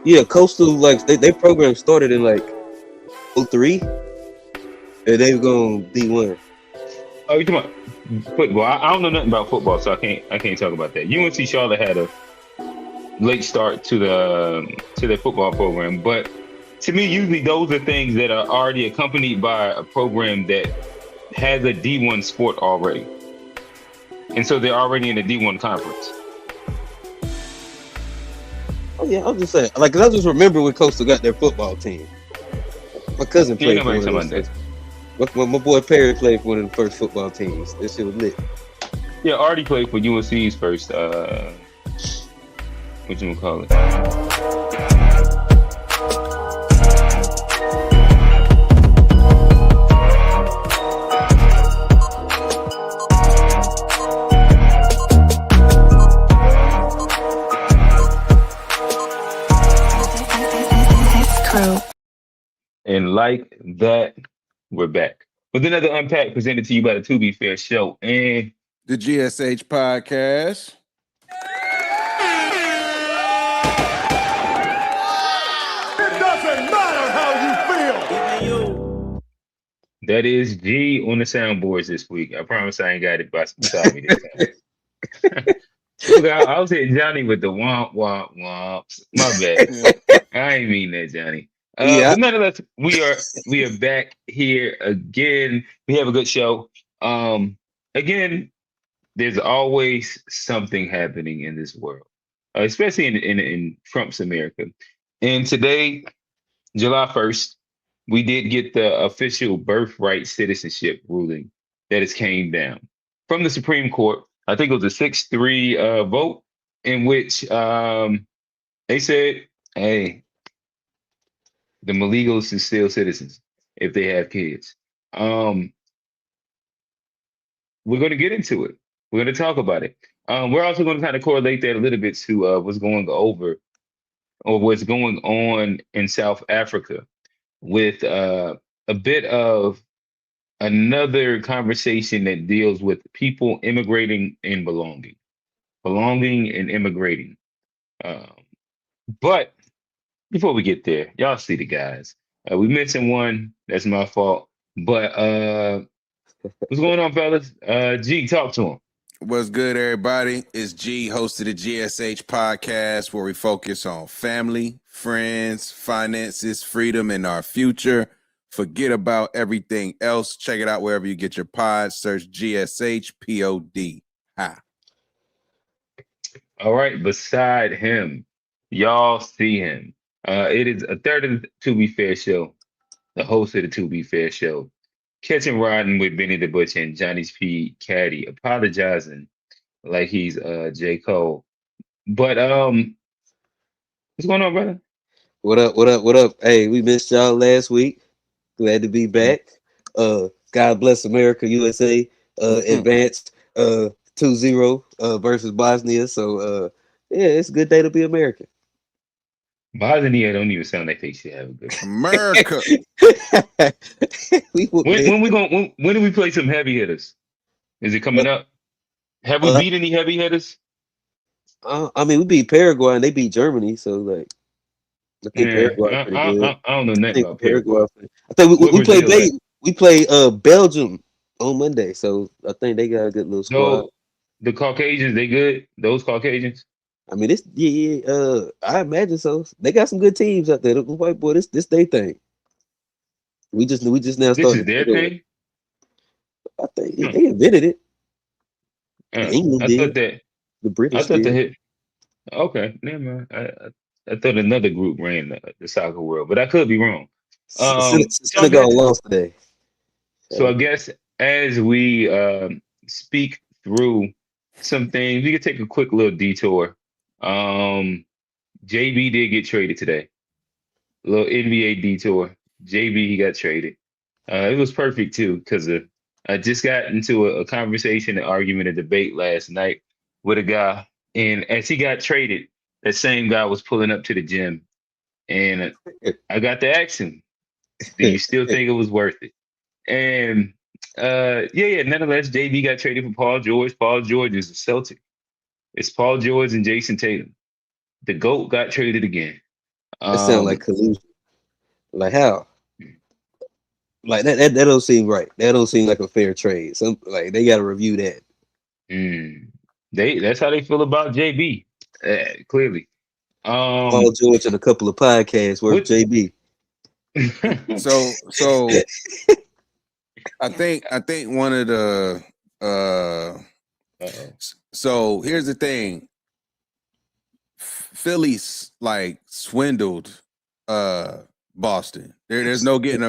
Yeah, Coastal like they program started in like '03, and they were going D1. Oh, you talking about football? I don't know nothing about football, so I can't talk about that. UNC Charlotte had a late start to their football program, but to me, usually those are things that are already accompanied by a program that has a D1 sport already, and so they're already in the D1 conference. Oh yeah, I'm just saying. Like, 'cause I just remember when Coastal got their football team. My cousin Ain't played for nobody one of talking those about that. first. My boy Perry played for one of the first football teams. That shit was lit. Yeah, already played for UNC's first. What you gonna call it? And like that, we're back with another unpack presented to you by the To Be Fair Show. And The GSH podcast. It doesn't matter how you feel. that is G on the soundboards this week. I promise I ain't got it beside me this time. Look, I was hitting Johnny with the womp womp womps. My bad. I ain't mean that, Johnny. Yeah, But nonetheless, we are back here again. We have a good show. Again, there's always something happening in this world, especially in Trump's America. And today, July 1st, we did get the official birthright citizenship ruling that has came down from the Supreme Court. I think it was a 6-3 vote in which they said, hey, the Maligos is still citizens if they have kids. Um, we're going to get into it. We're going to talk about it. We're also going to kind of correlate that a little bit to what's going over or what's going on in South Africa with a bit of another conversation that deals with people immigrating and belonging and immigrating. Um, but before we get there, y'all see the guys. We mentioned one. That's my fault. But what's going on, fellas? G, talk to him. What's good, everybody? It's G, host of the GSH podcast, where we focus on family, friends, finances, freedom, and our future. Forget about everything else. Check it out wherever you get your pods. Search GSH POD. Ha. All right, beside him, y'all see him. It is a third of the To Be Fair show, the host of the To Be Fair show, catching riding with Benny the Butcher and Johnny's P. Caddy, apologizing like he's J. Cole. But what's going on, brother? what up? What up? What up? Hey, we missed y'all last week. Glad to be back. God bless America, USA. Advanced 2-0 versus Bosnia. So yeah, it's a good day to be American. Bosnia don't even sound like they should have a good. America. We whooped When we going? When do we play some heavy hitters? Is it coming up? Have we uh, beat any heavy hitters? I mean, we beat Paraguay and they beat Germany. So like, I think Yeah, Paraguay pretty good. I don't know I nothing think about Paraguay. Paraguay. I think Where we play Brazil at? Belgium on Monday. So I think they got a good little squad. So the Caucasians, they good? Those Caucasians? I mean, this yeah, I imagine so. They got some good teams out there. The white boy, this they thing. We just now This starting is to their pick up. thing? I think Hmm. they invented it. England I thought did. that The I British thought the did. hit. Okay, never mind. I thought another group ran the soccer world, but I could be wrong. So I Senegal guess lost today. so. I So guess as we speak through some things, we could take a quick little detour. Um, JB did get traded today. A little NBA detour. JB he got traded. It was perfect too because I just got into a conversation, an argument, a debate last night with a guy, and as he got traded, that same guy was pulling up to the gym, and I got to ask him, "Do you still think it was worth it?" And yeah. Nonetheless, JB got traded for Paul George. Paul George is a Celtic. It's Paul George and Jason Tatum. The GOAT got traded again. That sounds like collusion. Like how? Like that don't seem right. That don't seem like a fair trade. Some like they got to review that. That's how they feel about JB. Clearly. Paul George and a couple of podcasts worth JB. So I think one of the so here's the thing. Philly's like swindled Boston. There's no getting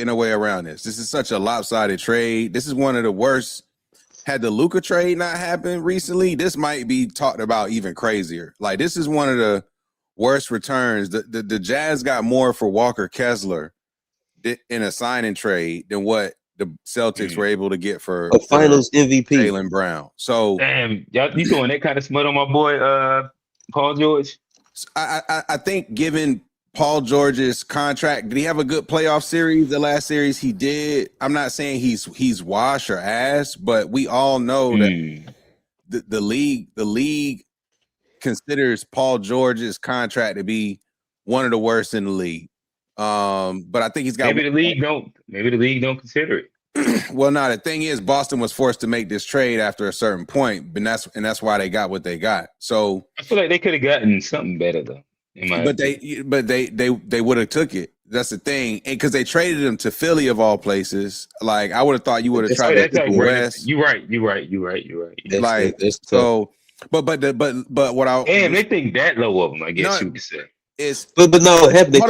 away around this. This is such a lopsided trade. This is one of the worst. Had the Luka trade not happened recently, this might be talked about even crazier. Like this is one of the worst returns. The Jazz got more for Walker Kessler in a signing trade than what the Celtics were able to get for a Finals MVP, Jaylen Brown. So damn, y'all, you throwing that kind of smut on my boy Paul George? I think given Paul George's contract, did he have a good playoff series? The last series he did. I'm not saying he's wash or ass, but we all know that the league considers Paul George's contract to be one of the worst in the league. But I think he's got maybe the league don't consider it. Well, no, the thing is Boston was forced to make this trade after a certain point, and that's why they got what they got. So I feel like they could have gotten something better though. But they would have took it. That's the thing, and because they traded him to Philly of all places. Like I would have thought you would have tried to pick West. You're right. Like so, but what I damn, they think that low of them. I guess you could say. But no, let me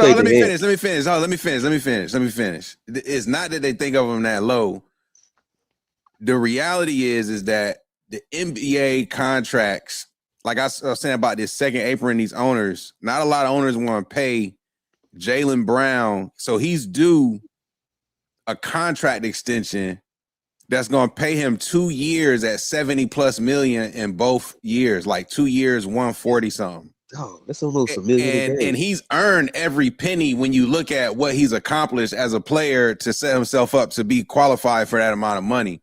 finish. It's not that they think of them that low. The reality is that the NBA contracts, like I was saying about this second apron, these owners, not a lot of owners want to pay Jaylen Brown. So he's due a contract extension that's going to pay him 2 years at 70+ million in both years, like 2 years, 140 something. Oh, that's almost $1 million. And he's earned every penny when you look at what he's accomplished as a player to set himself up to be qualified for that amount of money.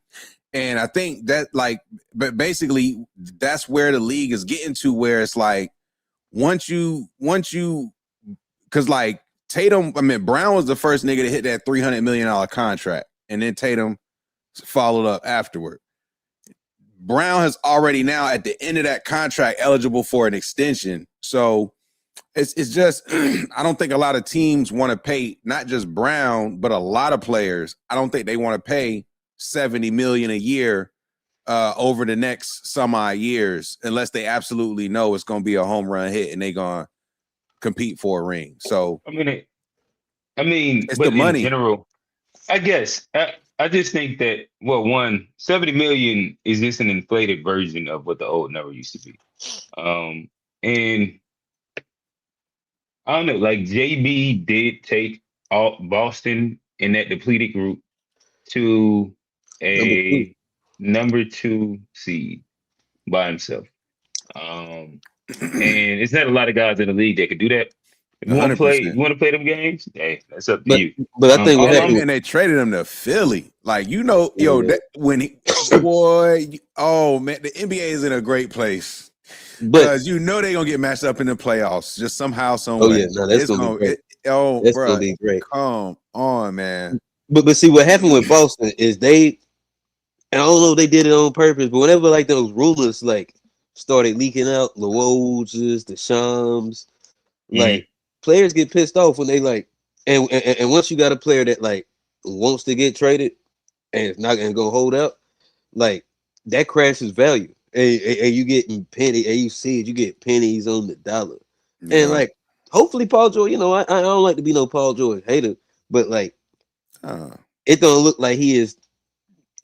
And I think that but basically that's where the league is getting to, where it's like once you, because like Brown was the first nigga to hit that $300 million contract, and then Tatum followed up afterward. Brown has already now at the end of that contract eligible for an extension. So it's just I don't think a lot of teams want to pay not just Brown, but a lot of players. I don't think they want to pay $70 million a year over the next some odd years unless they absolutely know it's going to be a home run hit and they're going to compete for a ring. So I mean, it's the money. In general, I guess I just think that, well, 70 million is just an inflated version of what the old number used to be. And I don't know, like JB did take Boston in that depleted group to a number 2 seed by himself. And it's not a lot of guys in the league that could do that. If you want to play them games, hey, that's up to you. But I think what happened, and they traded him to Philly. Like, you know, the NBA is in a great place. Because you know they're gonna get matched up in the playoffs just somehow, some way. Oh yeah, no, that's gonna be great. That's gonna be great. Come on, man. But see what happened with Boston is and I don't know if they did it on purpose, but whenever like those rulers like started leaking out, the Woj's, the Shams, like players get pissed off when they like, and once you got a player that like wants to get traded and it's not gonna go hold out, like that crashes value. And you getting penny, and you get pennies on the dollar. Yeah. And like hopefully Paul George, you know, I don't like to be no Paul George hater, but like it don't look like he is.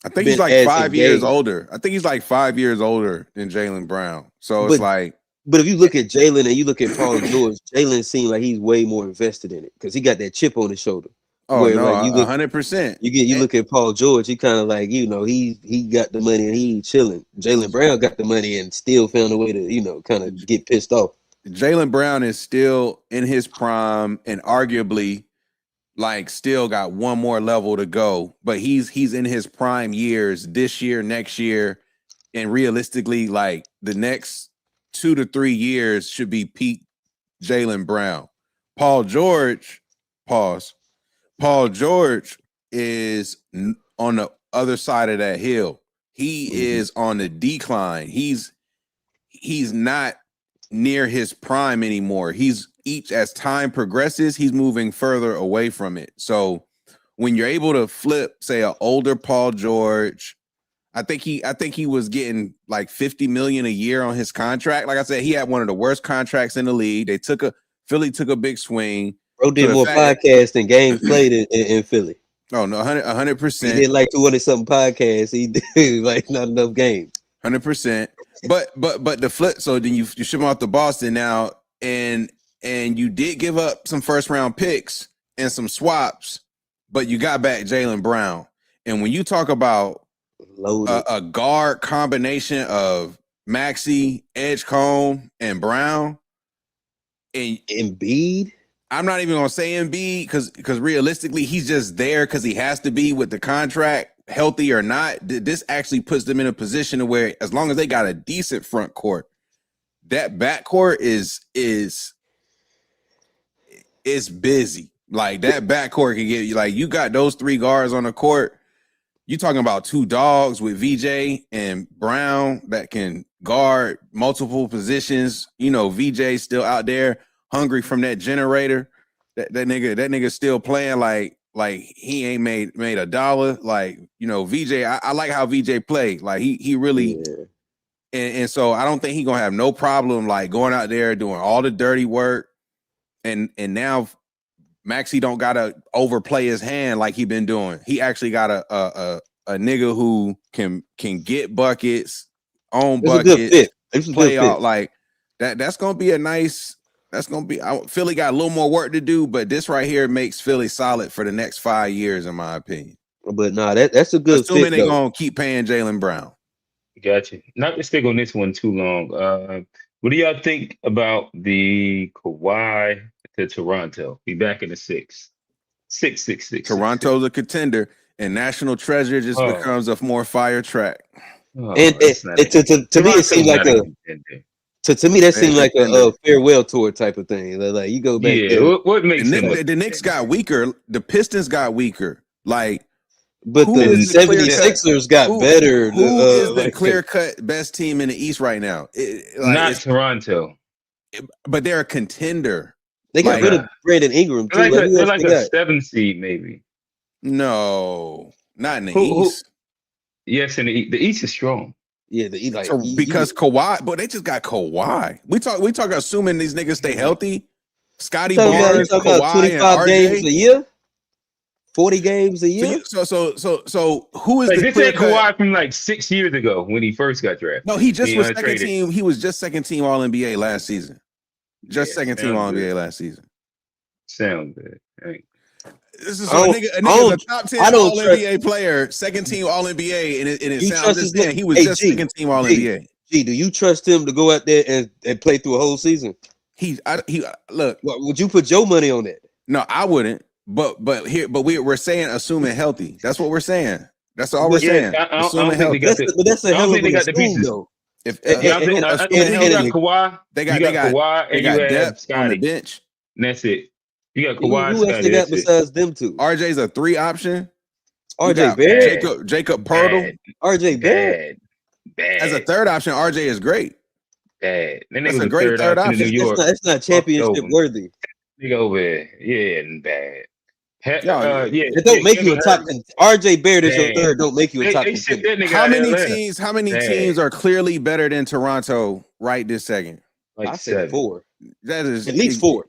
I think he's like 5 years older. I think he's like 5 years older than Jaylen Brown. So it's like, but if you look at Jaylen and you look at Paul George, Jaylen seems like he's way more invested in it because he got that chip on his shoulder. Oh no, like 100%. You look at Paul George, he kind of like, you know, he got the money and he chilling. Jaylen Brown got the money and still found a way to, you know, kind of get pissed off. Jaylen Brown is still in his prime and arguably like still got one more level to go, but he's in his prime years this year, next year, and realistically, like the next 2 to 3 years should be peak Jaylen Brown. Paul George, pause. Paul George is on the other side of that hill. He is on the decline. He's not near his prime anymore. As time progresses, he's moving further away from it. So when you're able to flip, say, an older Paul George, I think he was getting like $50 million a year on his contract. Like I said, he had one of the worst contracts in the league. Philly took a big swing. Bro did more podcasts than games played in Philly. Oh no, 100%. He did like 200 something podcasts. He did like not enough games. 100%. But the flip. So then you ship him off to Boston now, and you did give up some first round picks and some swaps, but you got back Jaylen Brown. And when you talk about a guard combination of Maxey, Edgecombe, and Brown, and Embiid, I'm not even gonna say Embiid because realistically he's just there because he has to be with the contract, healthy or not. This actually puts them in a position where as long as they got a decent front court, that back court is busy. Like that back court can get you, like you got those three guards on the court. You talking about two dogs with VJ and Brown that can guard multiple positions. You know, VJ still out there hungry from that generator. That nigga still playing like he ain't made $1. Like, you know, VJ, I like how VJ played. Like he really and so I don't think he gonna have no problem like going out there doing all the dirty work. And now Maxey don't gotta overplay his hand like he been doing. He actually got a nigga who can get buckets, own buckets, play out like that. That's gonna be a nice. That's gonna be. Philly got a little more work to do, but this right here makes Philly solid for the next 5 years, in my opinion. But nah, that's a good. Assuming they're gonna keep paying Jaylen Brown. Gotcha. Not to stick on this one too long. What do y'all think about the Kawhi to Toronto? Be back in the 6. Toronto's a contender, and National Treasure just becomes a more fire track. And to me, it seems like to me that seemed like a farewell tour type of thing. Like you go back. Yeah, what makes the Knicks got weaker. The Pistons got weaker. Like, but the 76ers got better. Who is the clear-cut best team in the East right now? Not Toronto. But they're a contender. They got rid of Brandon Ingram too. They're like a 7 seed, maybe. No, not in the East. Yes, in the East is strong. Yeah, the East, because Kawhi, but they just got Kawhi. We talk assuming these niggas stay healthy. Scotty Barnes, Kawhi, 25 and RJ. Games a year. 40 games a year. So who is like the this? Is Kawhi from like 6 years ago when he first got drafted? No, he just was second team. He was just second team All NBA last season. Second team All NBA last season. Sound good. Right. This is a nigga's a top 10 All NBA player, second team All NBA, and it sounds just then he was just second team All NBA. Do you trust him to go out there and play through a whole season? Look. Would you put your money on that? No, I wouldn't. But we're saying assuming healthy. That's what we're saying. That's all we're saying. Assuming healthy. That's a hell of a scheme, though. If you got Kawhi, they got Kawhi, and you depth on the bench. And that's it. You got Kawhi. Who else they got besides them two? RJ's a 3 option. RJ Barrett, Jacob Pirtle, RJ Barrett. As a 3rd option, RJ is great. Bad. That's a great 3rd option. It's not championship worthy. Nigga over there, and bad. It don't make you a top. RJ Barrett is your 3rd. Don't make you a top. How many teams are clearly better than Toronto right this second? Like I said 4. That is at least 4.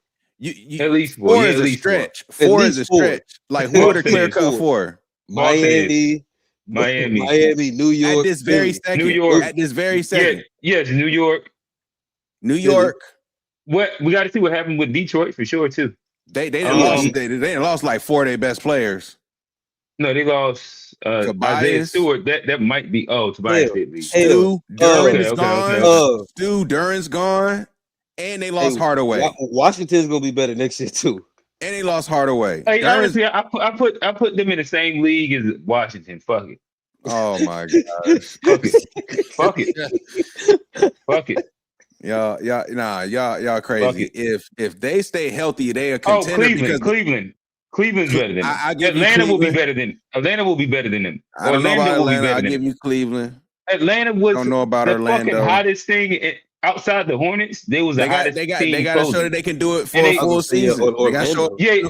At least 4. 4 is a stretch. 4 is a stretch. Like who are the clear cut 4? Miami, New York. At this very second. Yes, New York. What we got to see what happened with Detroit for sure too. They lost like 4 of their best players. No, they lost Isaiah Stewart. That might be Tobias did leave. Stu Duran's gone. Stu Duran's gone. And they lost Hardaway. Washington's gonna be better next year too. And they lost Hardaway. Hey, honestly, I put them in the same league as Washington. Fuck it. Oh my gosh. Fuck it. Y'all crazy. If they stay healthy, they are Oh, contender. Cleveland's better than them. I give you Atlanta will be Cleveland. Atlanta will be better than them. I don't know about Orlando will be Atlanta. better I than give them. you Cleveland. Atlanta was Don't know about the fucking Orlando. hottest thing outside the Hornets. They was the hottest team. They got to show that they can do it for a full season. They got to show. Yeah,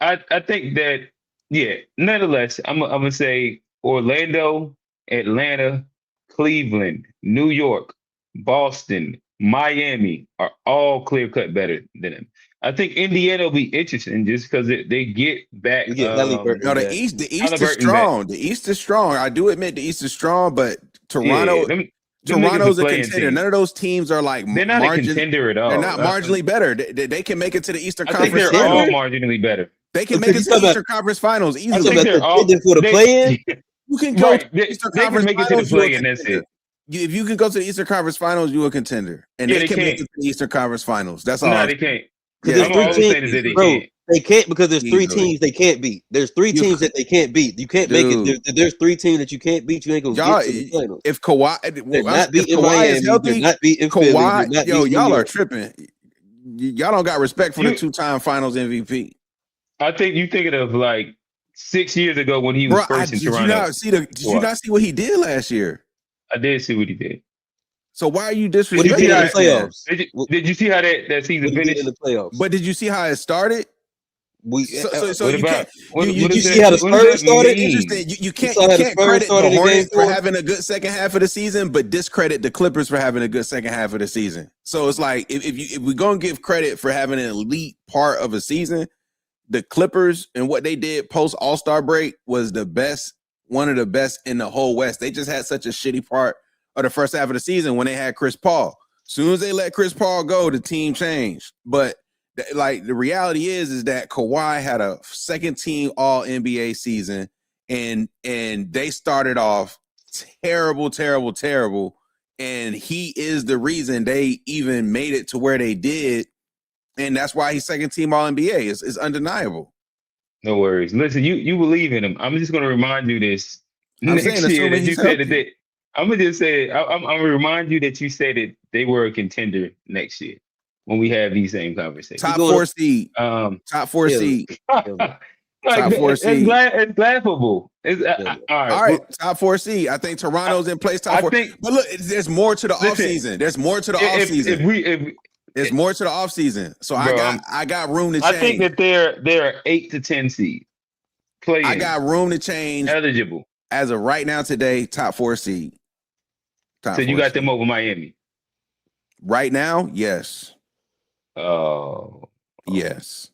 I think that. Yeah. Nonetheless, I'm gonna say Orlando, Atlanta, Cleveland, New York, Boston, Miami are all clear cut better than them. I think Indiana will be interesting just because they get back. You get Halliburton. No, the East is strong. The East is strong. I do admit the East is strong, but Toronto's a contender. None of those teams are like they're not a contender at all. They're not marginally better. They can make it to the Eastern Conference. I think they're all marginally better. They can make it to the Eastern Conference Finals easily. I think they're all for the play-in. You can go to the Eastern Conference Finals. They can make it to the play-in. That's it. If you can go to the Eastern Conference Finals, you're a contender, and they can make it to the Eastern Conference Finals. That's all. No, they can't. There's 3 teams, they can't because there's 3 teams they can't beat. There's 3 teams that they can't beat. You can't make it. There's 3 teams that you can't beat. You ain't gonna get to the finals. If Kawhi is healthy, not beating Kawhi, y'all are tripping. Y'all don't got respect for the 2-time Finals MVP. I think you thinking of like 6 years ago when he was first in Toronto. Did you not see what he did last year? I did see what he did. So why are you disrespecting the playoffs? Did you see how that season finished in the playoffs? But did you see how it started? You see how the Spurs started? Interesting. You can't credit the Hornets for having a good second half of the season, but discredit the Clippers for having a good second half of the season. So it's like if we're gonna give credit for having an elite part of a season, the Clippers and what they did post All-Star break was the best, one of the best in the whole West. They just had such a shitty part of the first half of the season when they had Chris Paul. As soon as they let Chris Paul go, the team changed. But the reality is that Kawhi had a second team All NBA season, and they started off terrible, and he is the reason they even made it to where they did, and that's why he's second team All NBA. It's undeniable. No worries. Listen, you believe in him. I'm just going to remind you this next year that you said that. I'm gonna just say, I'm gonna remind you that you said that they were a contender next year when we have these same conversations. Top 4 seed. Top 4 seed. Top 4 seed. It's laughable. All right. Top 4 seed. I think Toronto's in place. Top 4. But look, there's more to the offseason. There's more to the offseason. There's more to the offseason. So I got room to change. I think that they're 8 to 10 seed. I got room to change. Eligible. As of right now today, top 4 seed. So you got them over Miami? Right now, yes. Oh. Yes.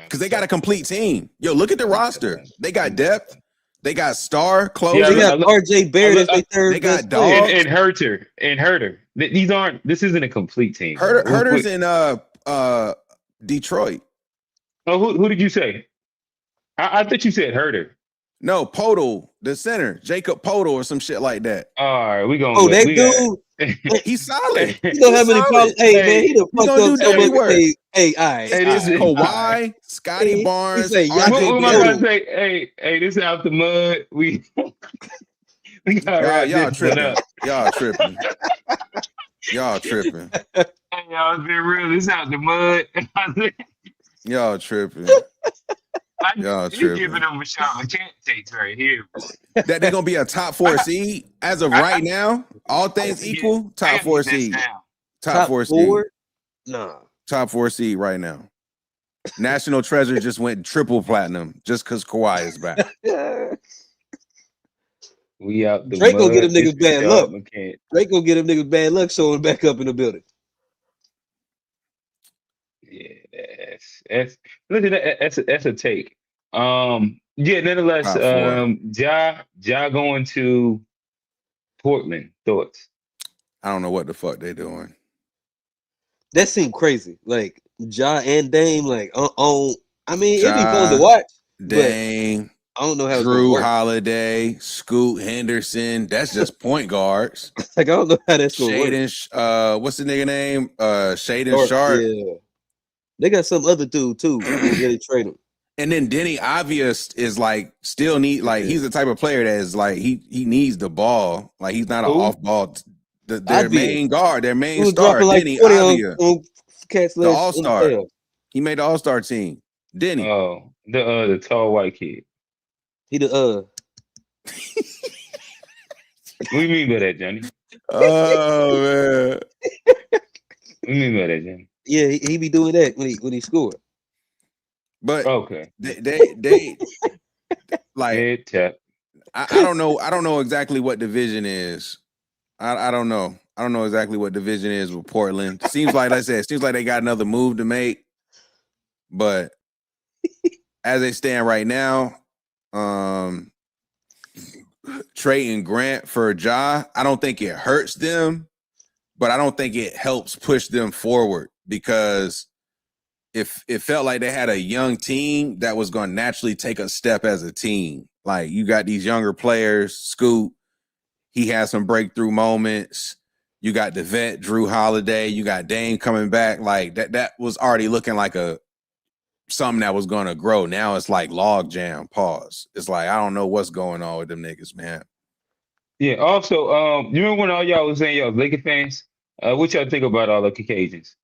Because they got a complete team. Yo, look at the roster. They got depth. They got star closers. Yeah, they got RJ Barrett as their third. They got dogs. And Herter. This isn't a complete team. Herter's in Detroit. Oh, who did you say? I thought you said Herter. No, Podol, the center, Jacob Podol or some shit like that. All right, we going. Oh, that dude, he's solid. You don't have any problems. Hey, man, he done fucked up so much. Hey, all right. This is Kawhi, Scotty Barnes. What am I gonna say? Hey, this is out the mud. We got y'all tripping. Y'all tripping. Hey, y'all been real. This is out the mud. Y'all tripping. You're giving them a shot. I can't take right here. That they're gonna be a top 4 seed as of right now. All things equal, top 4 seed. Top 4 seed. Nah. Top 4 seed right now. National Treasure just went triple platinum just because Kawhi is back. We out the Drake gonna get them niggas bad luck. Drake gonna get them niggas bad luck showing back up in the building. Yeah, that's a take. Nonetheless, Ja going to Portland. Thoughts? I don't know what the fuck they doing. That seemed crazy. Like Ja and Dame, like I mean, it'd be fun to watch. Dame, I don't know how Drew Holiday, Scoot Henderson. That's just point guards. Like I don't know how that's going to work. What's the nigga name? Shaden Sharp. Yeah. They got some other dude too. Really trade him. And then Denny Obvious is like still need he's the type of player that is like he needs the ball. Like he's not an off ball. their main guard, their main He was star, dropping like Denny 40 Avia, on cats the last all-star. He made the all-star team. Denny. Oh, the tall white kid. He the What do you mean by that, Johnny? Oh man. What do you mean by that, Johnny? yeah, he be doing that when he scored. But Okay. they like Head tap. I don't know exactly what division is. I don't know. I don't know exactly what division is with Portland. Seems like they got another move to make. But as they stand right now, trading Grant for Ja, I don't think it hurts them, but I don't think it helps push them forward because if it felt like they had a young team that was going to naturally take a step as a team. Like you got these younger players, Scoot, he has some breakthrough moments. You got the vet, Drew Holiday. You got Dame coming back. Like that was already looking like something that was going to grow. Now it's like log jam. Pause. It's like I don't know what's going on with them niggas, man. Yeah. Also, you remember when all y'all was saying y'all Laker fans? What y'all think about all the Caucasians?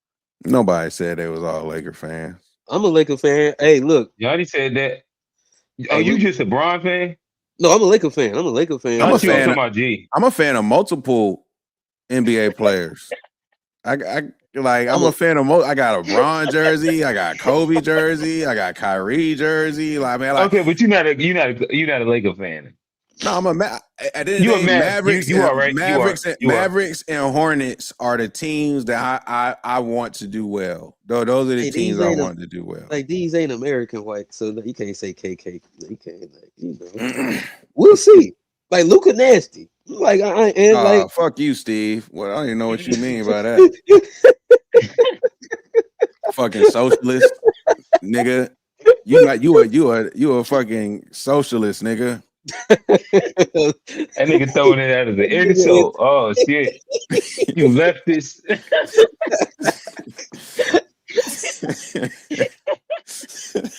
Nobody said they was all Laker fans. I'm a Laker fan. Hey, look. You already said that. Hey, You just a Bron fan? No, I'm a Laker fan. I'm a Laker fan. I'm a fan. Talking about G. I'm a fan of multiple NBA players. I'm a fan of I got a Bron jersey, I got Kobe jersey, I got Kyrie jersey. Like man, Okay, but you're not a Laker fan. No, I'm a at the end You of the a day, Mavericks. You are right. Mavericks and Hornets are the teams that I want to do well. Those are the teams I want to do well. Like these ain't American white, so you can't say KK. You can't We'll see. Like Luka nasty. Like fuck you, Steve. Well, I don't even know what you mean by that. Fucking socialist, nigga. You a fucking socialist, nigga. That nigga throwing it out of the insult. Oh shit. You leftist.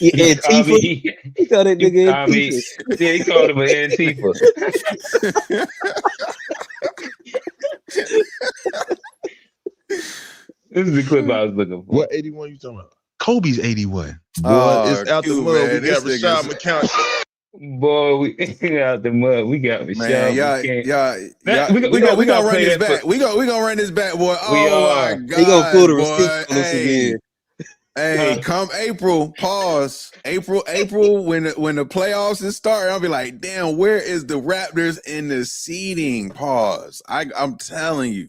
Antifa. He called that nigga Antifa. Yeah, he called him an Antifa. This is the clip I was looking for. What 81 you talking about? Kobe's 81. Boy, it's out the mud. Man, we got Rashad McCown. Boy, we out the mud. We got Rashad. We gonna run this back. We gonna run this back, boy. My God, he gonna pull the boy. receipts on us again. Hey, come April, pause. April, when the playoffs is starting, I'll be like, damn, where is the Raptors in the seeding? Pause. I'm telling you.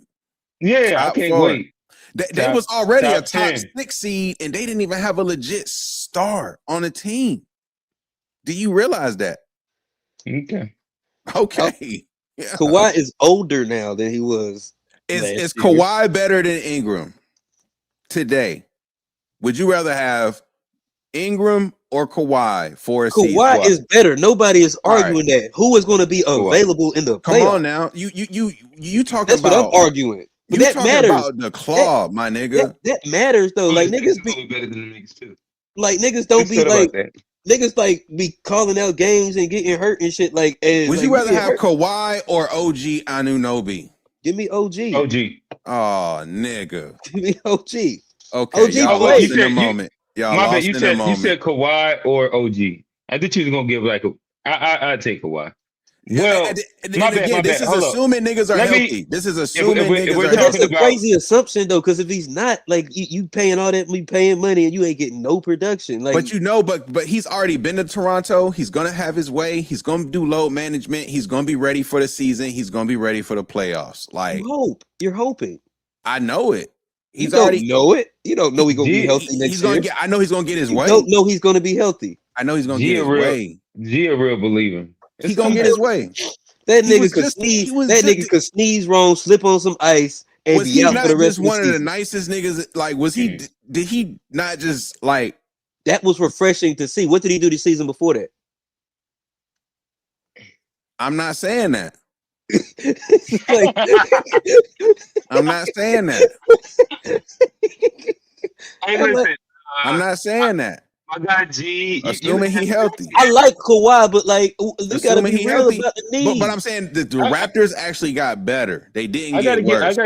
Yeah, I can't wait. They was already a top 6 seed, and they didn't even have a legit star on the team. Do you realize that? Okay. Yeah. Kawhi is older now than he was. Is Kawhi better than Ingram today? Would you rather have Ingram or Kawhi for a season? Kawhi is better. Nobody is arguing that. Who is going to be available in the playoffs? Come on now. You talking That's about. That's what I'm arguing. But that matters. About the claw, my nigga. That matters though. Like niggas be better than the niggas too. Like niggas don't be like niggas like be calling out games and getting hurt and shit. Like, would you rather have Kawhi or OG Anunoby? Give me OG. OG. Oh, nigga. Give me OG. Okay, OG y'all lost in a moment. Y'all lost in a moment. You said Kawhi or OG. I thought you was gonna give like I'd take Kawhi. Well, this is assuming niggas are healthy. This is assuming niggas are healthy. That's a crazy assumption though, because if he's not, like you paying all that, me paying money, and you ain't getting no production. Like, but he's already been to Toronto. He's gonna have his way. He's gonna do load management. He's gonna be ready for the season. He's gonna be ready for the playoffs. Like, you're hoping. I know it. You don't know it. You don't know he's gonna be healthy next year. I know he's gonna get his way. You don't know he's gonna be healthy. I know he's gonna get his way. G a real believer. He's gonna get his way. That nigga could sneeze. That nigga could sneeze wrong, slip on some ice, and be out for the rest of the season. Was he not just one of the nicest niggas? Like, was he? Did he not just like? That was refreshing to see. What did he do the season before that? I'm not saying that. I'm not saying that. Hey, listen. I'm not saying that. My guy G. Assuming he healthy. I like Kawhi, but like they gotta Assuming be he real healthy. about the knee. But I'm saying the Raptors actually got better. They didn't get worse.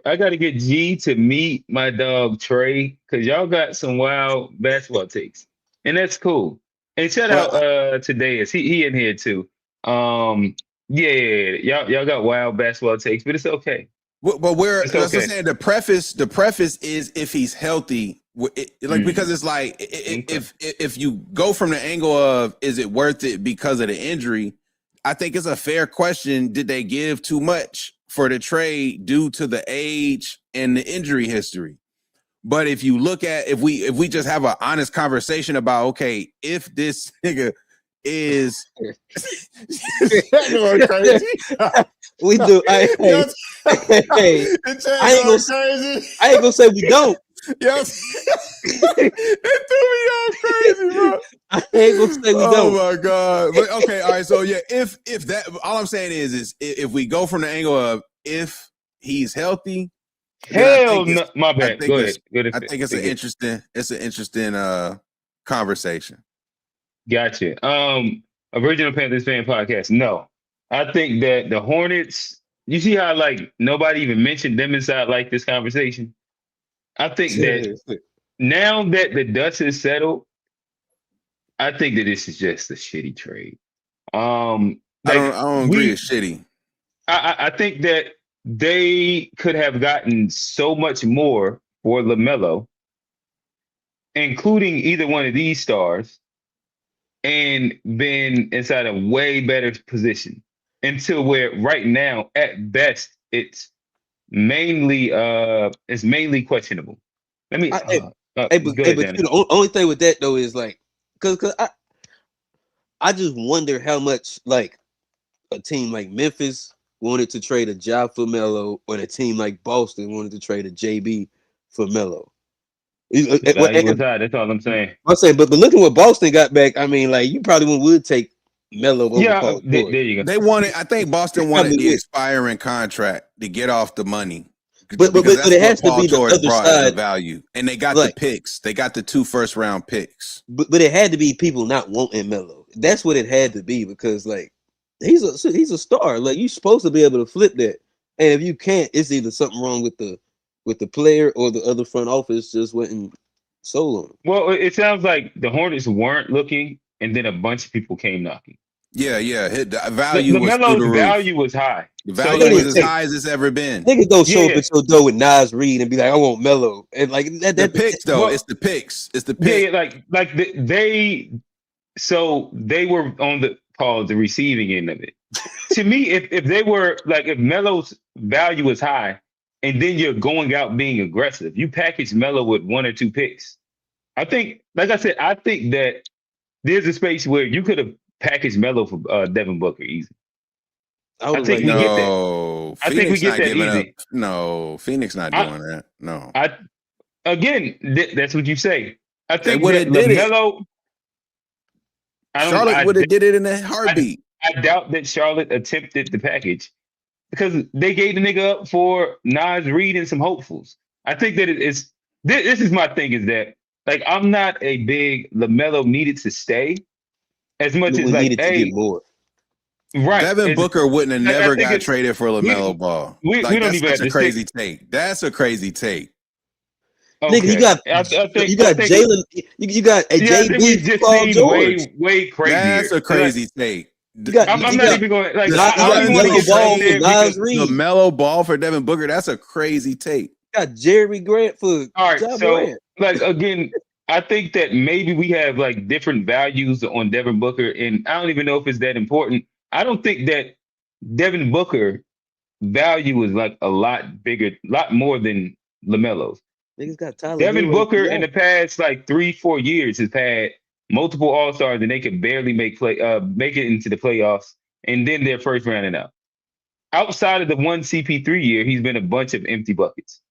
I gotta get G to meet my dog Trey, because y'all got some wild basketball takes, and that's cool. And shout out to Deus. He in here too. Yeah, y'all got wild basketball takes, but it's okay. But we're It's that's what okay. I'm saying. The preface is if he's healthy, because it's like if you go from the angle of is it worth it because of the injury, I think it's a fair question. Did they give too much for the trade due to the age and the injury history? But if you look at if we just have an honest conversation about okay, if this nigga is going crazy. We do. Hey, I ain't gonna say we don't. Yes. It threw me off crazy, bro. I ain't gonna say we don't. Oh my god. But okay, all right. So yeah, if that all I'm saying is if we go from the angle of if he's healthy, Hell no, my bad. Go ahead. I think it's an interesting conversation. Gotcha. Original Panthers fan podcast. No, I think that the Hornets. You see how like nobody even mentioned them inside like this conversation. I think that now that the dust is settled, I think that this is just a shitty trade. I don't agree it's shitty. I think that they could have gotten so much more for LaMelo, including either one of these stars, and been inside a way better position until where right now, at best, it's mainly questionable. Let me but ahead, the only thing with that though is like because I just wonder how much like a team like Memphis wanted to trade a Ja for Melo, or a team like Boston wanted to trade a JB for Melo. That's all I'm saying. I'm saying, but looking what Boston got back, I mean, like you probably would take Melo over Paul George. There you go. I think Boston wanted the expiring contract to get off the money. But it has to be the other side value, and they got the picks. They got the 2 first-round picks. But it had to be people not wanting Melo. That's what it had to be, because like he's a star. Like you're supposed to be able to flip that, and if you can't, it's either something wrong with the player or the other front office just wasn't sold on. Well, it sounds like the Hornets weren't looking, and then a bunch of people came knocking. Yeah. The value was through the roof. Value was high. The value was as high as it's ever been. Niggas don't show up at your door with Nas Reed and be like, "I want Melo," and like that. The picks though, it's the picks. It's the picks. Yeah, they were on the receiving end of it. To me, if they were like if Melo's value was high, and then you're going out being aggressive, you package Melo with 1 or 2 picks. I think, like I said, I think that there's a space where you could have packaged Melo for Devin Booker easy. I think we get that. I think we get that easy. No, Phoenix not doing that. No. That's what you say. I think they would have did LaMelo, it. Charlotte would have did it in a heartbeat. I doubt that Charlotte attempted the package because they gave the nigga up for Nas Reed and some hopefuls. I think that this is my thing is that like I'm not a big LaMelo needed to stay as much as like needed to get more. Right. Devin Booker wouldn't have never got traded for LaMelo Ball. We don't even have a crazy take. That's a crazy take. Okay. Nigga, you got Jalen. You got a JB. Paul George. Way crazier. That's a crazy take. I'm not even going like. I don't want to get LaMelo Ball for Devin Booker. That's a crazy take. You got Jeremy Grant for. All right, so like again, I think that maybe we have like different values on Devin Booker, and I don't even know if it's that important. I don't think that Devin Booker value is like a lot bigger, lot more than LaMelo's. Niggas got Tyler Devin Booker in the past like 3-4 years has had multiple All-Stars and they could barely make it into the playoffs, and then they're first rounding out. Outside of the one CP3 year, he's been a bunch of empty buckets.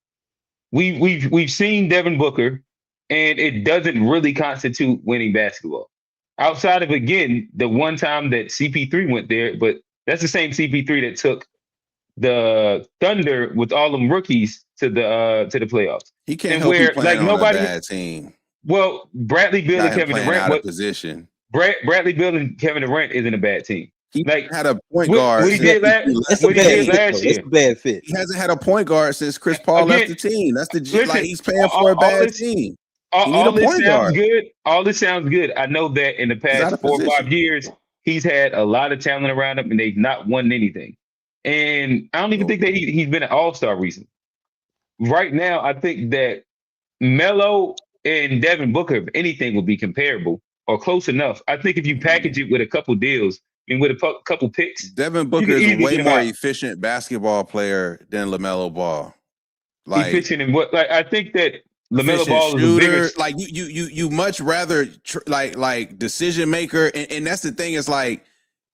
We've seen Devin Booker, and it doesn't really constitute winning basketball. Outside of, again, the one time that CP3 went there, but that's the same CP3 that took the Thunder with all them rookies to the playoffs. He can't help you playing on a bad team. Well, Bradley Beal Got and him Kevin playing Durant. out of position. Bradley Beal and Kevin Durant isn't a bad team. He Like had a point what guard. he did last That's a what he bad did fit. last Though. year. That's a bad fit. He hasn't had a point guard since Chris Paul left the team. That's like he's paying for a bad team. He need a point guard. Good. All this sounds good. I know that in the He's out past of 4 or position. 5 years, he's had a lot of talent around him, and they've not won anything. And I don't even think that he's been an all-star recently. Right now, I think that Melo and Devin Booker, if anything, will be comparable or close enough. I think if you package it with a couple deals and with a couple picks, Devin Booker is a way more efficient basketball player than LaMelo Ball. Like efficient in what? Like I think that LaMelo Ball is a bigger. Like you much rather like decision maker, and that's the thing. It's like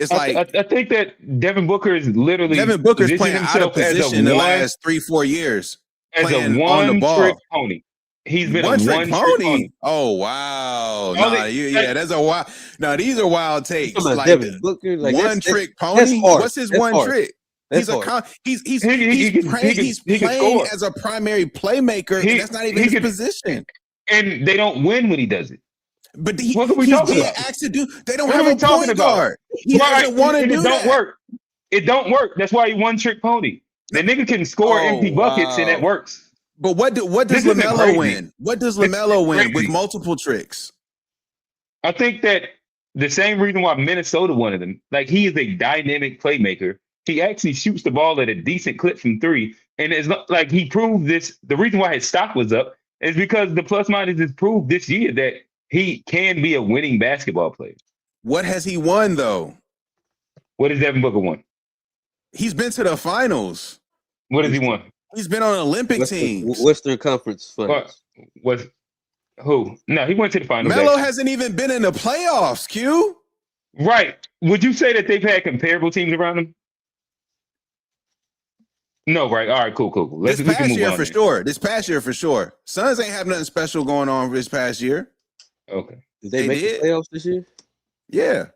I think that Devin Booker is literally Devin Booker's playing out of position the last 3-4 years as a one-trick pony. He's been a one-trick pony. Oh wow! That's a wild. No, these are wild takes. Like Devin Booker, like one-trick pony. What's his one trick? He's playing as a primary playmaker, and that's not even his position. And they don't win when he does it. But what are we talking about? Asked to do. They don't have a point guard. He doesn't want to do that. It don't work. It don't work. That's why he one-trick pony. The nigga can score empty buckets, and it works. But what does LaMelo win? What does LaMelo win with multiple tricks? I think that the same reason why Minnesota wanted him, like he is a dynamic playmaker. He actually shoots the ball at a decent clip from three. And it's not like he proved this. The reason why his stock was up is because the plus minus has proved this year that he can be a winning basketball player. What has he won though? What has Devin Booker won? He's been to the finals. What has he won? He's been on Olympic teams. Western Conference finals. Who? No, he went to the finals. Melo hasn't even been in the playoffs, Q. Right. Would you say that they've had comparable teams around him? No, right. All right, cool. This past year for sure. This past year for sure. Suns ain't have nothing special going on this past year. Okay. Did they make the playoffs this year? Yeah.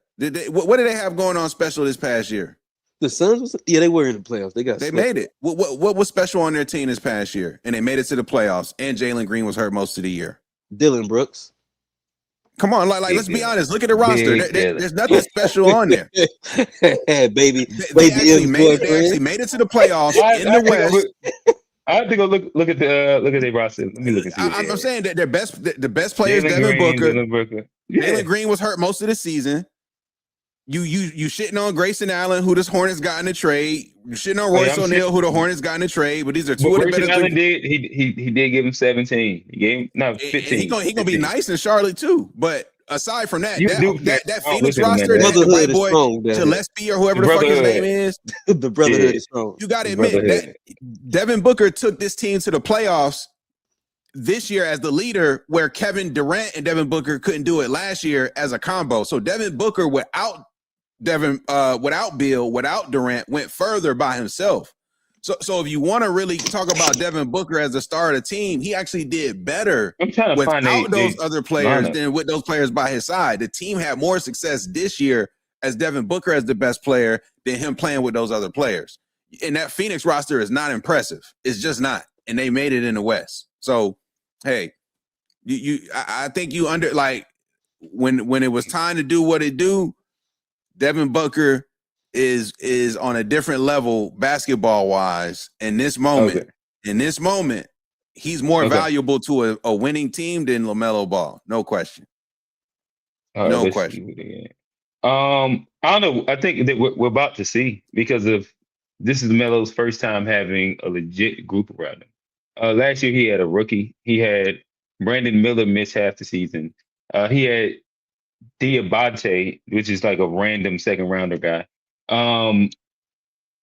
What did they have going on special this past year? The Suns they were in the playoffs. They made it. What was special on their team this past year? And they made it to the playoffs. And Jalen Green was hurt most of the year. Dylan Brooks. Come on, like let's be honest. Look at the roster. There's nothing special on there. Baby, they actually made it to the playoffs in the West. I have to go look at their roster. Let me look at I'm saying that the best players, Devin Booker. Jalen Green was hurt most of the season. You shitting on Grayson Allen, who the Hornets got in the trade. You shitting on Royce O'Neal, who the Hornets got in the trade. But these are two of the better. Allen did. He did give him 17. He gave him 15. He gonna be nice in Charlotte too. But aside from that, that Phoenix roster, that white boy Gillespie or whoever the fuck his name is, the brotherhood is strong. You got to admit that Devin Booker took this team to the playoffs this year as the leader, where Kevin Durant and Devin Booker couldn't do it last year as a combo. So Devin Booker without Bill, without Durant, went further by himself. So if you want to really talk about Devin Booker as the star of the team, he actually did better without those other players than with those players by his side. The team had more success this year as Devin Booker as the best player than him playing with those other players. And that Phoenix roster is not impressive. It's just not. And they made it in the West. So, hey, I think you when it was time to do what it do, Devin Booker is on a different level basketball wise in this moment. In this moment, he's more valuable to a winning team than LaMelo Ball. No question. No question. I don't know. I think that we're about to see, because this is Melo's first time having a legit group around him. Last year he had a rookie. He had Brandon Miller miss half the season. He had Diabate, which is like a random second rounder guy. And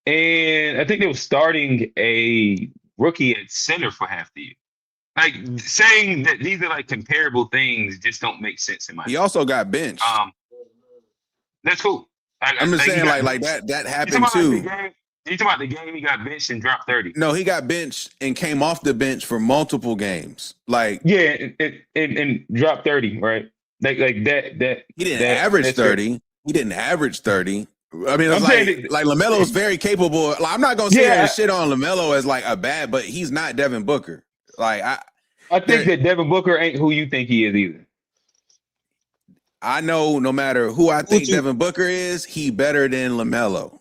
I think they were starting a rookie at center for half the year. Like, saying that these are like comparable things just don't make sense in my opinion. He also got benched. That's cool. I'm just saying like that happened too. You talking about the game he got benched and dropped 30? No, he got benched and came off the bench for multiple games. Like, yeah, and dropped 30, right? Like that. He didn't average 30. Fair. He didn't average 30. I mean, it's like LaMelo's very capable. Like, I'm not gonna say shit on LaMelo as like a bad, but he's not Devin Booker. Like I think that Devin Booker ain't who you think he is either. I know no matter who I think you- Devin Booker is, he better than LaMelo.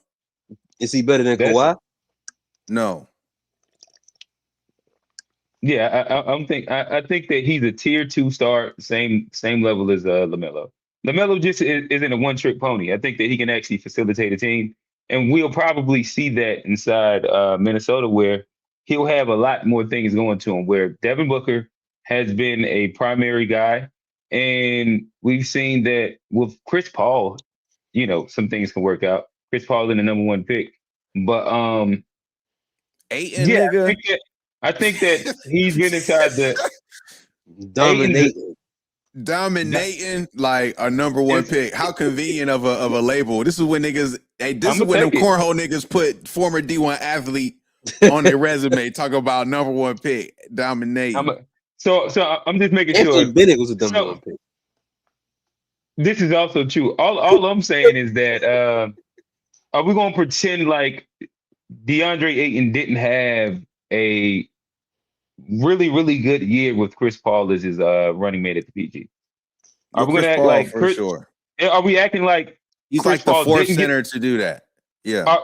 Is he better than That's- Kawhi? No. Yeah, I think that he's a tier 2 star, same level as LaMelo. LaMelo just isn't a one-trick pony. I think that he can actually facilitate a team, and we'll probably see that inside Minnesota, where he'll have a lot more things going to him. Where Devin Booker has been a primary guy, and we've seen that with Chris Paul, some things can work out. Chris Paul in the number 1 pick, but Ayton, yeah, nigga. I think that he's been inside the dominating like a number 1 pick. How convenient of a label. This is when niggas. Hey, this is I'ma when them take it. cornhole niggas put former D1 athlete on their resume. Talk about number 1 pick, dominating. So I'm just making Anthony sure. Bennett was a number 1 pick. This is also true. All I'm saying is that are we gonna pretend like DeAndre Ayton didn't have a really, really good year with Chris Paul as his running mate at the PG? Are we Chris gonna act Paul, like for sure? Are we acting like He's Chris like the Paul 4th didn't center to do that? Yeah.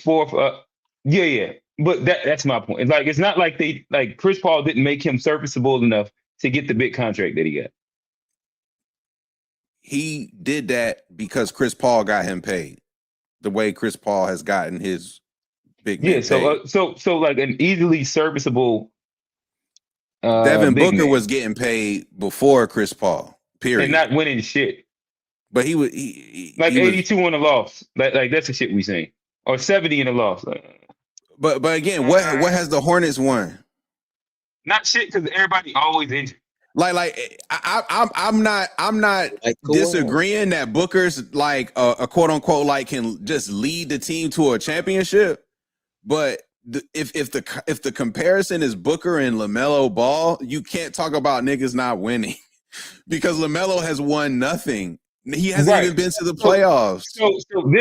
Fourth, yeah. But that's my point. It's like it's not like Chris Paul didn't make him serviceable enough to get the big contract that he got. He did that because Chris Paul got him paid. The way Chris Paul has gotten his big man paid. So like an easily serviceable. Devin big Booker man. was getting paid before Chris Paul. Period. And not winning shit. But he was he 82 on the loss. Like that's the shit we saying. Or 70 in the loss. But again, what has the Hornets won? Not shit because everybody always injured. I'm not Like, disagreeing that Booker's like a quote unquote like can just lead the team to a championship, but if the comparison is Booker and LaMelo Ball, you can't talk about niggas not winning because LaMelo has won nothing. He hasn't even been to the playoffs. So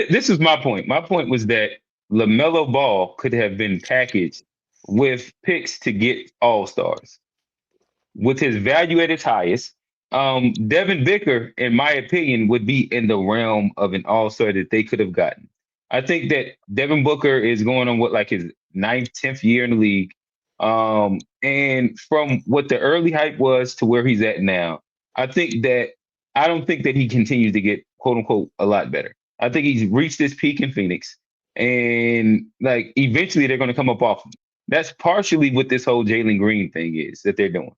this is my point. My point was that LaMelo Ball could have been packaged with picks to get all-stars. With his value at its highest, Devin Booker, in my opinion, would be in the realm of an all-star that they could have gotten. I think that Devin Booker is going on what, like his 9th, 10th year in the league. And from what the early hype was to where he's at now, I don't think that he continues to get quote unquote a lot better. I think he's reached his peak in Phoenix, and like eventually they're going to come up off him. That's partially what this whole Jalen Green thing is that they're doing.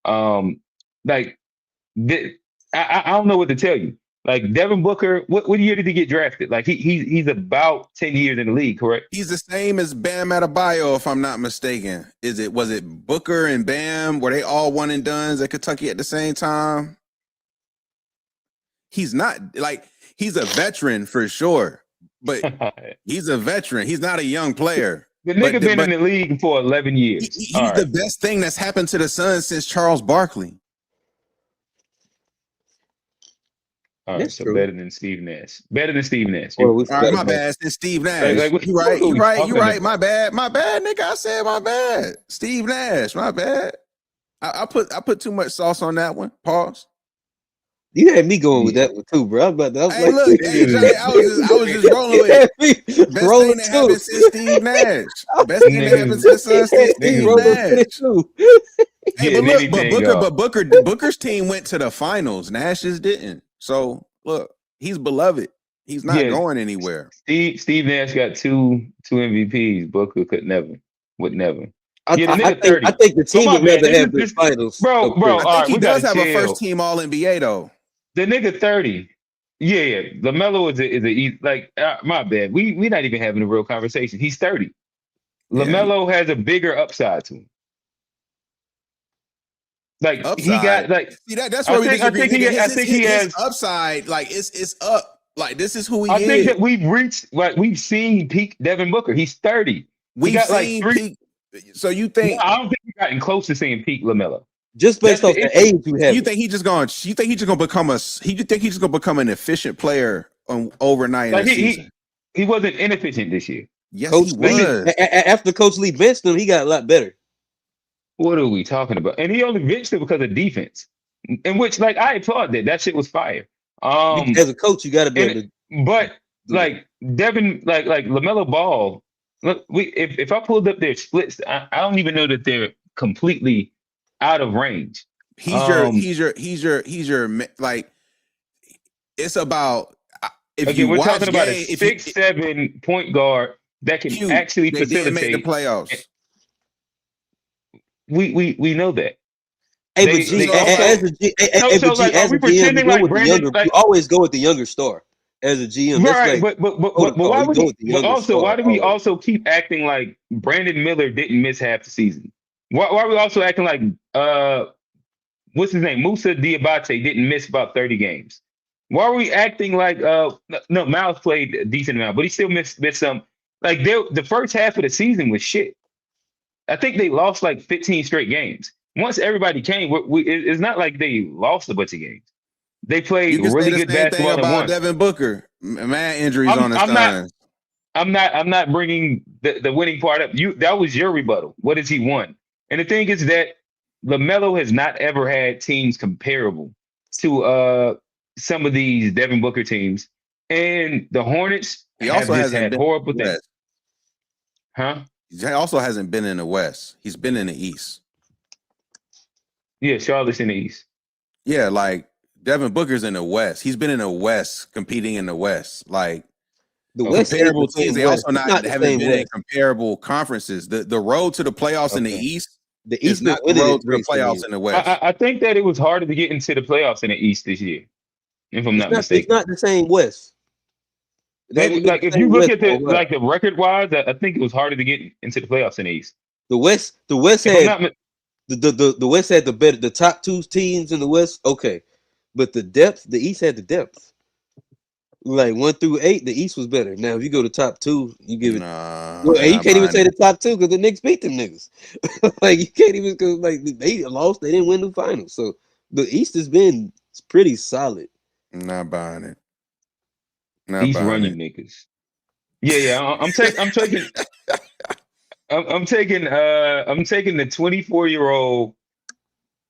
I don't know what to tell you. Like Devin Booker, what year did he get drafted? Like he's about 10 years in the league, correct? He's the same as Bam Adebayo, if I'm not mistaken. Was it Booker and Bam? Were they all one and dones at Kentucky at the same time? He's not he's a veteran for sure, but he's a veteran. He's not a young player. The nigga been in the league for 11 years. He's the best thing that's happened to the Suns since Charles Barkley. All right, so better than Steve Nash. Better than Steve Nash. All right, my bad. It's Steve Nash. You right. My bad, nigga. I said my bad. Steve Nash. My bad. I put too much sauce on that one. Pause. You had me going with that one too, bro. I was just rolling with it. Best thing that happened since Steve Nash. Best thing that happened since Steve Nash. Hey, but Booker's team went to the finals. Nash's didn't. So look, he's beloved. He's not going anywhere. Steve Nash got two MVPs. Booker would never. I think the team would rather have the finals. Bro. I think he does have a first team All NBA though. The nigga 30. Yeah. LaMelo is my bad. We not even having a real conversation. He's 30. LaMelo has a bigger upside to him. Like upside. He got see that's where I think he has upside. Like it's up. Like this is who he is. I think that we've seen peak Devin Booker. He's 30. We've seen peak. So you think? No, I don't think we've gotten close to seeing peak LaMelo. Just based off the age you have. You think he's just going to become an efficient player overnight in the season? He wasn't inefficient this year. Yes, he was. After Coach Lee benched him, he got a lot better. What are we talking about? And he only benched it because of defense, in which, like, I applaud that. That shit was fire. As a coach, you got to be able And to but do that. like Devin, like LaMelo Ball. Look, if I pulled up their splits, I don't even know that they're completely out of range. He's your like. It's about if Again, you we're watch talking about a game, if you 6'7" point guard that can actually they didn't make the facilitate. playoffs. We know that. Hey, They- but G, they also- as a G, so, like, are as we a GM, you pretending go like with the Brandon? younger. Like, You always go with the younger star as a GM. That's right, like but protocol. why You would go he? with the But younger also, why star do we always. also keep acting like Brandon Miller didn't miss half the season? Why are we also acting like what's his name? Musa Diabate didn't miss about 30 games. Why are we acting like no, Miles played a decent amount, but he still missed some. Like the first half of the season was shit. I think they lost like 15 straight games. Once everybody came, it's not like they lost a bunch of games. They played You can say really the good same thing basketball and about won. Devin Booker. Man, injuries on the I'm not. Suns. I'm not bringing the winning part up. That was your rebuttal. What has he won? And the thing is that LaMelo has not ever had teams comparable to some of these Devin Booker teams. And the Hornets He have also just hasn't had been horrible in the things. West. Huh? He also hasn't been in the West. He's been in the East. Yeah, Charlotte's in the East. Yeah, like Devin Booker's in the West. He's been in the West, competing in the West. Like The West ain't comparable the same teams, they West. also It's not the haven't same been in West. comparable conferences. The road to the playoffs in the Okay. East The is East been not the winning road it to the recently. playoffs in the West. I think that it was harder to get into the playoffs in the East this year, if I'm not It's mistaken. not the same West. They haven't been Like the if same you look West at for a the while. record wise, I think it was harder to get into the playoffs in the East. The West If I'm had not mi- the West had the top two teams in the West. Okay, but the depth, the East had the depth. Like 1 through 8, the East was better. Now, if you go to top 2, you give it. Nah, Well, and you not can't even buying say it. the top 2 because the Knicks beat them niggas. Like you can't even because like they lost, they didn't win the finals. So the East has been pretty solid. Not buying it. Not East buying run you it. niggas. Yeah. I'm taking I'm taking I'm taking the 24-year-old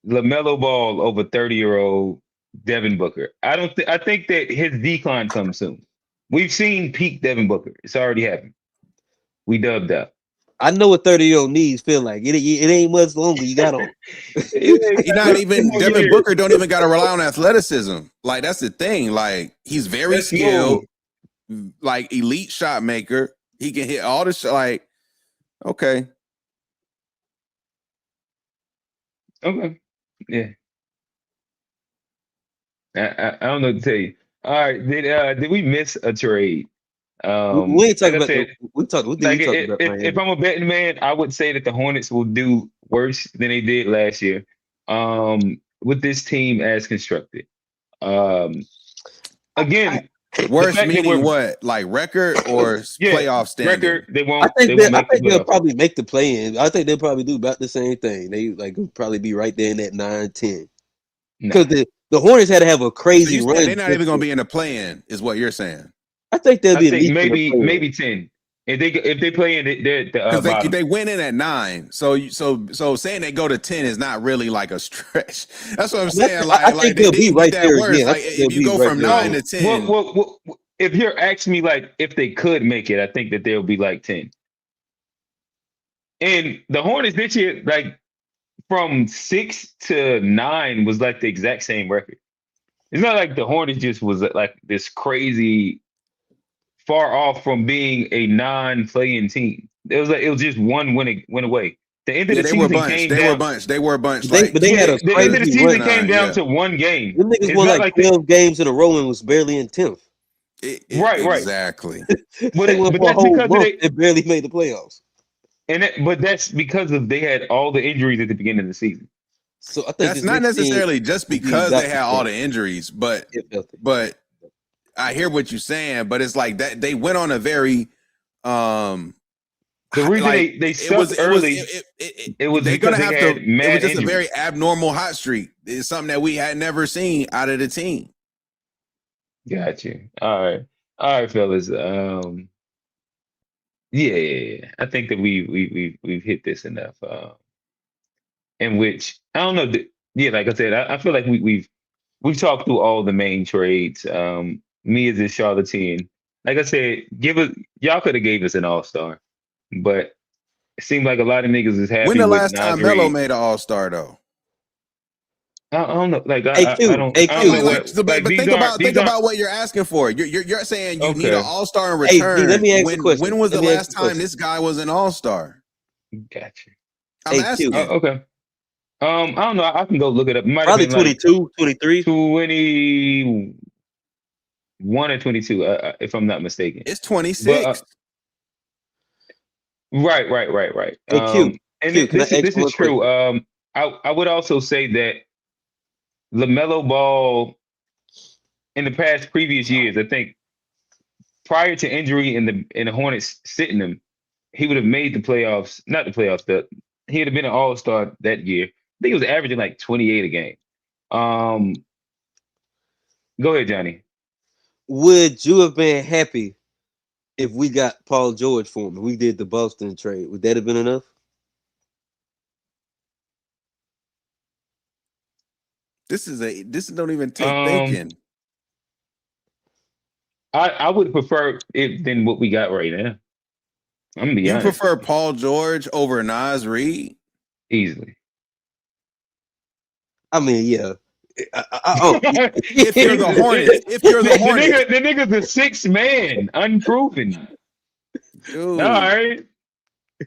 LaMelo Ball over 30-year-old Devin Booker. I think that his decline comes soon. We've seen peak Devin Booker. It's already happened. We dubbed up. I know what 30-year-old knees feel like. It ain't much longer. You got on. He's not even Devin Booker don't even got to rely on athleticism. Like that's the thing. Like he's very Let's skilled, like elite shot maker. He can hit all the like. Okay, Okay. Yeah. I don't know what to tell you. All right. Did we miss a trade? We ain't talking Like I about said, we talking about if Miami. I'm a betting man, I would say that the Hornets will do worse than they did last year. With this team as constructed. Again, worse fact that meaning we're- what? Like record or playoff standing? record, they I won't. think They won't make the they'll playoffs. probably make the play in. I think they'll probably do about the same thing. They like will probably be right there in that 9-10. Nah. Because the Hornets had to have a So crazy you run. saying they're not even going to be in the play-in, is what you're saying? I think they'll I be at think least in the play-in. maybe 10. If they play in the Because bottom. they went in at 9, so saying they go to 10 is not really like a stretch. That's what I'm saying. I think they'll be right there worse. again. I Like think they'll if you be go right from there 9 again. to 10, Well, if you're asking me like if they could make it, I think that they'll be like 10. And the Hornets this year, like from 6 to 9 was like the exact same record. It's not like the Hornets just was like this crazy far off from being a non-playing team. It was just one win away. The end of yeah, the they were season bunched. came They down. were bunched. They were bunched. But they had a The end of the crazy season run. came down Yeah. to one game. Them niggas It's won not like like 12 games in a row and was barely in 10th. Right. Exactly. They went But for a that's whole because month and barely made the playoffs. but that's because they had all the injuries at the beginning of the season. So I think That's this not next team necessarily just will be because they had all about the injuries, but get healthy. I hear what you're saying. But it's like that they went on a very The reason like, they sucked early, it was they're because gonna have they to. had It mad was just injuries. a very abnormal hot streak. It's something that we had never seen out of the team. Got you. All right, fellas. Yeah. I think that we've hit this enough. in which I don't know. Yeah, like I said, I feel like we've talked through all the main trades. Me as a charlatan, like I said, y'all could have gave us an all-star, but it seemed like a lot of niggas is When happy the with last Nas time Melo Reed. made an All-Star though? I don't know. Like I AQ, don't AQ. know what. But Like think about what you're asking for. You're saying you need an okay. All-Star in Hey, D, let return. me ask you a question. When was Let the me ask last you a time question. this guy was an All-Star? Gotcha. I'm AQ. asking. Okay. I don't know. I can go look it up. It might have Probably been like 22, 23. 21 or 22, if I'm not mistaken. It's But 26. right. Hey, Q, And Q, can I ask you this is one true. question? I would also say that LaMelo Ball in the previous years, I think prior to injury and the Hornets sitting him, he would have made the playoffs. Not the playoffs. He would have been an All-Star that year. I think he was averaging like 28 a game. Go ahead, Johnny. Would you have been happy if we got Paul George for him? We did the Boston trade. Would that have been enough? This don't even take Um, thinking. I would prefer it than what we got right now. I'm gonna be You honest. prefer Paul George over Nas Reed? Easily. I mean, yeah. If you're the Hornets, the nigga's the sixth man, unproven. dude. All right.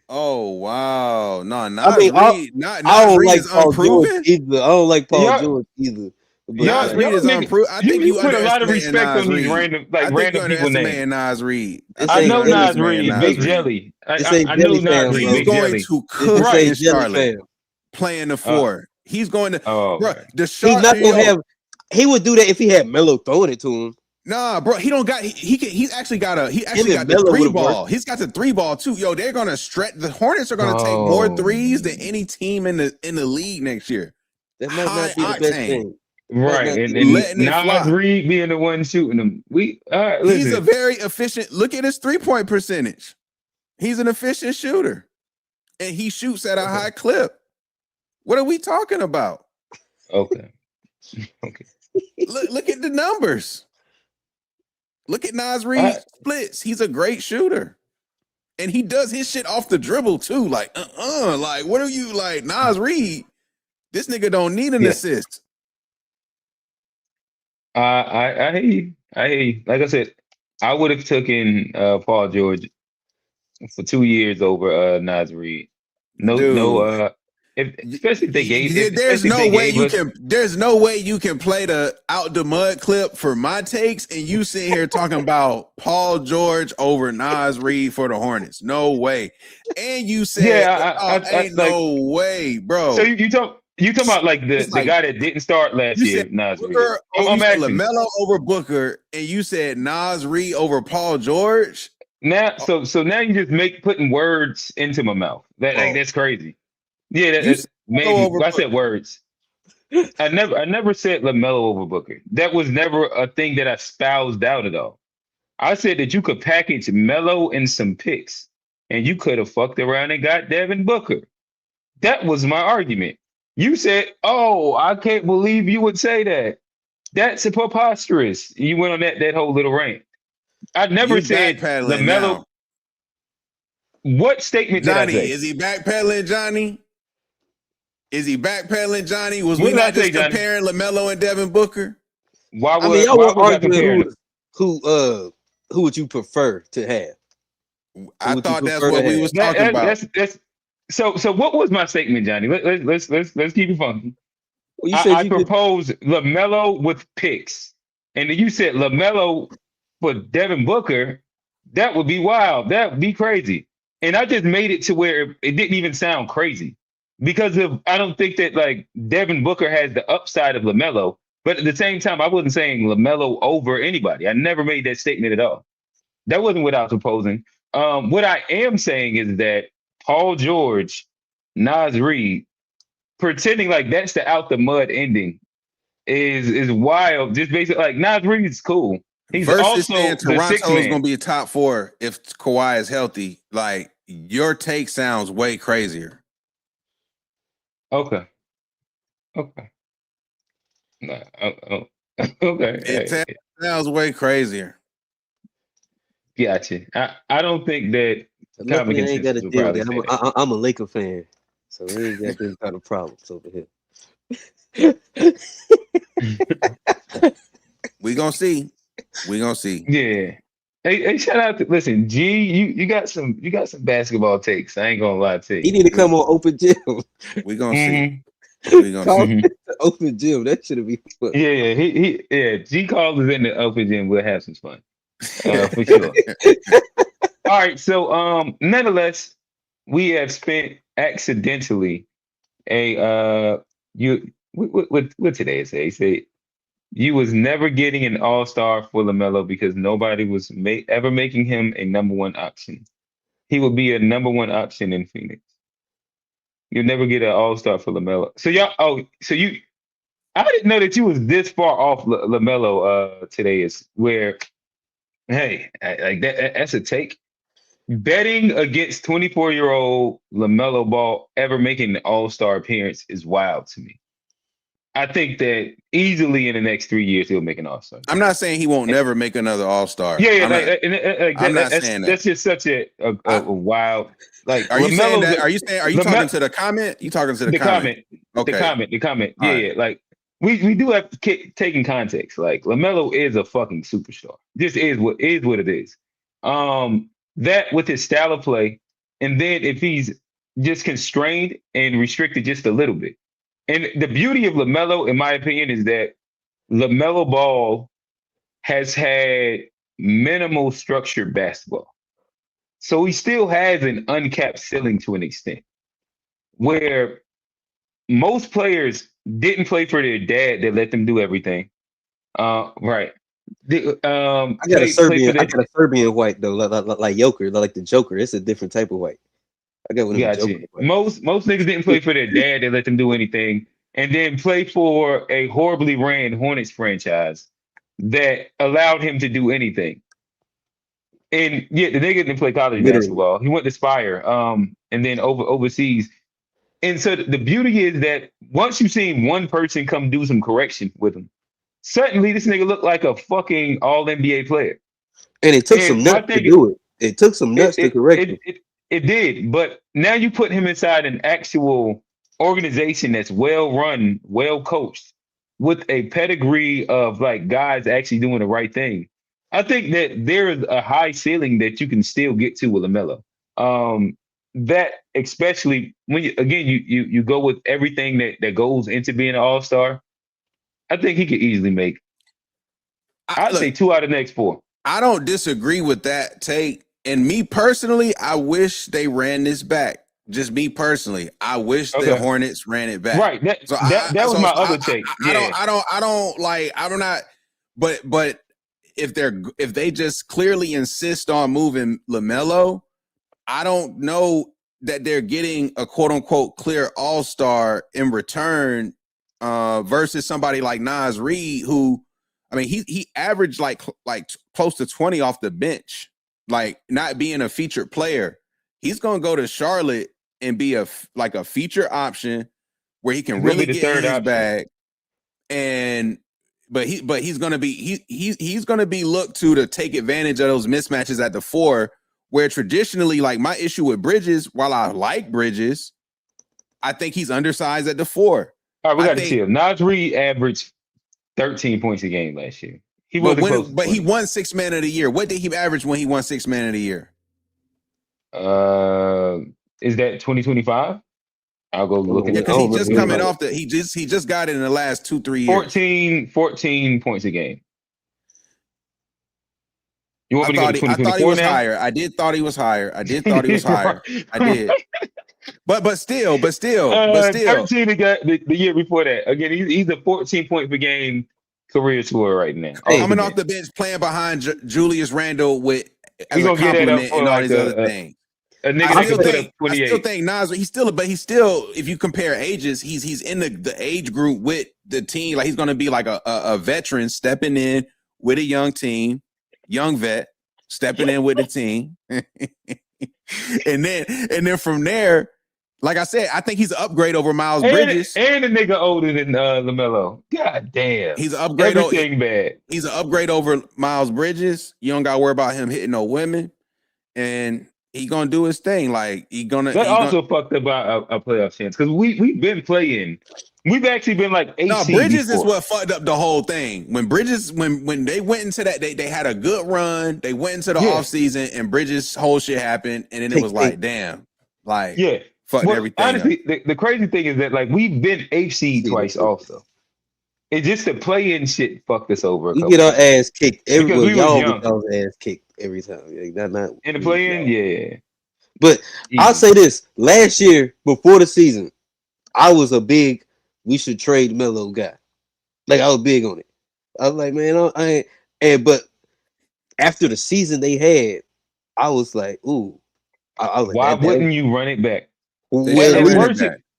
Oh wow, no, I mean, Nas I don't Reed like is Paul George unproven. either. I don't like Paul Y'all- George either. But Nas Reed is nigga, unproven. I think you put a lot of underestimating respect Nas on these Reed. I think you random people names. underestimating Nas Reed. This I ain't know Jelly Nas fam, Reed, man. Big Jelly. This ain't I know Jelly Nas fam, Reed, bro. He's Big going Jelly. to This cook Right. in ain't Jelly Charlotte, fam. playing the four. He's going to, Oh, bro. okay. The He's Charlotte. not gonna have. He would do that if he had Melo throwing it to him. Nah, bro, he don't got. He's actually got and the Melo three would've ball. worked. He's got the three ball too. Yo, they're gonna stretch. The Hornets are gonna take more Oh. threes than any team in the league next year. That might High not be the best octane, thing. Right. And letting it Nas fly. Reed being the one shooting them. All right, He's a listen. very efficient. Look at his 3-point percentage. He's an efficient shooter, and he shoots at a high clip. What are we talking about? Okay. Look at the numbers. Look at Nas Reed splits. He's a great shooter. And he does his shit off the dribble too. Like, like, what are you like, Nas Reed? This nigga don't need an assist. I hear you. I hear you. Like I said, I would have taken Paul George for 2 years over Nas Reed. Especially if they gave there's no way you us, can there's no way you can play the out the mud clip for my takes and you sit here talking about Paul George over Nas Reed for the Hornets. No way. And you said no way, bro. So you talking about like the guy that didn't start last year, Nas Reed. I'm asking. LaMelo over Booker, and you said Nas Reed over Paul George. Now, so now you just putting words into my mouth. That's crazy. Yeah, maybe I said words. I never said LaMelo over Booker. That was never a thing that I espoused out at all. I said that you could package Melo in some picks, and you could have fucked around and got Devin Booker. That was my argument. You said, "Oh, I can't believe you would say that. That's preposterous." You went on that whole little rant. I never said LaMelo. Now. What statement Johnny, did I say? Is he backpedaling, Johnny? Is he backpedaling, Johnny? Was what we not just comparing LaMelo and Devin Booker? Y'all were arguing who would you prefer to have? I thought that's what we was talking about. So what was my statement, Johnny? Let's keep it funky. Well, you said I proposed LaMelo with picks, and then you said LaMelo for Devin Booker. That would be wild. That would be crazy. And I just made it to where it didn't even sound crazy because I don't think that like Devin Booker has the upside of LaMelo, but at the same time, I wasn't saying LaMelo over anybody. I never made that statement at all. That wasn't what I was proposing. What I am saying is that Paul George, Nas Reed, pretending like that's the out the mud ending is wild. Just basically like Nas Reed's cool. He's versus also saying Toronto is going to be be a top 4 if Kawhi is healthy. Like your take sounds way crazier. Okay. Okay. Nah, okay. It Hey, sounds way crazier. gotcha. I don't think that common Luckily, I ain't got to consensus would deal with probably that. say that. I'm a Laker fan, so we ain't got them kind of problems over here. We gonna see. We gonna see. Yeah. Hey, shout out to listen, G, you got some basketball takes. I ain't gonna lie to He you. need to come on Open Gym. We gonna see. Mhm, We gonna Call see. mhm. it the Open Gym. That should be fun. Yeah, G calls us in the open gym. We'll have some fun. For sure. All right, so nonetheless, we have spent accidentally a you what today is today? Say you was never getting an all-star for LaMelo because nobody was ever making him a number one option. He would be a number one option in Phoenix. You'll never get an all-star for LaMelo. So y'all, I didn't know that you was this far off LaMelo today. Is where, hey, like that's a take. Betting against 24-year-old LaMelo Ball ever making an all-star appearance is wild to me. I think that easily in the next 3 years he'll make an all-star. I'm not saying he won't never make another All-Star. Yeah, I'm not. I'm not that's saying that. that's just such a wild like. Are you saying LaMelo's that? Are you talking to the comment? You talking to the comment? Okay. The comment. All Yeah, right. yeah. Like we do have to take in context. Like LaMelo is a fucking superstar. This is what it is. That with his style of play, and then if he's just constrained and restricted just a little bit. And the beauty of LaMelo, in my opinion, is that LaMelo Ball has had minimal structured basketball. So he still has an uncapped ceiling to an extent where most players didn't play for their dad that let them do everything. Right. I got a Play for Serbian. I their got a Serbian white though, like Joker, like the Joker. It's a different type of white. I got one of them Joker gotcha. white. Most niggas didn't play for their dad that let them do anything, and then play for a horribly ran Hornets franchise that allowed him to do anything. And yeah, the nigga didn't play college Literally, basketball. He went to Spire, and then overseas. And so the beauty is that once you've seen one person come do some correction with him, suddenly this nigga looked like a fucking all NBA player. and it took And some my nuts to thing, do it. It took some it nuts to it correct it him. it, it did, but now you put him inside an actual organization that's well run, well coached, with a pedigree of like guys actually doing the right thing. I think that there is a high ceiling that you can still get to with LaMelo. That especially when you go with everything that goes into being an all-star. I think he could easily make. I'd say Look, 2 out of the next 4. I don't disagree with that take. And me personally, I wish they ran this back. Just me personally, I wish the Okay, Hornets ran it back. right. That So that that was my other take. Yeah. I don't like. I'm not. But if they just clearly insist on moving LaMelo, I don't know that they're getting a quote unquote clear all-star in return versus somebody like Nas Reed, who, I mean, he averaged like close to 20 off the bench, like not being a featured player. He's gonna go to Charlotte and be a feature option where he can He's gonna really be the get in third his option. bag. And he's gonna be he's gonna be looked to take advantage of those mismatches at the 4, where traditionally, like my issue with Bridges, while I like Bridges, I think he's undersized at the 4. All right, we I got to think, chill. Nas Reed averaged 13 points a game last year. He wasn't close to but he 20. won 6 man of the year. What did he average when he won 6 man of the year? Is that 2025? I'll go look Yeah, at because I he don't just really coming know. off he just got it in the last 2-3 years. 14 points a game. You want me to go to I thought he 2024 was now? higher. I did thought he was higher. I did. But still. 13 the year before that. Again, he's a 14 point per game career tour right now. Hey, Coming off the bench, playing behind Julius Randle with as We're a gonna get that up compliment for and all like these other things. a nigga that can put up I 28. still think Nas, he's still, if you compare ages, he's in the age group with the team. Like he's gonna be like a veteran stepping in with a young team, young vet stepping in with the team. and then from there, Like I said, I think he's an upgrade over Miles And Bridges. the nigga older than LaMelo. God damn. He's an upgrade. Everything bad. He's an upgrade over Miles Bridges. You don't got to worry about him hitting no women, and he gonna do his thing. Like That also fucked up our playoff chance because we've been playing. We've actually been like 8 No, seed Bridges before. is what fucked up the whole thing. When Bridges, when they went into that, they had a good run. They went into the offseason, and Bridges' whole shit happened, and then it was like, damn, like fucked everything. Honestly, the crazy thing is that like we've been 8 seed twice also. It's just the play-in shit fucked us over. We get our ass kicked everywhere. Y'all get our ass kicked every time. Not in the play-in, yeah. But I'll say this: last year, before the season, I was a big we should trade Melo guy. Like I was big on it. I was like, man, I ain't. But after the season they had, I was like, ooh. I was like, why wouldn't you run it back?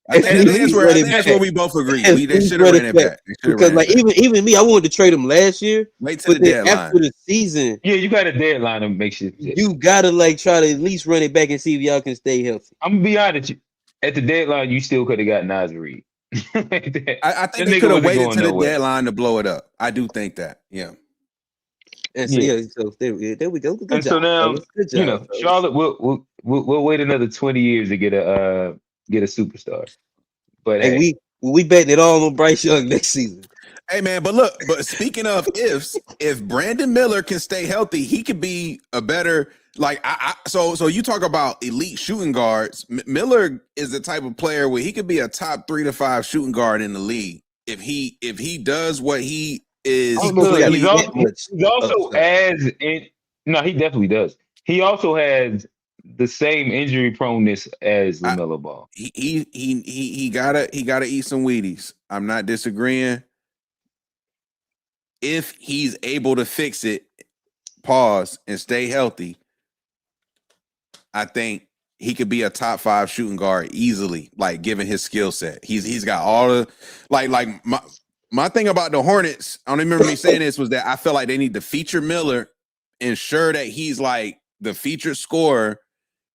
I think that's where we both agree. They should have ran it back. Because like even me, I wanted to trade him last year. Wait till the deadline. After the season, you got a deadline to make sure. You gotta like try to at least run it back and see if y'all can stay healthy. I'm gonna be honest. At the deadline, you still could have got Nas Reed. I think they could have waited to the deadline to blow it up. I do think that. Yeah. And so, so there we go. Good and job, so now, good job, Charlotte we'll wait another 20 years to get a superstar. But hey, we betting it all on Bryce Young next season. Hey man, but speaking of ifs, if Brandon Miller can stay healthy, he could be a better so you talk about elite shooting guards. Miller is the type of player where he could be a top 3 to 5 shooting guard in the league if he does what he is. He definitely does. He also has the same injury proneness as LaMelo Ball. He gotta eat some Wheaties. I'm not disagreeing. If he's able to fix it, and stay healthy, I think he could be a top 5 shooting guard easily. Like given his skill set, he's got all the like my thing about the Hornets. I don't remember me saying this was that I felt like they need to feature Miller, ensure that he's like the featured scorer.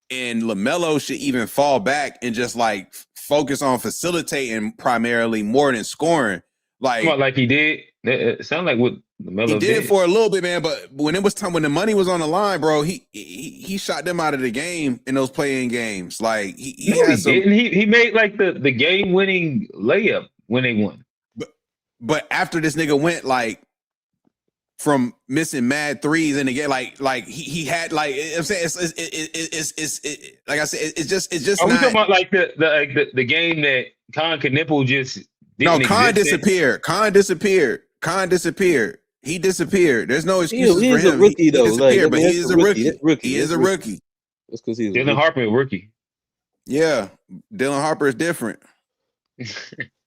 And LaMelo should even fall back and just like focus on facilitating primarily more than scoring. Like he did. It sounded like what LaMelo did it for a little bit, man. But when it was time, when the money was on the line, bro, he shot them out of the game in those play-in games. Like he made like the game-winning layup when they won. But after this nigga went like from missing mad threes in the game, like he had like I'm saying it's like I said it's just. Are we talking about like the game that Con Knipple just didn't Con disappeared. Con disappeared. He disappeared. There's no excuses for him. He's a rookie though. He disappeared, but he is a rookie. He is a rookie. That's because he's Dylan Harper, a rookie. Yeah, Dylan Harper is different.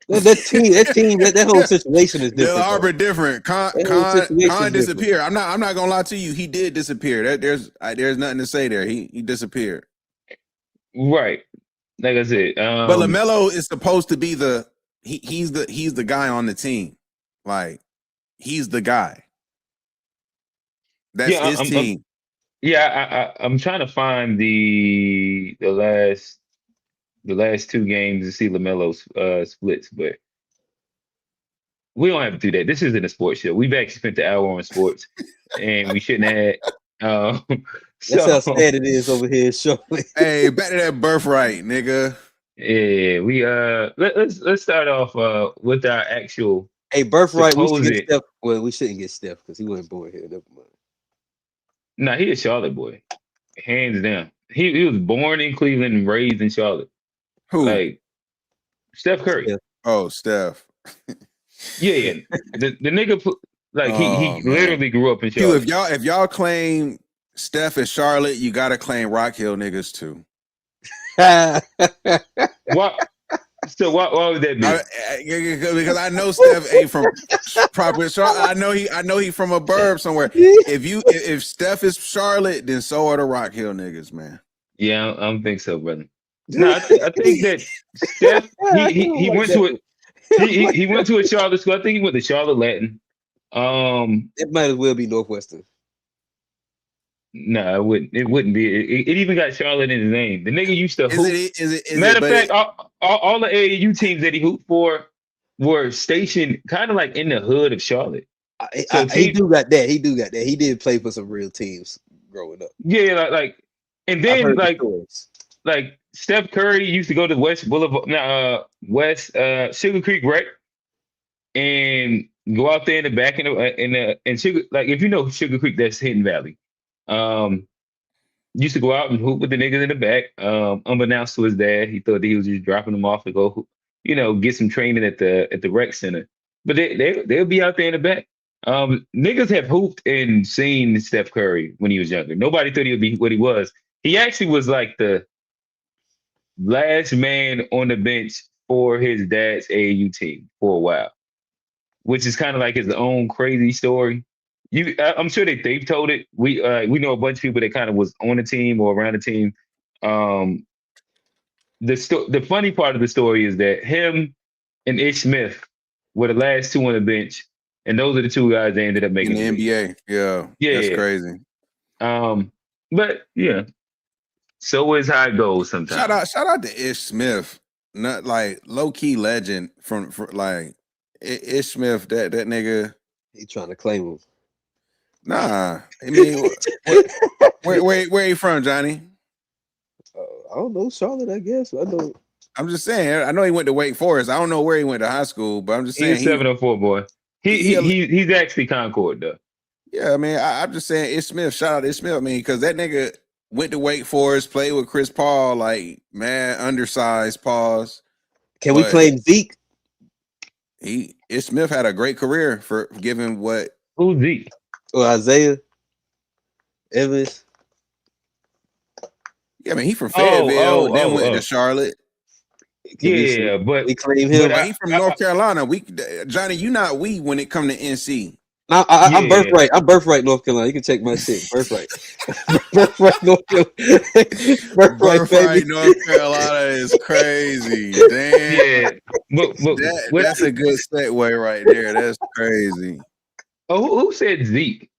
That whole situation is different. Dylan Harper different. Con disappeared. I'm not gonna lie to you. He did disappear. There's nothing to say there. He disappeared. Right. Like I said. But LaMelo is supposed to be he's the guy on the team. Like he's the guy. That's his team. I'm trying to find the last 2 games to see LaMelo's splits, but we don't have to do that. This isn't a sports show. We've actually spent the hour on sports, and we shouldn't have. That's how sad it is over here, Shirley. Hey, back to that birthright, nigga. Yeah, we let's start off with our actual. Hey, birthright. We should get Steph. Well, we shouldn't get Steph because he wasn't born here. Never mind. Nah, he a Charlotte boy, hands down. He was born in Cleveland and raised in Charlotte. Who? Like Steph Curry. Steph. Oh, Steph. Yeah. The nigga he literally grew up in Charlotte. Dude, if y'all claim Steph is Charlotte, you gotta claim Rock Hill niggas too. What? So why would that be? Because I know Steph ain't from proper Charlotte. I know he from a burb somewhere. If Steph is Charlotte, then so are the Rock Hill niggas, man. Yeah, I don't think so, brother. No, I think that Steph he went to it. He went to a Charlotte school. I think he went to Charlotte Latin. It might as well be Northwestern. No, it wouldn't. It wouldn't be. It even got Charlotte in his name. The nigga used to hoop. Is Matter it? of But fact, all the AAU teams that he hooped for were stationed kind of like in the hood of Charlotte. So He do got that. He do got that. He did play for some real teams growing up. yeah, and I've then heard the stories. like Steph Curry used to go to West Boulevard, West Sugar Creek Rec, and go out there in the back in Sugar, like if you know Sugar Creek, that's Hidden Valley. Used to go out and hoop with the niggas in the back. Unbeknownst to his dad, he thought that he was just dropping them off to go, get some training at the rec center. But they'll be out there in the back. Niggas have hooped and seen Steph Curry when he was younger. Nobody thought he would be what he was. He actually was like the last man on the bench for his dad's AAU team for a while, which is kind of like his own crazy story. I'm sure that they've told it. We know a bunch of people that kind of was on the team or around the team. The funny part of the story is that him and Ish Smith were the last two on the bench, and those are the two guys that ended up making in the NBA. Yeah, that's crazy. But yeah, so is how it goes sometimes. Shout out to Ish Smith, not like low key legend from like Ish Smith. That nigga, he trying to claim him. Nah, I mean, where you from, Johnny? I don't know, Charlotte. I guess I know. I'm just saying. I know he went to Wake Forest. I don't know where he went to high school, but I'm just saying he's 704 boy. He's actually Concord though. Yeah, I mean, I'm just saying Ish Smith. Shout out to Ish Smith. I mean, because that nigga went to Wake Forest, played with Chris Paul, like man, undersized pause. Can we claim Zeke? Ish Smith had a great career for given what. Who's Zeke? Or Isaiah Evans. Yeah, I mean, he from Fayetteville, then went to Charlotte. But we claim him. But he from North Carolina. Johnny, you not we when it come to NC. I'm Birthright. I'm Birthright, North Carolina. You can take my shit. Birthright. Birthright, North Carolina. Birthright, North Carolina is crazy. Damn. Yeah. That's a good segue right there. That's crazy. Oh, who said Zeke?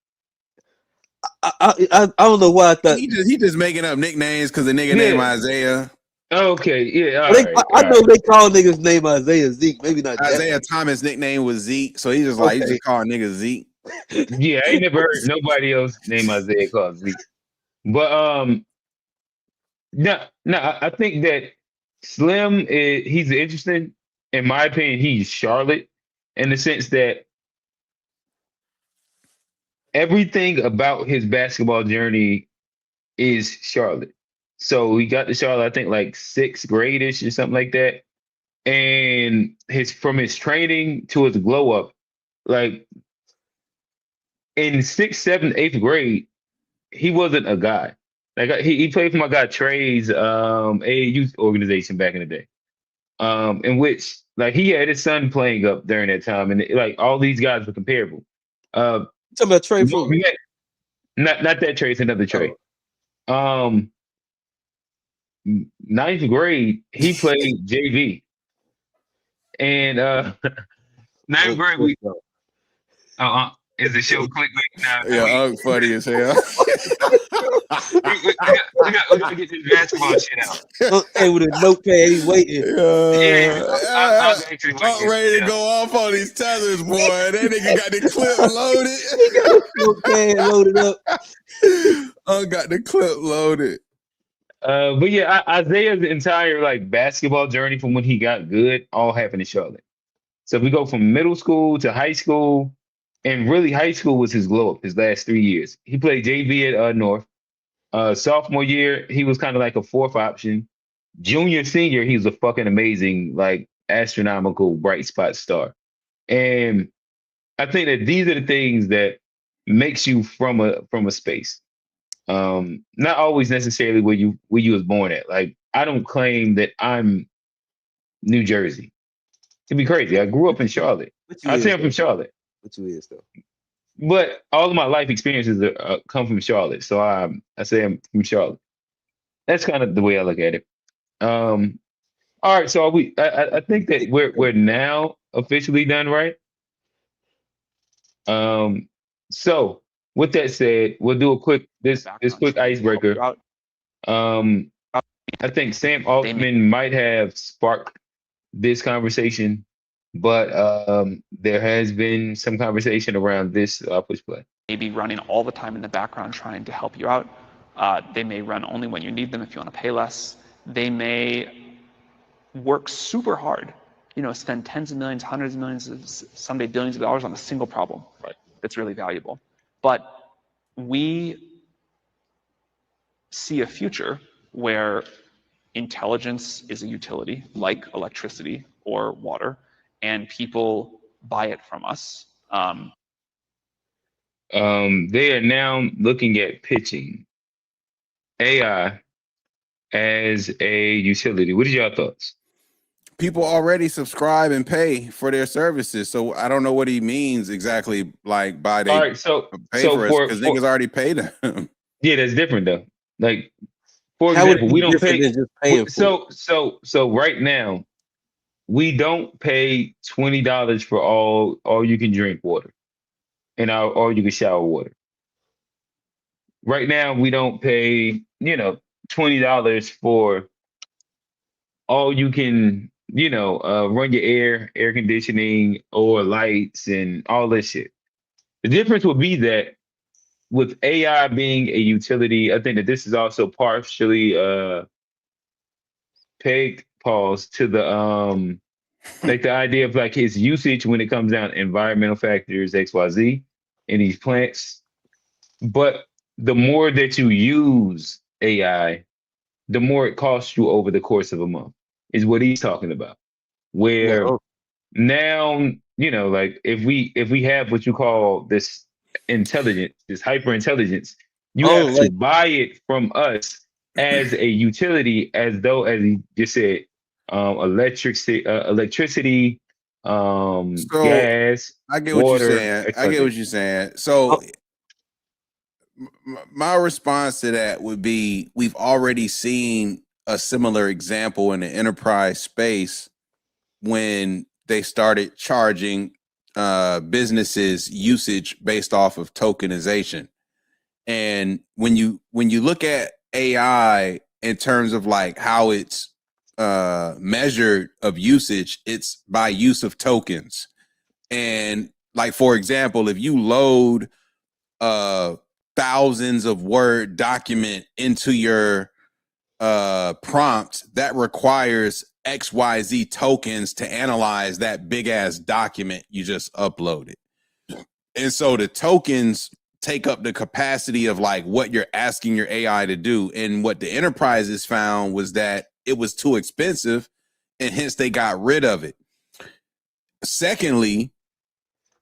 I don't know why I thought he just making up nicknames because the nigga named Isaiah. Okay, yeah. I know they call niggas name Isaiah Zeke. Maybe not Isaiah Thomas' nickname was Zeke, so he's just like he just calling niggas Zeke. Yeah, I ain't never heard nobody else name Isaiah called Zeke. But I think that Slim he's interesting. In my opinion, he's Charlotte in the sense that everything about his basketball journey is Charlotte. So he got to Charlotte, I think, like sixth grade-ish or something like that. And from his training to his glow up, like in sixth, seventh, eighth grade, he wasn't a guy. Like he played for my guy Trey's AAU organization back in the day, in which like he had his son playing up during that time, and like all these guys were comparable. Talking about Trey Food. Not that Trey, it's another Trey. Ninth grade, he played JV. And ninth grade, we is the show clickbait now? Yeah, funny as hell. we gotta get this basketball shit out. Hey, with a notepad, he's waiting. I'm actually I'm ready to go off on these tethers, boy. That nigga got the clip loaded. Notepad loaded up. I got the clip loaded. But yeah, Isaiah's entire like basketball journey from when he got good all happened in Charlotte. So if we go from middle school to high school, and really high school was his glow up his last 3 years. He played JV at North. Sophomore year, he was kind of like a fourth option. Junior, senior, he was a fucking amazing, like astronomical bright spot star. And I think that these are the things that makes you from a space. Not always necessarily where you was born at. Like I don't claim that I'm New Jersey. It'd be crazy. I grew up in Charlotte. I say I'm from Charlotte. What you is though? But all of my life experiences come from Charlotte. So I say I'm from Charlotte. That's kind of the way I look at it. All right. So I think that we're now officially done, right? So with that said, we'll do a quick this quick icebreaker. I think Sam Altman might have sparked this conversation, but there has been some conversation around this push play. Maybe running all the time in the background trying to help you out. They may run only when you need them if you want to pay less. They may work super hard, spend tens of millions, hundreds of millions, someday billions of dollars on a single problem that's really valuable. But we see a future where intelligence is a utility like electricity or water, and people buy it from us. They are now looking at pitching AI as a utility. What are your thoughts? People already subscribe and pay for their services, so I don't know what he means exactly. Like by they all right, so pay so for us because niggas already paid them. Yeah, that's different though. Like, for How would it example, be we don't different pay. than just paying for it? So right now, we don't pay $20 for all you can drink water and all you can shower water. Right now, we don't pay $20 for all you can run your air conditioning or lights and all this shit. The difference would be that with AI being a utility, I think that this is also partially pegged pause to the like the idea of like its usage when it comes down to environmental factors, XYZ, in these plants. But the more that you use AI, the more it costs you over the course of a month, is what he's talking about. Where now, like if we have what you call this intelligence, this hyper intelligence, you have to buy it from us as a utility, as he just said, electricity, gas. I get water, what you're saying. I get what you're saying. So my response to that would be, we've already seen a similar example in the enterprise space when they started charging businesses usage based off of tokenization. And when you look at AI in terms of like how it's measured of usage, it's by use of tokens. And like, for example, if you load thousands of word document into your prompt, that requires XYZ tokens to analyze that big ass document you just uploaded. And so the tokens take up the capacity of like what you're asking your AI to do. And what the enterprises found was that it was too expensive, and hence they got rid of it. Secondly,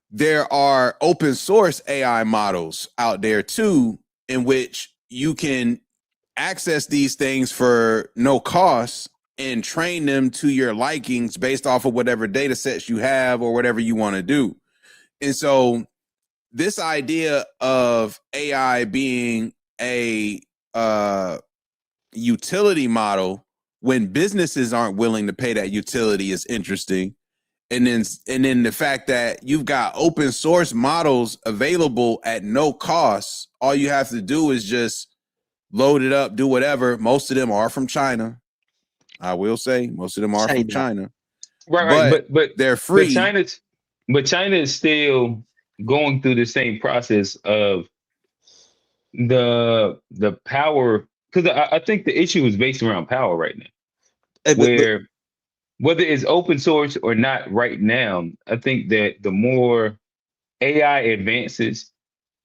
there are open source AI models out there too, in which you can access these things for no cost and train them to your likings based off of whatever data sets you have or whatever you want to do. And so this idea of AI being a utility model when businesses aren't willing to pay that utility is interesting. And then the fact that you've got open source models available at no cost, all you have to do is just load it up, do whatever. Most of them are from China. I will say most of them are from China. Right. But they're free. But China is still going through the same process of the power, because I think the issue is based around power right now. Where whether it's open source or not right now, I think that the more AI advances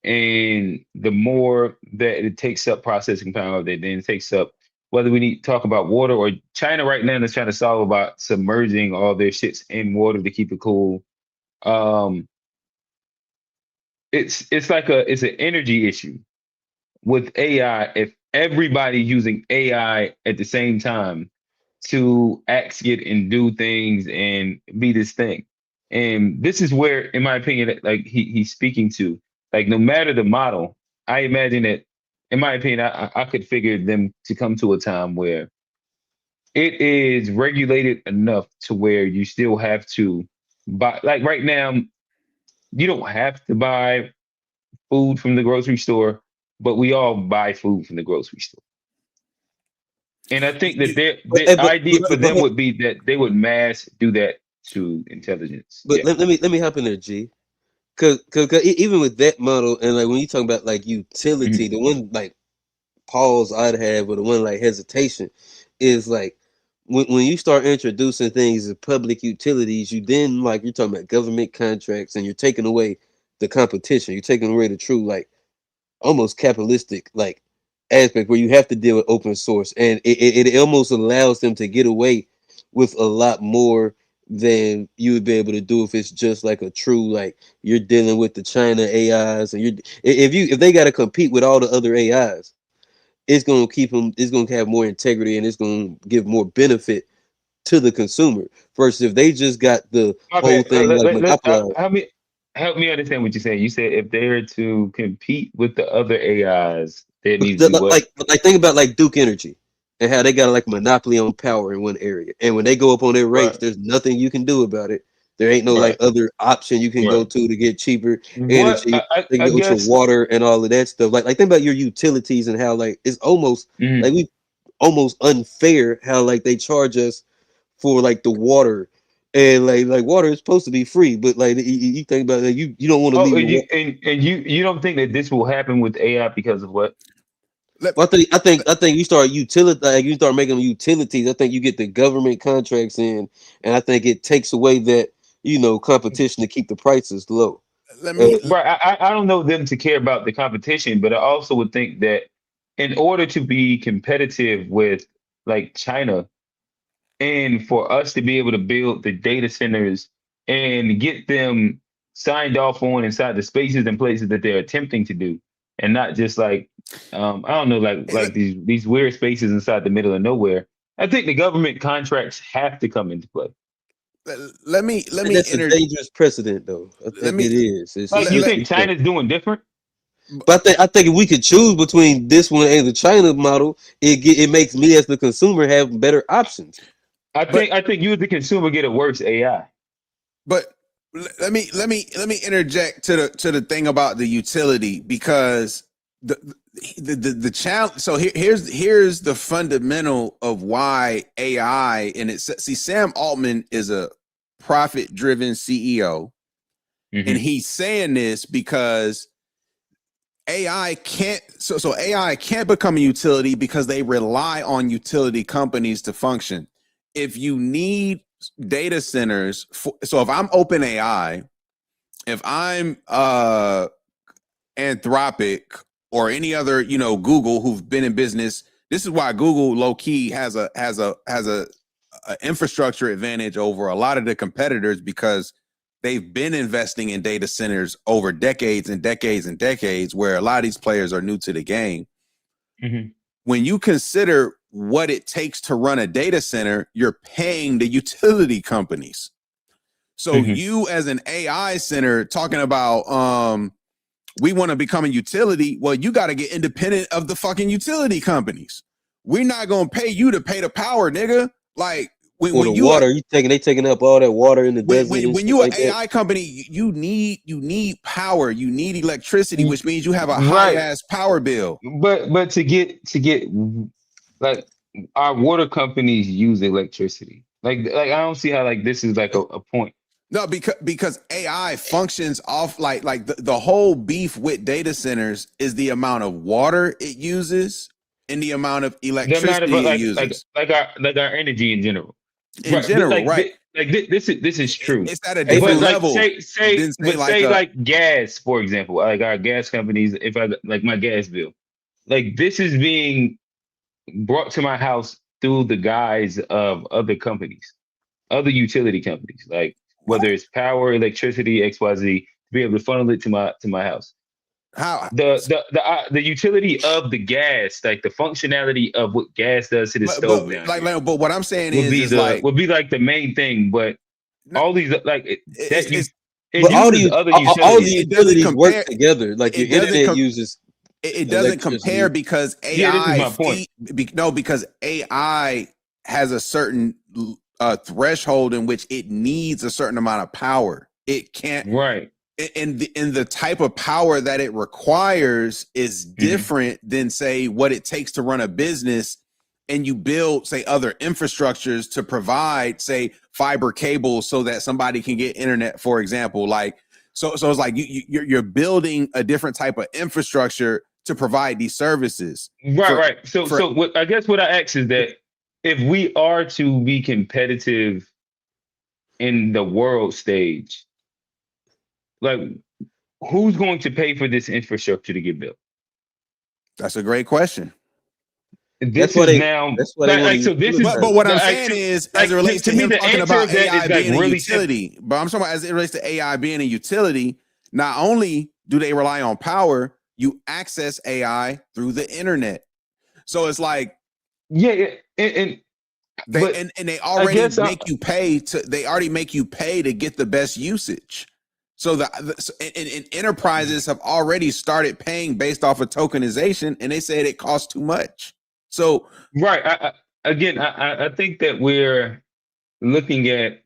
and the more that it takes up processing power, that then takes up, whether we need to talk about water, or China right now is trying to solve about submerging all their shits in water to keep it cool. It's like it's an energy issue with AI. If everybody using AI at the same time to get and do things and be this thing. And this is where, in my opinion, like he's speaking to, like, no matter the model, I imagine that, in my opinion, I could figure them to come to a time where it is regulated enough to where you still have to buy, like right now, you don't have to buy food from the grocery store, but we all buy food from the grocery store. And I think that the idea for them would be that they would mass do that to intelligence. But let me hop in there, G. Cause even with that model, and like when you talk about like utility, the one like pause I'd have, or the one like hesitation, is like when you start introducing things as public utilities, you then like you're talking about government contracts, and you're taking away the competition. You're taking away the true like almost capitalistic like aspect where you have to deal with open source, and it almost allows them to get away with a lot more than you would be able to do if it's just like a true like you're dealing with the China AIs, and if they got to compete with all the other AIs, it's going to keep them, it's going to have more integrity, and it's going to give more benefit to the consumer versus if they just got the whole thing like monopolized. Help me understand what you're saying. You said if they're to compete with the other AIs, they need to do what? Like think about like Duke Energy and how they got like a monopoly on power in one area, and when they go up on their rates, there's nothing you can do about it. There ain't no like other option you can go to get cheaper energy. They go with your water and all of that stuff. Like think about your utilities and how like it's almost like we almost unfair how like they charge us for like the water, and like water is supposed to be free, but like you think about it, you don't want to leave. And you don't think that this will happen with AI because of what? Well, I think you start you start making them utilities. I think you get the government contracts in, and I think it takes away that competition to keep the prices low. I don't know them to care about the competition, but I also would think that in order to be competitive with like China, and for us to be able to build the data centers and get them signed off on inside the spaces and places that they're attempting to do, and not just like I don't know, like these weird spaces inside the middle of nowhere. I think the government contracts have to come into play. Let me. That's a dangerous precedent, though. It is. You think China's doing different? But I think if we could choose between this one and the China model, it makes me as the consumer have better options. I think you as the consumer get a worse AI. But let me interject to the thing about the utility, because the challenge. So here's the fundamental of why AI, and Sam Altman is a profit-driven CEO, and he's saying this because AI can't. So AI can't become a utility because they rely on utility companies to function. If you need data centers, so if I'm OpenAI, if I'm Anthropic or any other, Google, who've been in business, this is why Google low key has a infrastructure advantage over a lot of the competitors, because they've been investing in data centers over decades and decades and decades, where a lot of these players are new to the game. When you consider what it takes to run a data center, you're paying the utility companies. So you as an AI center talking about we want to become a utility, well, you got to get independent of the fucking utility companies. We're not going to pay you to pay the power, nigga. Like when you water, they taking up all that water in the desert. When you an AI company, you need power, you need electricity, which means you have a high ass power bill. But to get like our water companies use electricity. Like I don't see how like this is like a point. No, because AI functions off like the whole beef with data centers is the amount of water it uses and the amount of electricity it uses. Like our energy in general. In general, right? This is true. It's at a different level. Say like gas, for example, like our gas companies. If I like my gas bill, like this is being brought to my house through the guise of other companies, other utility companies, like whether it's power, electricity, XYZ, to be able to funnel it to my house. How the utility of the gas, like the functionality of what gas does to the stove, but what I'm saying would be like the main thing. But all these all the utilities work together. Like your internet uses. It doesn't compare because AI. This is my point. Because AI has a certain threshold in which it needs a certain amount of power. It can't. Right. and the type of power that it requires is different than, say, what it takes to run a business. And you build, say, other infrastructures to provide, say, fiber cables so that somebody can get internet, for example. Like, so it's like you're building a different type of infrastructure to provide these services. Right. So what I guess what I ask is that if we are to be competitive in the world stage, like, who's going to pay for this infrastructure to get built? That's a great question. This is now. So this is. But what I'm saying is, as it relates to him talking about AI being a utility, but I'm talking about as it relates to AI being a utility. Not only do they rely on power, you access AI through the internet. So it's like, and they already make you pay to. They already make you pay to get the best usage. So and enterprises have already started paying based off of tokenization, and they said it costs too much. So right, I think that we're looking at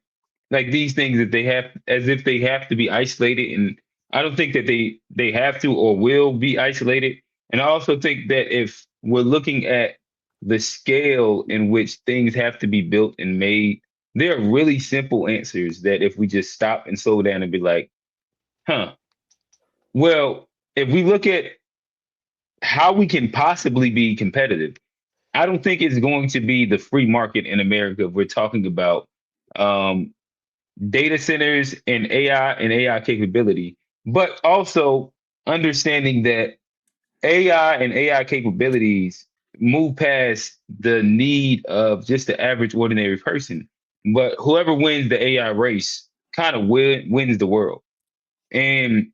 like these things that they have as if they have to be isolated, and I don't think that they have to or will be isolated. And I also think that if we're looking at the scale in which things have to be built and made, there are really simple answers that if we just stop and slow down and be like, well, if we look at how we can possibly be competitive, I don't think it's going to be the free market in America. We're talking about data centers and AI capability, but also understanding that AI and AI capabilities move past the need of just the average ordinary person. But whoever wins the AI race kind of wins the world. And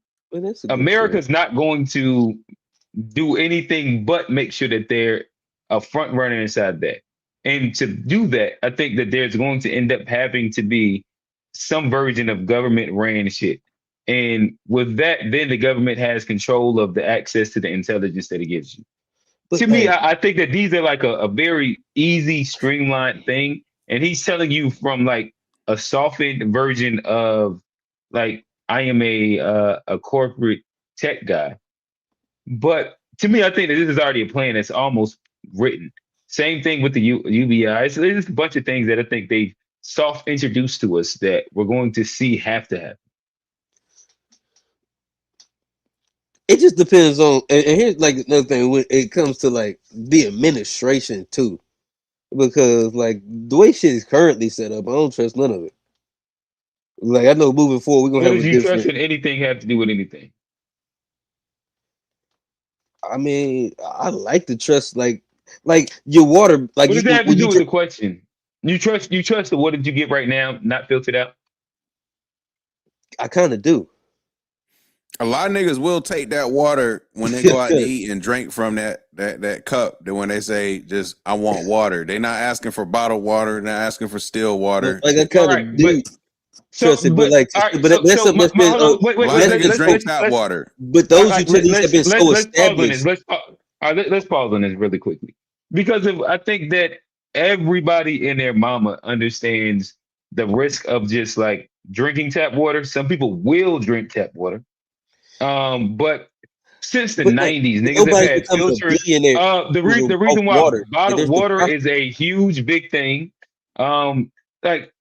America's not going to do anything but make sure that they're a front runner inside that. And to do that, I think that there's going to end up having to be some version of government ran shit. And with that, then the government has control of the access to the intelligence that it gives you. To me, I think that these are like a very easy, streamlined thing. And he's telling you from like a softened version of like, I am a corporate tech guy. But to me, I think that this is already a plan that's almost written. Same thing with the UBI. So there's just a bunch of things that I think they soft introduced to us that we're going to see have to happen. It just depends on, and here's like another thing when it comes to like the administration too, because like the way shit is currently set up, I don't trust none of it. Like I know moving forward, we're gonna have a different. Trust in anything have to do with anything? I mean, I like to trust like your water. Like what does that have to do with the question? You trust the what did you get right now, not filtered out? I kind of do. A lot of niggas will take that water when they go out to eat and drink from that cup. That when they say just I want water, they're not asking for bottled water. They're not asking for still water. Like I kind of do trust it, but like, but that's something that's been. Let's drink that water. But those utilities have been so established. Let's pause on this really quickly, because I think that everybody and their mama understands the risk of just like drinking tap water. Some people will drink tap water. But since the 90s, niggas have had filters. The reason why bottled water is a huge big thing. Like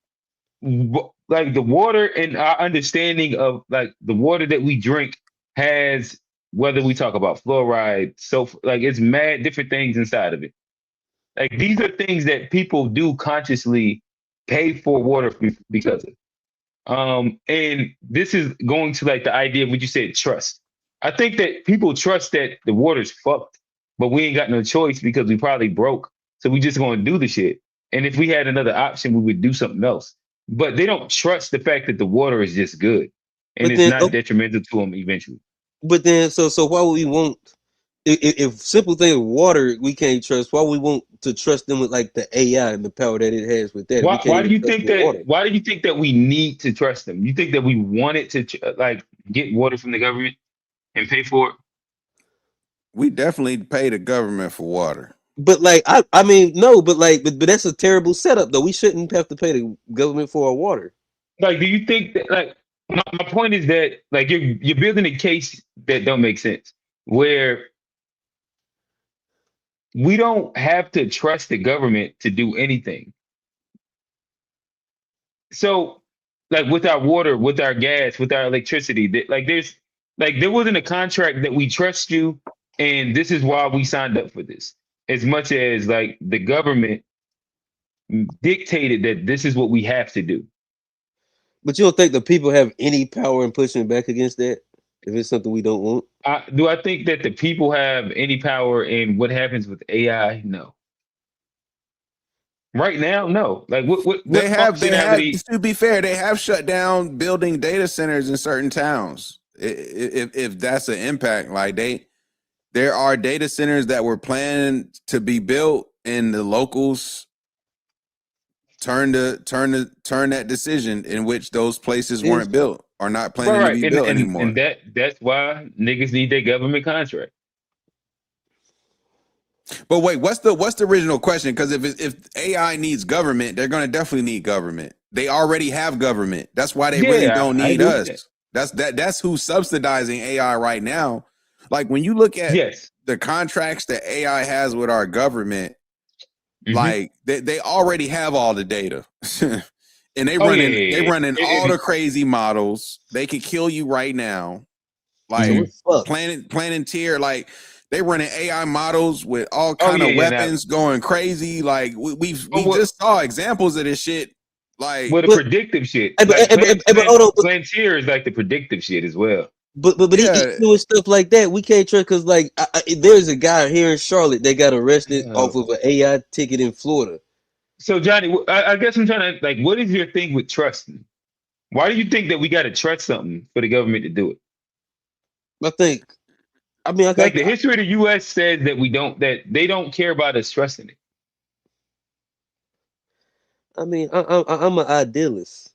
the water and our understanding of like the water that we drink has, whether we talk about fluoride, so like it's mad different things inside of it. Like these are things that people do consciously pay for water because of. And this is going to like the idea of what you said, trust. I think that people trust that the water's fucked, but we ain't got no choice because we probably broke. So we just going to do the shit. And if we had another option, we would do something else. But they don't trust the fact that the water is just good and it's not detrimental to them eventually. But then, so why would we want, if simple thing of water we can't trust, why we want to trust them with like the AI and the power that it has with that? Why do you think that? Water? Why do you think that we need to trust them? You think that we wanted to like get water from the government and pay for it? We definitely pay the government for water. But like, I mean, no, but like, but that's a terrible setup though. We shouldn't have to pay the government for our water. Like, do you think that like My point is that like you're building a case that don't make sense, where we don't have to trust the government to do anything. So, like with our water, with our gas, with our electricity, there wasn't a contract that we trust you, and this is why we signed up for this. As much as like the government dictated that this is what we have to do. But you don't think the people have any power in pushing back against that if it's something we don't want? Do I think that the people have any power in what happens with AI? No. Right now, no. Like what They have, functionality? to be fair, they have shut down building data centers in certain towns. If that's an impact, like there are data centers that were planned to be built, and the locals turn that decision in which those places weren't built or not planning to Right, be and built and anymore. and that's why niggas need their government contract. But wait, what's the original question? Because if AI needs government, they're going to definitely need government. They already have government. That's why they really Yeah, don't I need agree with that. us. That's who's subsidizing AI right now. Like when you look at Yes. the contracts that AI has with our government, Mhm. like they already have all the data. And they Oh, running yeah. all the crazy models. They could kill you right now. So Like we're fucked. Planeteer, like they running AI models with all Oh, kind of yeah. Now, weapons going crazy. Like we well, just saw examples of this shit. Like the But, predictive shit, but, like but hold on, Plantier is like the predictive shit as well. but he yeah, doing stuff like that. We can't trust because like there's a guy here in Charlotte that got arrested off Oh. of an AI ticket in Florida. So Johnny, I guess I'm trying to like, what is your thing with trusting? Why do you think that we got to trust something for the government to do it? I think. I mean, Like the history of the U.S. says that they don't care about us trusting it. I'm an idealist,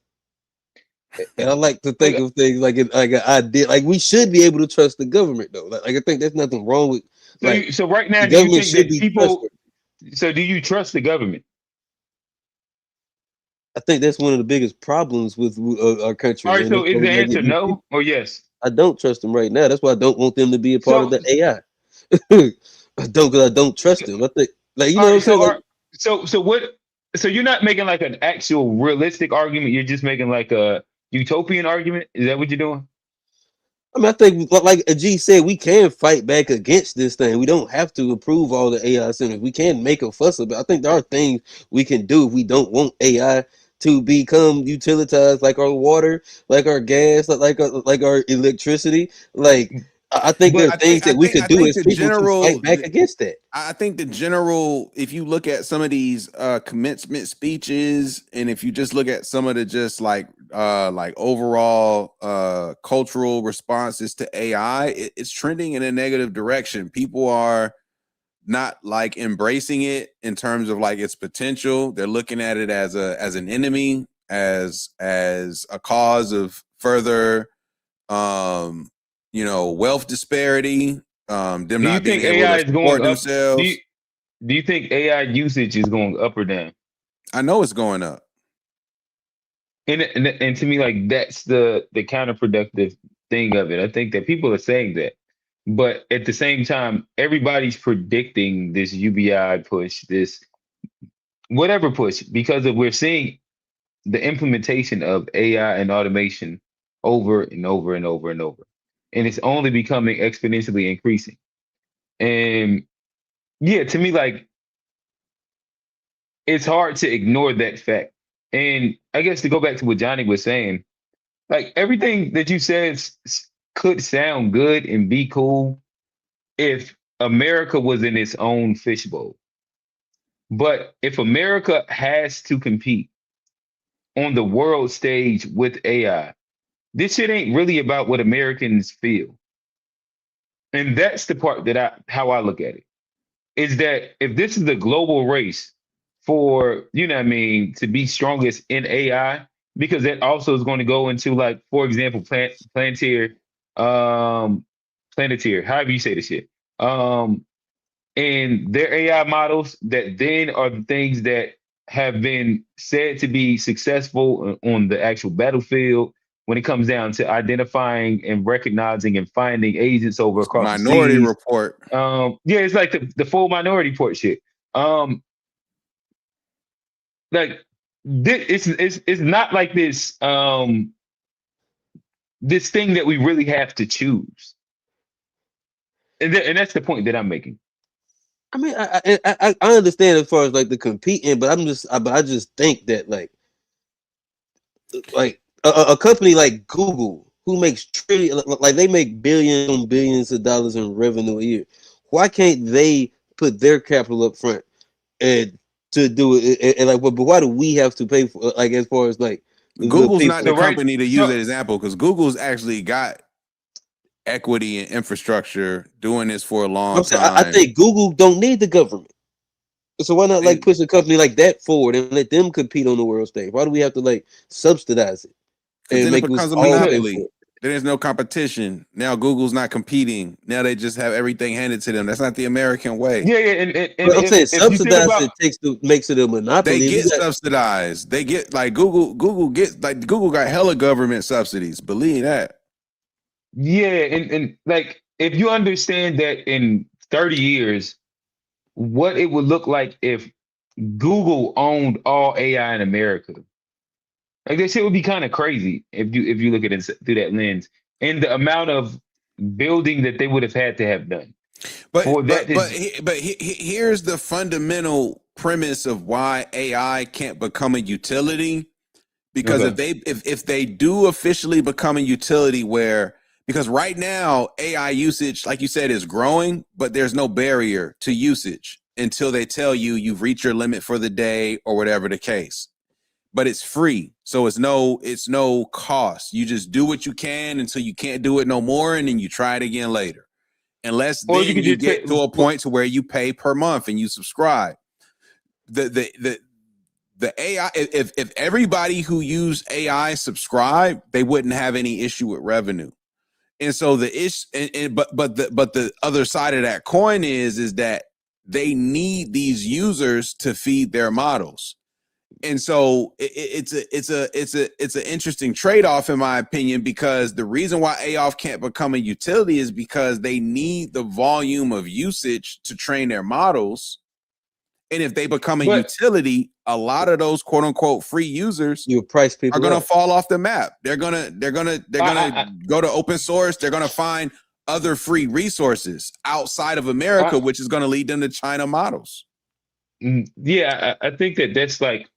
and I like to think Like, of things like an idea. Like we should be able to trust the government, though. Like I think there's nothing wrong with like so right now, the do you government think should that be people? trusted. So do you trust the government? I think that's one of the biggest problems with our All country, right. and So that's is why the we gotta get answer new people. no or yes? I don't trust them right now. That's why I don't want them to be a part of So the AI. I don't because I don't trust them. I think like you all know what I'm right. saying. Like So what? So you're not making like an actual realistic argument. You're just making like a utopian argument. Is that what you're doing? I mean, I think like G said, we can fight back against this thing. We don't have to approve all the AI centers. We can make a fuss about. I think there are things we can do if we don't want AI to become utilitized, like our water, like our gas, like our electricity. Like I think there But are things that we could I do think as people to fight back against that. I think the general, if you look at some of these commencement speeches, and if you just look at some of the just like overall cultural responses to AI, it's trending in a negative direction. People are not like embracing it in terms of like its potential. They're looking at it as an enemy, as a cause of further wealth disparity, them do you not being think able AI to is going support up? Do you themselves. do you think AI usage is going up or down? I know it's going up. And to me, like that's the counterproductive thing of it. I think that people are saying that, but at the same time, everybody's predicting this UBI push, this whatever push, because we're seeing the implementation of AI and automation over and over and over and over, and it's only becoming exponentially increasing. And yeah, to me, like it's hard to ignore that fact. And I guess to go back to what Johnny was saying, like everything that you said could sound good and be cool if America was in its own fishbowl. But if America has to compete on the world stage with AI, this shit ain't really about what Americans feel. And that's the part that how I look at it. Is that if this is a global race for, you know what I mean, to be strongest in AI, because that also is going to go into like, for example, Plantier, um, Planeteer, however you say the shit. And their AI models that then are the things that have been said to be successful on the actual battlefield. when it comes down to identifying and recognizing and finding agents over across Minority the seas. Report. Yeah, it's like the full Minority Report shit. Like it's not like this this thing that we really have to choose, and that's the point that I'm making. I mean, I understand as far as like the competing, but I just think that like a company like Google, who makes like they make billions and billions of dollars in revenue a year, why can't they put their capital up front and to do it? And like, but why do we have to pay for like as far as like Google's not the So, right, company to use so- an example because Google's actually got equity and infrastructure doing this for a long time. I think Google don't need the government. So why not like push a company like that forward and let them compete on the world stage? Why do we have to like subsidize it and then it make us becomes a all pay monopoly. for it? Then there's no competition. Now Google's not competing. Now they just have everything handed to them. That's not the American way. Yeah, and But I'm saying if you think subsidize about, makes it a monopoly. They get subsidized. They get like Google got hella government subsidies. Believe that. yeah, and like if you understand that in 30 years, what it would look like if Google owned all AI in America. Like that shit would be kind of crazy if you look at it through that lens, and the amount of building that they would have had to have done. But For that here's the fundamental premise of why AI can't become a utility. Because if they do officially become a utility because right now AI usage, like you said, is growing, but there's no barrier to usage until they tell you you've reached your limit for the day or whatever the case. But it's free, so it's no cost. You just do what you can until you can't do it no more, and then you try it again later. Unless Or then you get to a point to where you pay per month and you subscribe. The AI, if everybody who use AI subscribe, they wouldn't have any issue with revenue. And so the issue, but the other side of that coin is that they need these users to feed their models. And so it's an interesting trade-off in my opinion, because the reason why AI can't become a utility is because they need the volume of usage to train their models. And if they become a utility, a lot of those quote unquote free users are going to fall off the map. They're going to go to open source. They're going to find other free resources outside of America, which is going to lead them to China models. Yeah, I think that's like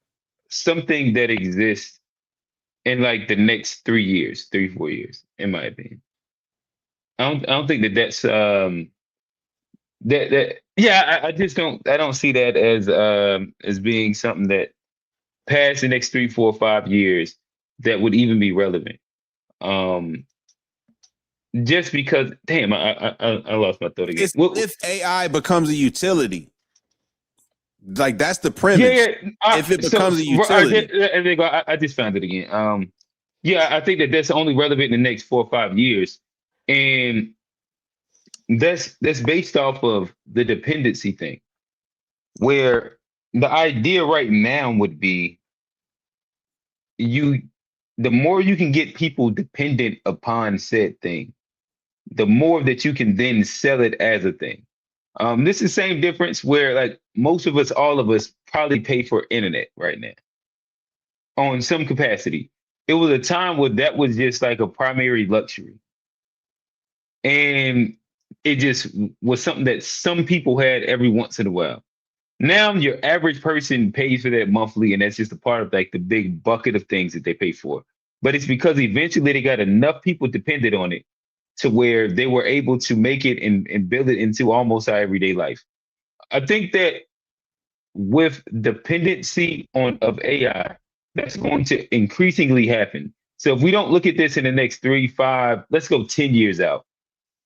something that exists in like the next 3 years, 4 years, in my opinion. I don't think that's I just don't see that as being something that past the next 3, 4, 5 years that would even be relevant. Just because, damn, I lost my thought again. If AI becomes a utility, like that's the premise. If it becomes a utility, I just found it again. I think that's only relevant in the next 4 or 5 years, and that's based off of the dependency thing, where the idea right now would be the more you can get people dependent upon said thing, the more that you can then sell it as a thing. This is the same difference where like most of us, all of us probably pay for internet right now on some capacity. It was a time where that was just like a primary luxury. And it just was something that some people had every once in a while. Now your average person pays for that monthly, and that's just a part of like the big bucket of things that they pay for. But it's because eventually they got enough people dependent on it to where they were able to make it and build it into almost our everyday life. I think that with dependency of AI, that's going to increasingly happen. So if we don't look at this in the next 3, 5, let's go 10 years out,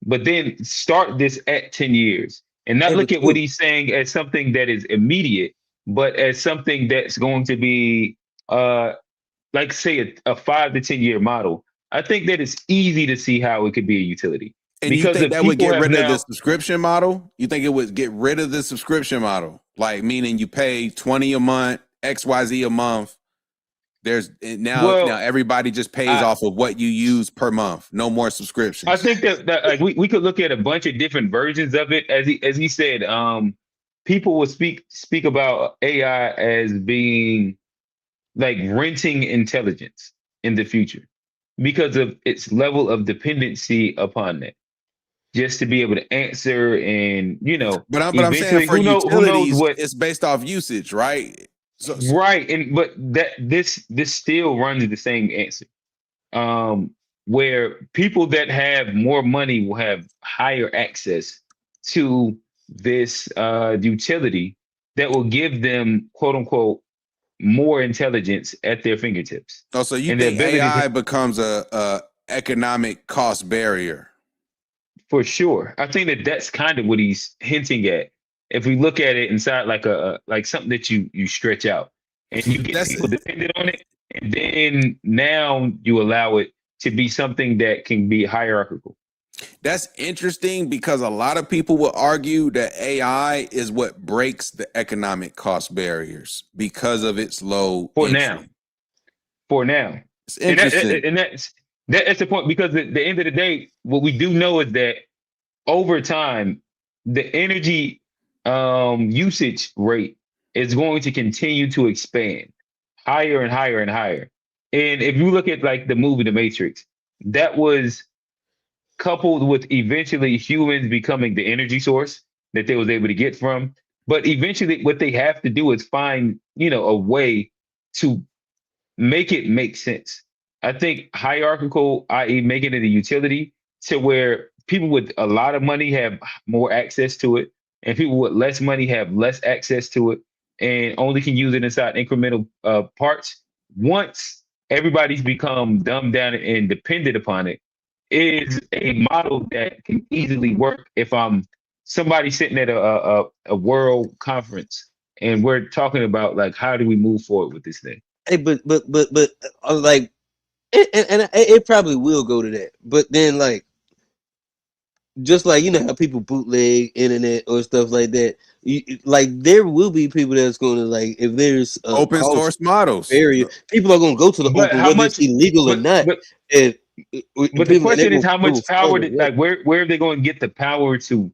but then start this at 10 years and not look at what he's saying as something that is immediate, but as something that's going to be like say a 5 to 10 year model. I think that it's easy to see how it could be a utility. And because you think that would get rid of the subscription model? You think it would get rid of the subscription model? Like meaning you pay $20 a month, XYZ a month. Now Well, everybody just pays off of what you use per month. No more subscriptions. I think that like we could look at a bunch of different versions of it. As he said, people will speak about AI as being like renting intelligence in the future because of its level of dependency upon that. Just to be able to answer and but I'm saying for who knows utilities, what it's based off usage, right? So right, but this still runs the same answer. Where people that have more money will have higher access to this utility that will give them quote unquote more intelligence at their fingertips. Oh, so you and the think ability AI to, becomes a economic cost barrier? for sure. I think that's kind of what he's hinting at. If we look at it inside like like something that you stretch out and you get people dependent on it, and then now you allow it to be something that can be hierarchical. That's interesting because a lot of people will argue that AI is what breaks the economic cost barriers because of its low For entry. now. It's interesting. And that's the point, because at the end of the day, what we do know is that over time, the energy usage rate is going to continue to expand higher and higher and higher. And if you look at like the movie The Matrix, that was coupled with eventually humans becoming the energy source that they was able to get from. But eventually what they have to do is find, a way to make it make sense. I think hierarchical, i.e. making it a utility to where people with a lot of money have more access to it, and people with less money have less access to it, and only can use it inside incremental parts. Once everybody's become dumbed down and dependent upon it, is a model that can easily work if I'm somebody sitting at a world conference and we're talking about like how do we move forward with this thing. Hey, but like, it probably will go to that. But then, like, just like how people bootleg internet or stuff like that, like there will be people that's going to, like, if there's Open source models barrier, people are going to go to the But open, how whether much? it's illegal or not. But And the question is how much power did, like where are they going to get the power to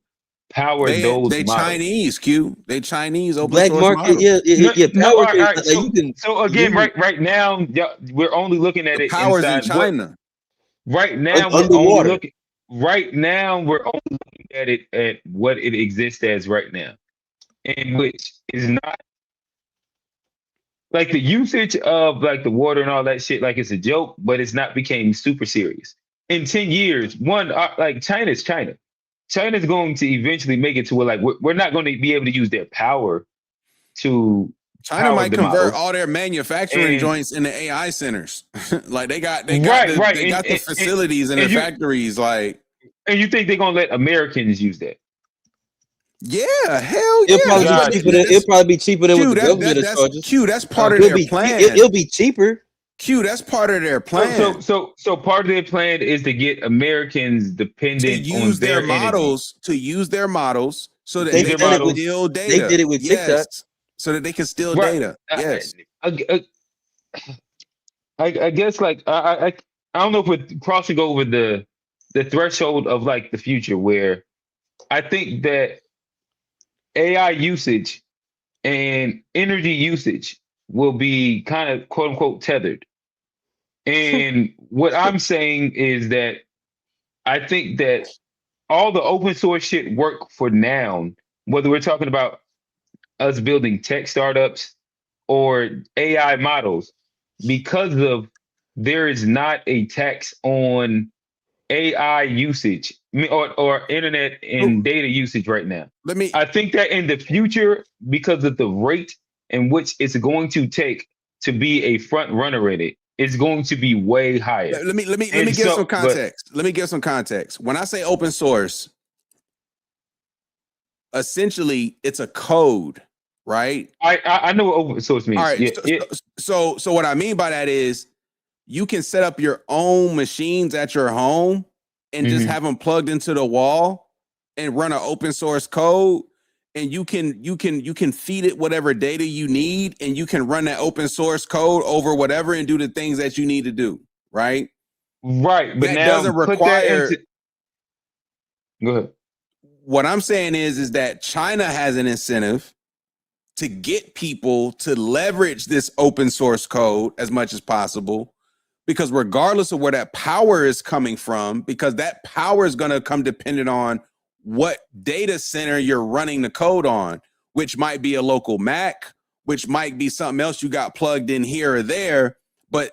power those They models? Chinese, They Chinese open black source market, models. power. All right. Like, you can. So again, right now, we're only looking at The it powers in inside China. right now, Underwater. Right now, we're only looking at it at what it exists as right now, and which is not like the usage of like the water and all that shit. Like it's a joke, but it's not became super serious. In 10 years, like China's China. China's going to eventually make it to where like we're not going to be able to use their power to China power might the convert models. all their manufacturing And- joints into AI centers. Like they got Right. the facilities and the factories. Like, and you think they're gonna let Americans use that? yeah, hell yeah. It'll probably be cheaper than what the government is charging. That's part of their plan. It'll be cheaper. That's part of their plan. So part of their plan is to get Americans dependent to use on their models, to use their models so that They they did can it with- steal data. They did it with TikTok. So that they can steal Right. data. Yes. I guess like I don't know if we're crossing over the threshold of like the future, where I think that AI usage and energy usage will be kind of quote unquote tethered. And what I'm saying is that I think that all the open source shit work for now, whether we're talking about us building tech startups or AI models, because of there is not a tax on AI usage or internet and data usage right now. I think that in the future, because of the rate in which it's going to take to be a front runner in it, it's going to be way higher. Let me give some context. Let me give some context. When I say open source, essentially it's a code, right? I know what open source means. All right. So what I mean by that is you can set up your own machines at your home and just have them plugged into the wall and run an open source code. and you can feed it whatever data you need, and you can run that open source code over whatever and do the things that you need to do, right? Right, but That now doesn't put that require. into. Go ahead. What I'm saying is that China has an incentive to get people to leverage this open source code as much as possible, because regardless of where that power is coming from, because that power is going to come dependent on what data center you're running the code on, which might be a local Mac, which might be something else you got plugged in here or there. But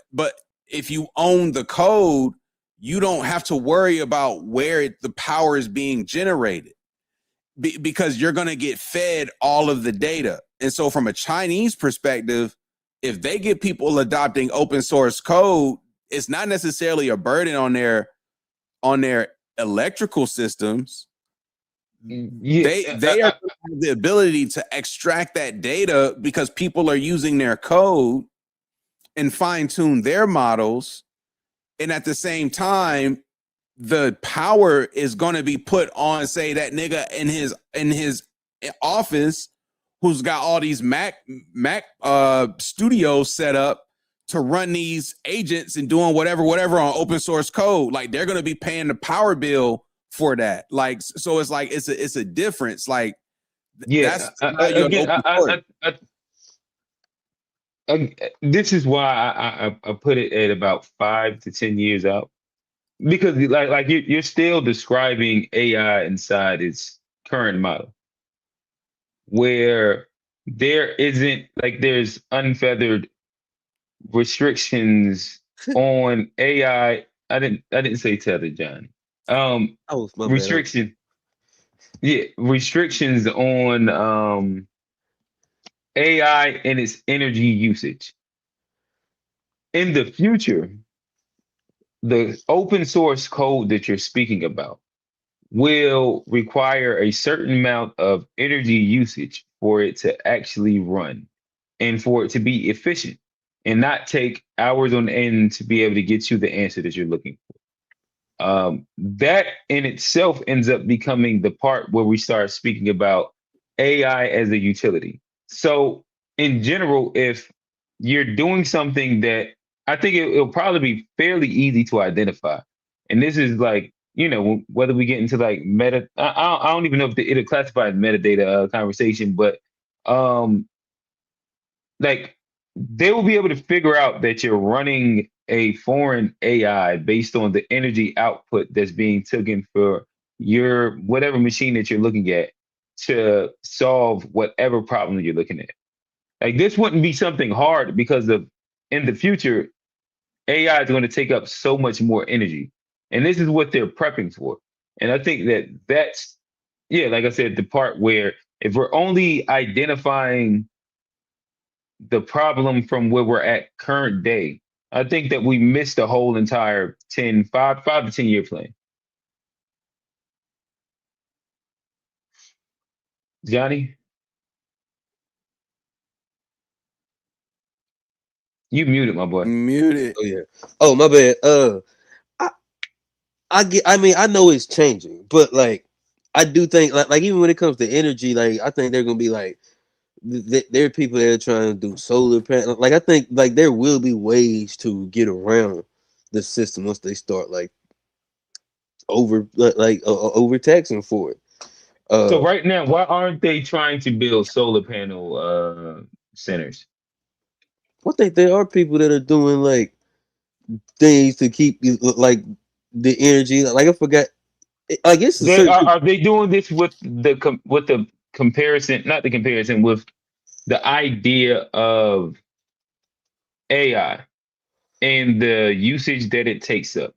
if you own the code, you don't have to worry about where the power is being generated, because you're going to get fed all of the data. And so from a Chinese perspective, if they get people adopting open source code, it's not necessarily a burden on their electrical systems. Yeah, They are have the ability to extract that data because people are using their code and fine tune their models. And at the same time, the power is going to be put on, say, that nigga in his office who's got all these Mac studios set up to run these agents and doing whatever on open source code. Like, they're going to be paying the power bill for that. Like, so it's like it's a difference. Like, yeah. that's Again, this is why I put it at about 5 to 10 years out, because like you're still describing AI inside its current model, where there's unfeathered restrictions on AI. I didn't say tethered, Johnny. Oh, my bad. Restrictions on AI and its energy usage. In the future, the open source code that you're speaking about will require a certain amount of energy usage for it to actually run and for it to be efficient and not take hours on end to be able to get you the answer that you're looking for. That in itself ends up becoming the part where we start speaking about AI as a utility. So in general, if you're doing something that I think it'll probably be fairly easy to identify, and this is like, whether we get into like meta, I don't even know if it'll classify as metadata conversation, but like they will be able to figure out that you're running a foreign AI based on the energy output that's being taken for your whatever machine that you're looking at to solve whatever problem you're looking at. Like, this wouldn't be something hard because in the future, AI is going to take up so much more energy. And this is what they're prepping for. And I think that's, like I said, the part where if we're only identifying the problem from where we're at current day, I think that we missed the whole entire 5 to 10 year plan. Johnny? You muted, my boy. Muted. Oh yeah. Oh, my bad. I know it's changing, but like I do think like even when it comes to energy, like I think they're gonna be like there are people that are trying to do solar panel. Like I think like there will be ways to get around the system once they start like overtaxing for it. So right now, why aren't they trying to build solar panel centers? I think there are people that are doing like things to keep like the energy. Like I forgot. I guess a certain Are they doing this with the comparison, not the comparison, with the idea of AI and the usage that it takes up?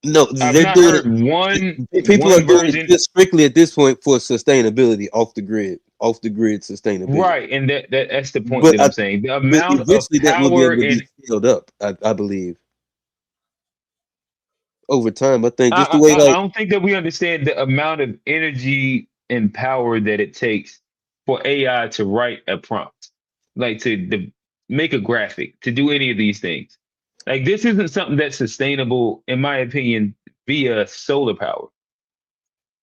no, I've they're not doing heard people are one doing it version. just strictly at this point for sustainability, off the grid sustainability. Right, and that's the point But that I'm saying. The but amount of eventually that will be power able to be and scaled up. I believe over time. I think just the way I like don't think that we understand the amount of energy and power that it takes for AI to write a prompt, like to make a graphic, to do any of these things. Like, this isn't something that's sustainable, in my opinion, via solar power.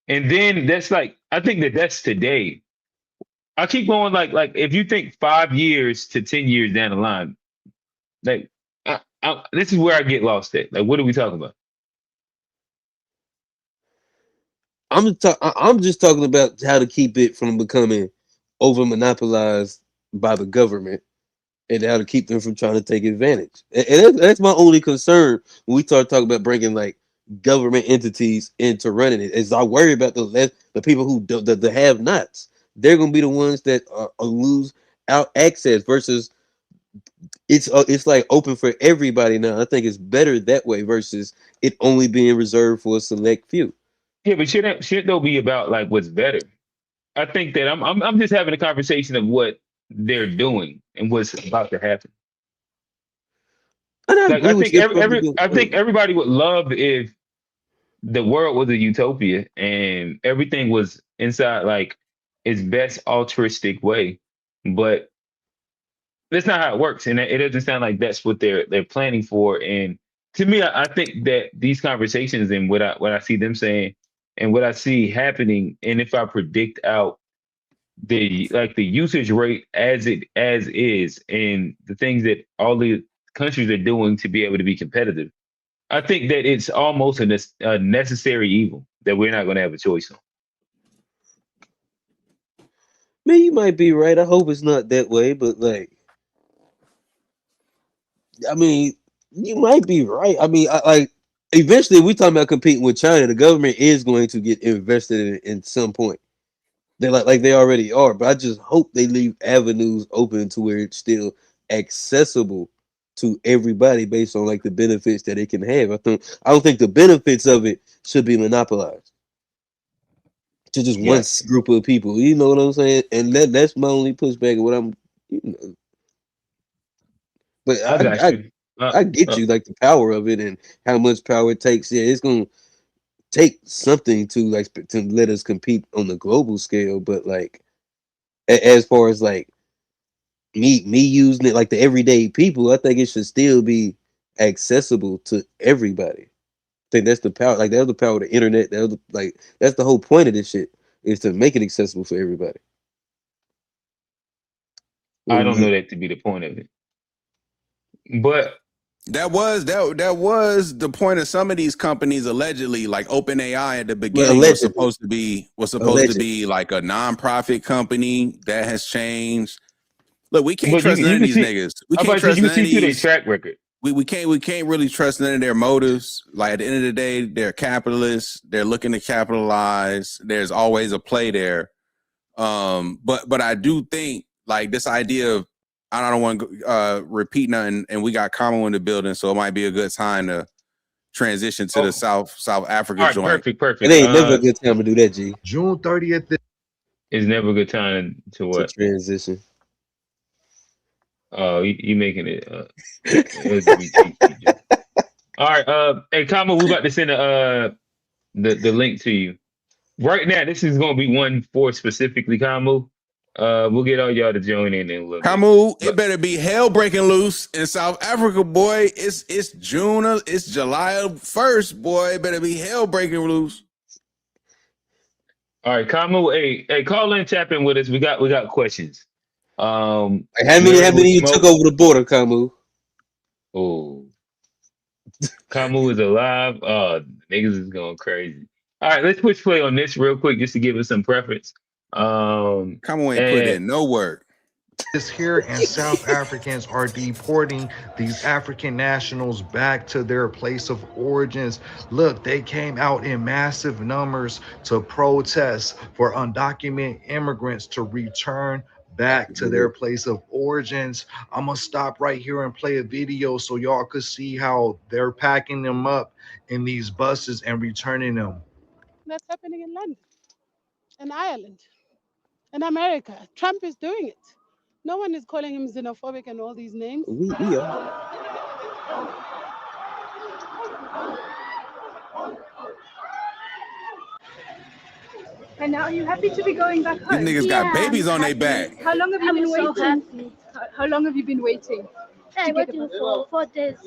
And then that's like, I think that's today. I keep going like if you think 5 years to 10 years down the line, like this is where I get lost at. Like, what are we talking about? I'm just talking about how to keep it from becoming over monopolized by the government and how to keep them from trying to take advantage. And that's my only concern when we start talking about bringing like government entities into running it. Is I worry about the people who the have-nots. They're gonna be the ones that lose out access versus it's like open for everybody now. I think it's better that way versus it only being reserved for a select few. Yeah, but shouldn't though be about like what's better? I think that I'm just having a conversation of what they're doing and what's about to happen. And I Like agree I with think you. That's probably a every good I think point. everybody would love if the world was a utopia and everything was inside like its best altruistic way, but that's not how it works, and it doesn't sound like that's what they're planning for. And to me, I think that these conversations and what I see them saying and what I see happening, and if I predict out the usage rate as is, and the things that all the countries are doing to be able to be competitive, I think that it's almost a necessary evil that we're not going to have a choice on. Man, you might be right. I hope it's not that way, but like, I mean, you might be right. I mean, like, eventually, we talking about competing with China. The government is going to get invested in some point. They like they already are, but I just hope they leave avenues open to where it's still accessible to everybody based on like the benefits that it can have. I don't think the benefits of it should be monopolized to just one Yeah, group of people. You know what I'm saying? And that's my only pushback. What I'm, you know, but I got you. I get Uh, you like the power of it and how much power it takes. Yeah, it's gonna take something to like to let us compete on the global scale. But like as far as like me using it like the everyday people, I think it should still be accessible to everybody. I think that's the power. Like that's the power of the internet. Like that's the whole point of this shit is to make it accessible for everybody. What I do don't know you that to be the point of it, but That was the point of some of these companies allegedly, like OpenAI at the well beginning allegedly was supposed to allegedly. be like a nonprofit company. That has changed. Look, we can't but trust none you of can these see. niggas. We I'm can't about to say trust you can none of see through their these. track record. We can't really trust none of their motives. Like at the end of the day, they're capitalists. They're looking to capitalize. There's always a play there. But I do think like this idea of I don't want to repeat nothing, and we got Kamo in the building, so it might be a good time to transition to the Oh, South Africa all right, joint. perfect, It perfect. ain't never a good time to do that, G. June 30th. It's never a good time to To what? transition. Oh, you making it LGBT joke. All right, hey, Kama, we about to send the link to you right now. This is gonna be one for specifically Kama. We'll get all y'all to join in a little bit. Kamu, it But better be hell breaking loose in South Africa, boy. It's July 1st, boy. It better be hell breaking loose. all right, Kama, hey, call in, tap in with us. We got questions. Like how America many with you took smoke. over the border, Kamu? Oh, Kamu is alive. Niggas is going crazy. All right, let's push play on this real quick just to give us some preference. Kamu ain't put And in no work. Is here, and South Africans are deporting these African nationals back to their place of origins. Look, they came out in massive numbers to protest for undocumented immigrants to return back to their place of origins. I'm gonna stop right here and play a video so y'all could see how they're packing them up in these buses and returning them. That's happening in London and Ireland and America. Trump is doing it. No one is calling him xenophobic and all these names. We are. And now, are you happy to be going back These home? niggas got babies on their back. How long have you been waiting? How long have you been waiting? I waiting for 4 days.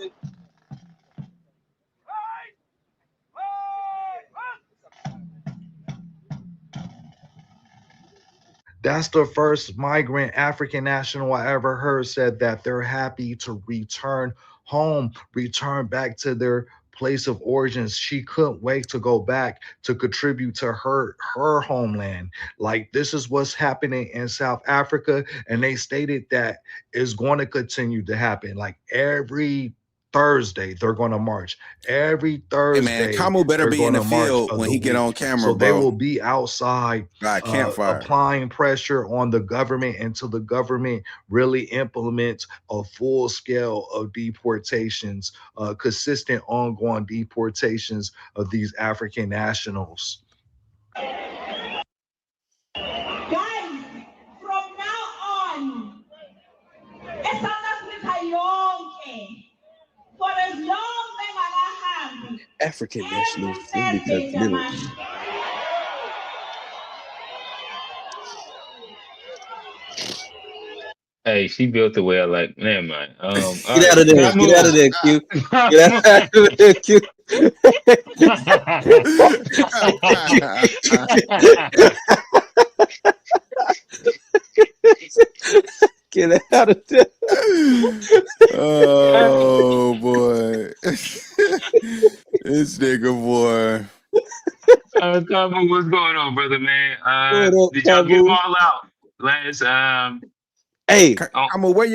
That's the first migrant African national I ever heard said that they're happy to return home, return back to their place of origins. She couldn't wait to go back to contribute to her homeland. Like, this is what's happening in South Africa, and they stated that is going to continue to happen. Like, every Thursday they're going to march. Every Hey Thursday man, Kamu better they're be in going the to march field of when the he get week. on camera, So they bro. will be outside Campfire. applying pressure on the government until the government really implements a full scale of deportations, consistent ongoing deportations of these African nationals. Guys, from now on, for as long as African nationals in the continental. Hey, she built the way I like. Never mind. Get out of there. Get out of there, Q. Get out of there, Q. Get out of there. Oh boy. This nigga boy. Kamu, what's going on, brother, man? What up, Did y'all get Kamu? them all out last? Hey, Kamu, where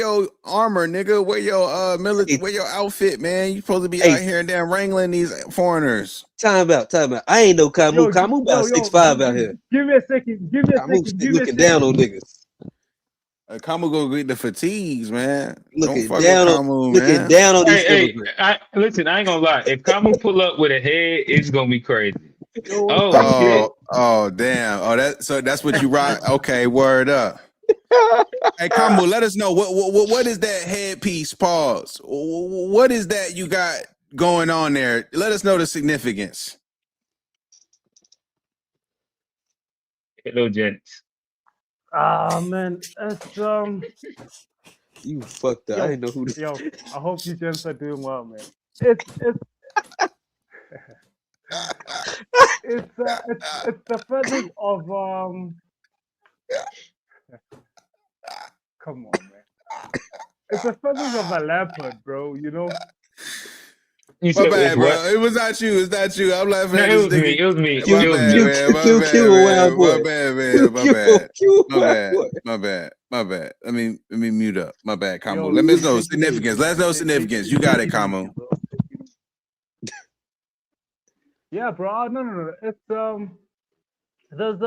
your armor, nigga? Where your where your outfit, man? You supposed to be out here damn wrangling these foreigners. Time out. I ain't no Kamu. Kamu about 6'5" out here. Give me a second. Kamu looking down on niggas. Kamu go get the fatigues, man. Looking Don't fuck down with on, Kamu, looking man. down on these Hey, immigrants. listen, I ain't gonna lie. If Kamu pull up with a head, it's gonna be crazy. Oh, damn. Oh, that's what you rock. Okay, word up. Hey, Kamu, let us know what is that headpiece? Pause. What is that you got going on there? Let us know the significance. Hello, gents. Man, it's You fucked up. I didn't know who this. Yo, I hope you gents are doing well, man. It's the feathers of come on, man. It's the feathers of a leopard, bro. You know. You My said bad, it's bro. what? It was not you. It's not you. I'm laughing No, at it this was nigga. me. It was me. My It was bad, me. man. My bad, Q, man. wild boy. My bad, man. My bad. Q, My wild bad. boy. My bad. Let me mute up. My bad, Kamu. Yo, Let me know take it significance. easy, Let us know man. significance. You got it, Take Kamu. easy, bro. Yeah, bro. No. It's there's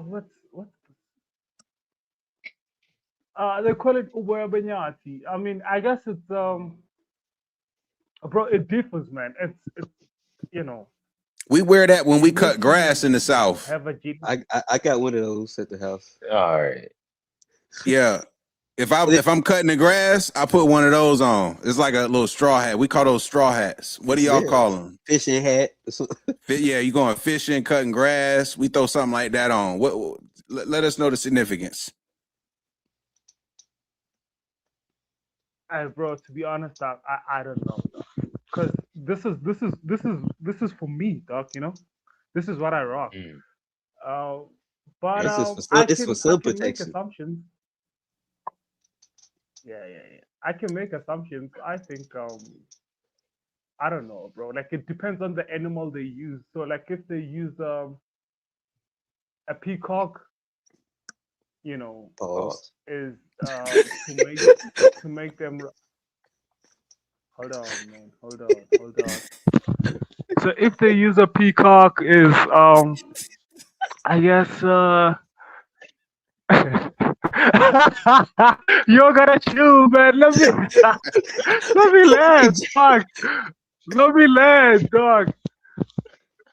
what's they call it Uberbenyati. I mean, I guess it's bro, it differs, man. It's you know. We wear that when we cut grass in the South. Have a G. I got one of those at the house. All right. Yeah. If I'm cutting the grass, I put one of those on. It's like a little straw hat. We call those straw hats. What do y'all call them? Fishing hat. Yeah, you going fishing, cutting grass. We throw something like that on. What? Let us know the significance. Bro, to be honest, dog, I don't know, because this is for me, dog. You know, this is what I rock. But it's for sun I can make protection. assumptions. Yeah. I can make assumptions. I think I don't know, bro. Like, it depends on the animal they use. So, like, if they use a peacock, you know, is to make them. Hold on, man. Hold on. So if they use a peacock, is I guess you gotta chill, man. Let me land, fuck. Let me land, dog.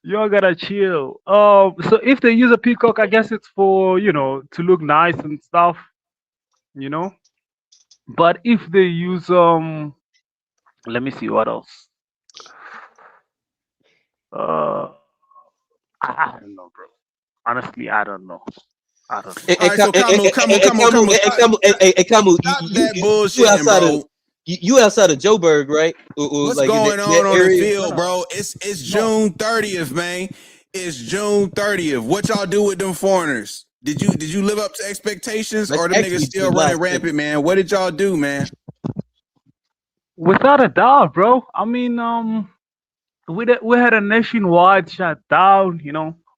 You gotta chill. So if they use a peacock, I guess it's for, you know, to look nice and stuff, you know. But if they use let me see what else. I don't know, bro. Honestly, I don't know. All right, so Kamu. Stop that bullshit, bro. You outside of Joburg, right? What's like going in that on area? the field, bro? It's June 30th, man. It's June 30th. What y'all do with them foreigners? Did you live up to expectations, That's or the niggas actually still July running rampant, 2nd. man? What did y'all do, man? Without a doubt, bro. I mean, we had a nationwide shutdown.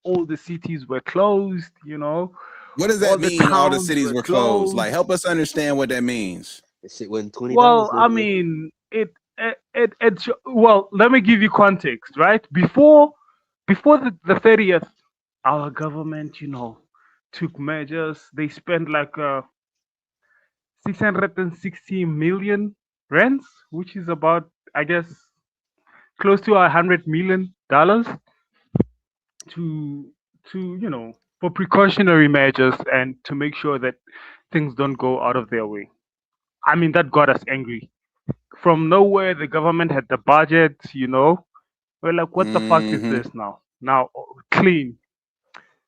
All the cities were closed. What does All that the mean? All the towns cities were were closed. Like, closed. help us understand what that means. That shit wasn't $20 Well, no I more. mean, well, let me give you context, right? Before the 30th, our government, took measures. They spent like 660 million rands, which is about, I guess, close to $100 million to for precautionary measures and to make sure that things don't go out of their way. I mean, that got us angry. From nowhere, the government had the budget. We're like, what the fuck is this now? Now, clean.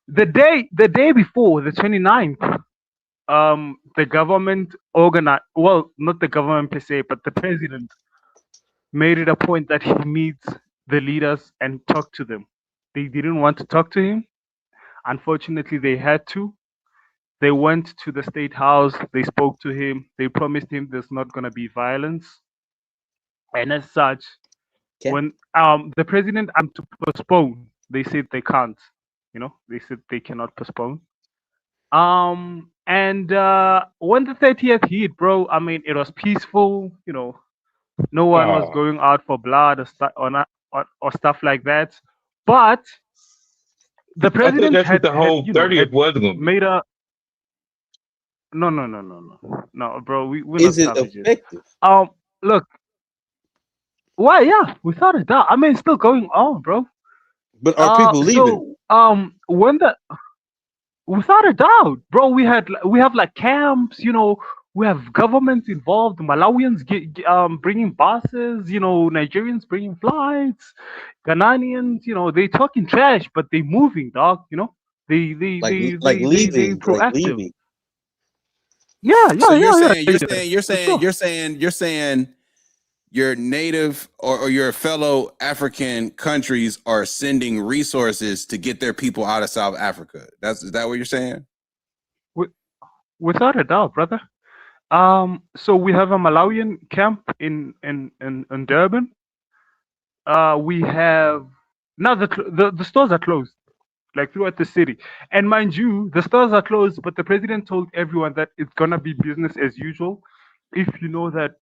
The day before, the 29th, the government organized. Well, not the government per se, but the president made it a point that he meets the leaders and talk to them. They didn't want to talk to him. Unfortunately, they had to. They went to the state house. They spoke to him. They promised him there's not going to be violence. And as such, Okay. when the president to postpone, they said they can't. They said they cannot postpone. And when the 30th hit, bro, I mean, it was peaceful. No one was going out for blood or stuff like that. But the I thought president that's what had the whole 30th had was going to be. made a no, bro. We're not Is it savages. effective? Look. Why? Yeah, without a doubt. I mean, it's still going on, bro. But are people leaving? So, when without a doubt, bro, we have like camps. We have governments involved. Malawians bringing buses. Nigerians bringing flights. Ghanaians, they talking trash, but they moving, dog. They leaving, proactive. like leaving. Yeah. So you're saying your native or your fellow African countries are sending resources to get their people out of South Africa. Is that what you're saying? Without a doubt, brother. So we have a Malawian camp in Durban. We have now the stores are closed, like throughout the city. And mind you, the stores are closed, but the president told everyone that it's gonna be business as usual. If you know that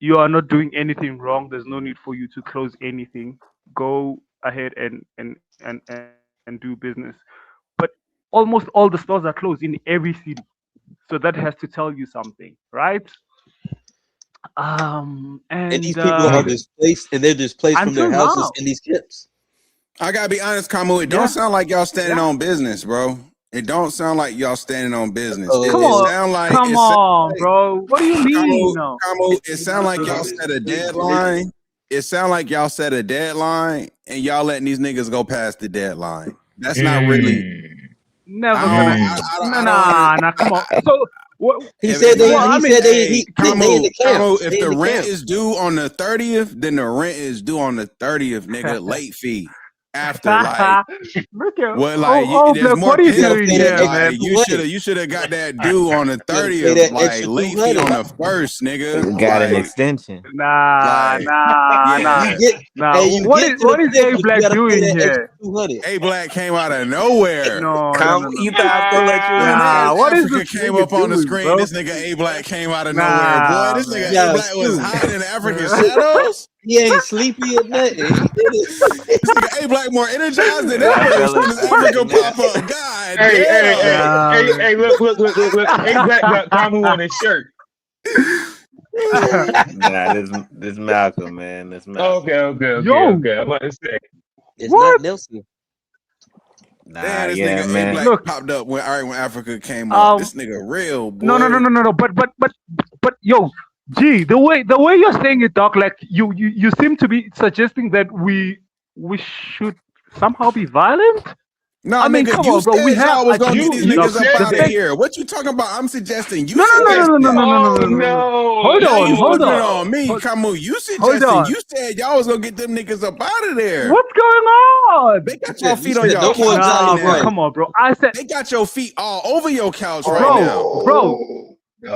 you are not doing anything wrong, there's no need for you to close anything. Go ahead and do business. But almost all the stores are closed in every city. So that has to tell you something, right? And these people are displaced, and they're displaced from their houses in these camps. I gotta be honest, Kamu. It don't sound like y'all standing on business, bro. It don't sound like y'all standing on business. Come on, bro. What do you mean? Kamu, it sound like y'all set a deadline. It sound like y'all set a deadline, and y'all letting these niggas go past the deadline. That's not really. Never gonna. Nah. Come on. So. He said they in the camp. If the rent is due on the 30th, then the rent is due on the 30th, nigga. Late fee. After there's more penalty. Man? You should have got that due on the 30th, like late fee on the 1st, nigga. Got an extension. Nah. What is A Black doing here? A Black came out of nowhere. No. You thought I was gonna let you in? Nah, what is this came up on the screen? Bro? This nigga A Black came out of nowhere. Boy, this nigga A Black was hiding in the African shadows. He ain't sleepy at nothing. This nigga A Black more energized than ever. As soon as Africa pop up, God. Hey, look. A Black got Kamu on his shirt. Nah, this Malcolm, man. This Malcolm. Okay. I'm about to say. It's not Nelson. Nah, this nigga man. A Black popped up when Africa came up. This nigga real, boy. No. But yo, G, the way you're saying it, Doc, like you seem to be suggesting that we should somehow be violent. No, I mean, nigga, come you on, bro. We said have y'all was gonna get these You niggas up said out of that. here. What you talking about? I'm suggesting you No, no, no, no, no, suggested. no, no, no, Oh no, no, no. no! Hold Now you on, hold flipping it on. on me, Camus. You Hold suggesting. on. You said y'all was gonna get them niggas up out of there. What's going on? They got You your said, feet on your no more couch right Nah, bro. now. Come on, bro. I said, They got your feet all over your couch right bro. now.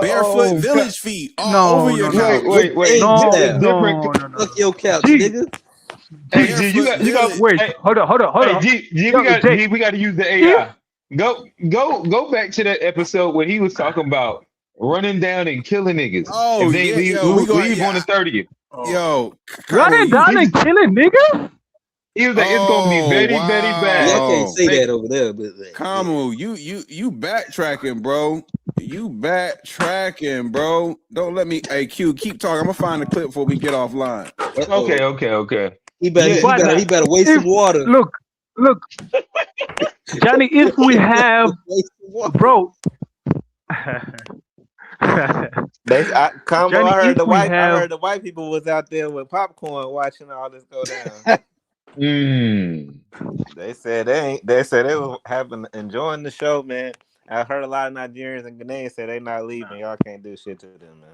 Barefoot Oh, village feet all no, over no, your no. couch. Wait. No, This is different. no, no, no. Fuck your couch, G, nigga. Hey, G, you Barefoot got. village. wait. Hey, Hold on. G, Yo, Jake, we got to use the if AI. Go back to that episode where he was talking about running down and killing niggas Oh if they yeah, yo, we going leave on the 30th. yo, running Camus, down and killing niggas. He was like, it's gonna be very, very Yeah, I bad. can't wow. say that over there, but like, Camus, you backtracking, bro. You backtracking, bro. Don't let me. Hey, Q, keep talking. I'm gonna find the clip before we get offline. Okay. He better, Yeah. he better waste some water. Look, Johnny. If we have, Waste some water. bro. Combo, Johnny, I heard if the we white. I have, heard the white people was out there with popcorn watching all this go down. They said They said they were enjoying the show, man. I heard a lot of Nigerians and Ghanaians say they not leaving. Y'all can't do shit to them, man.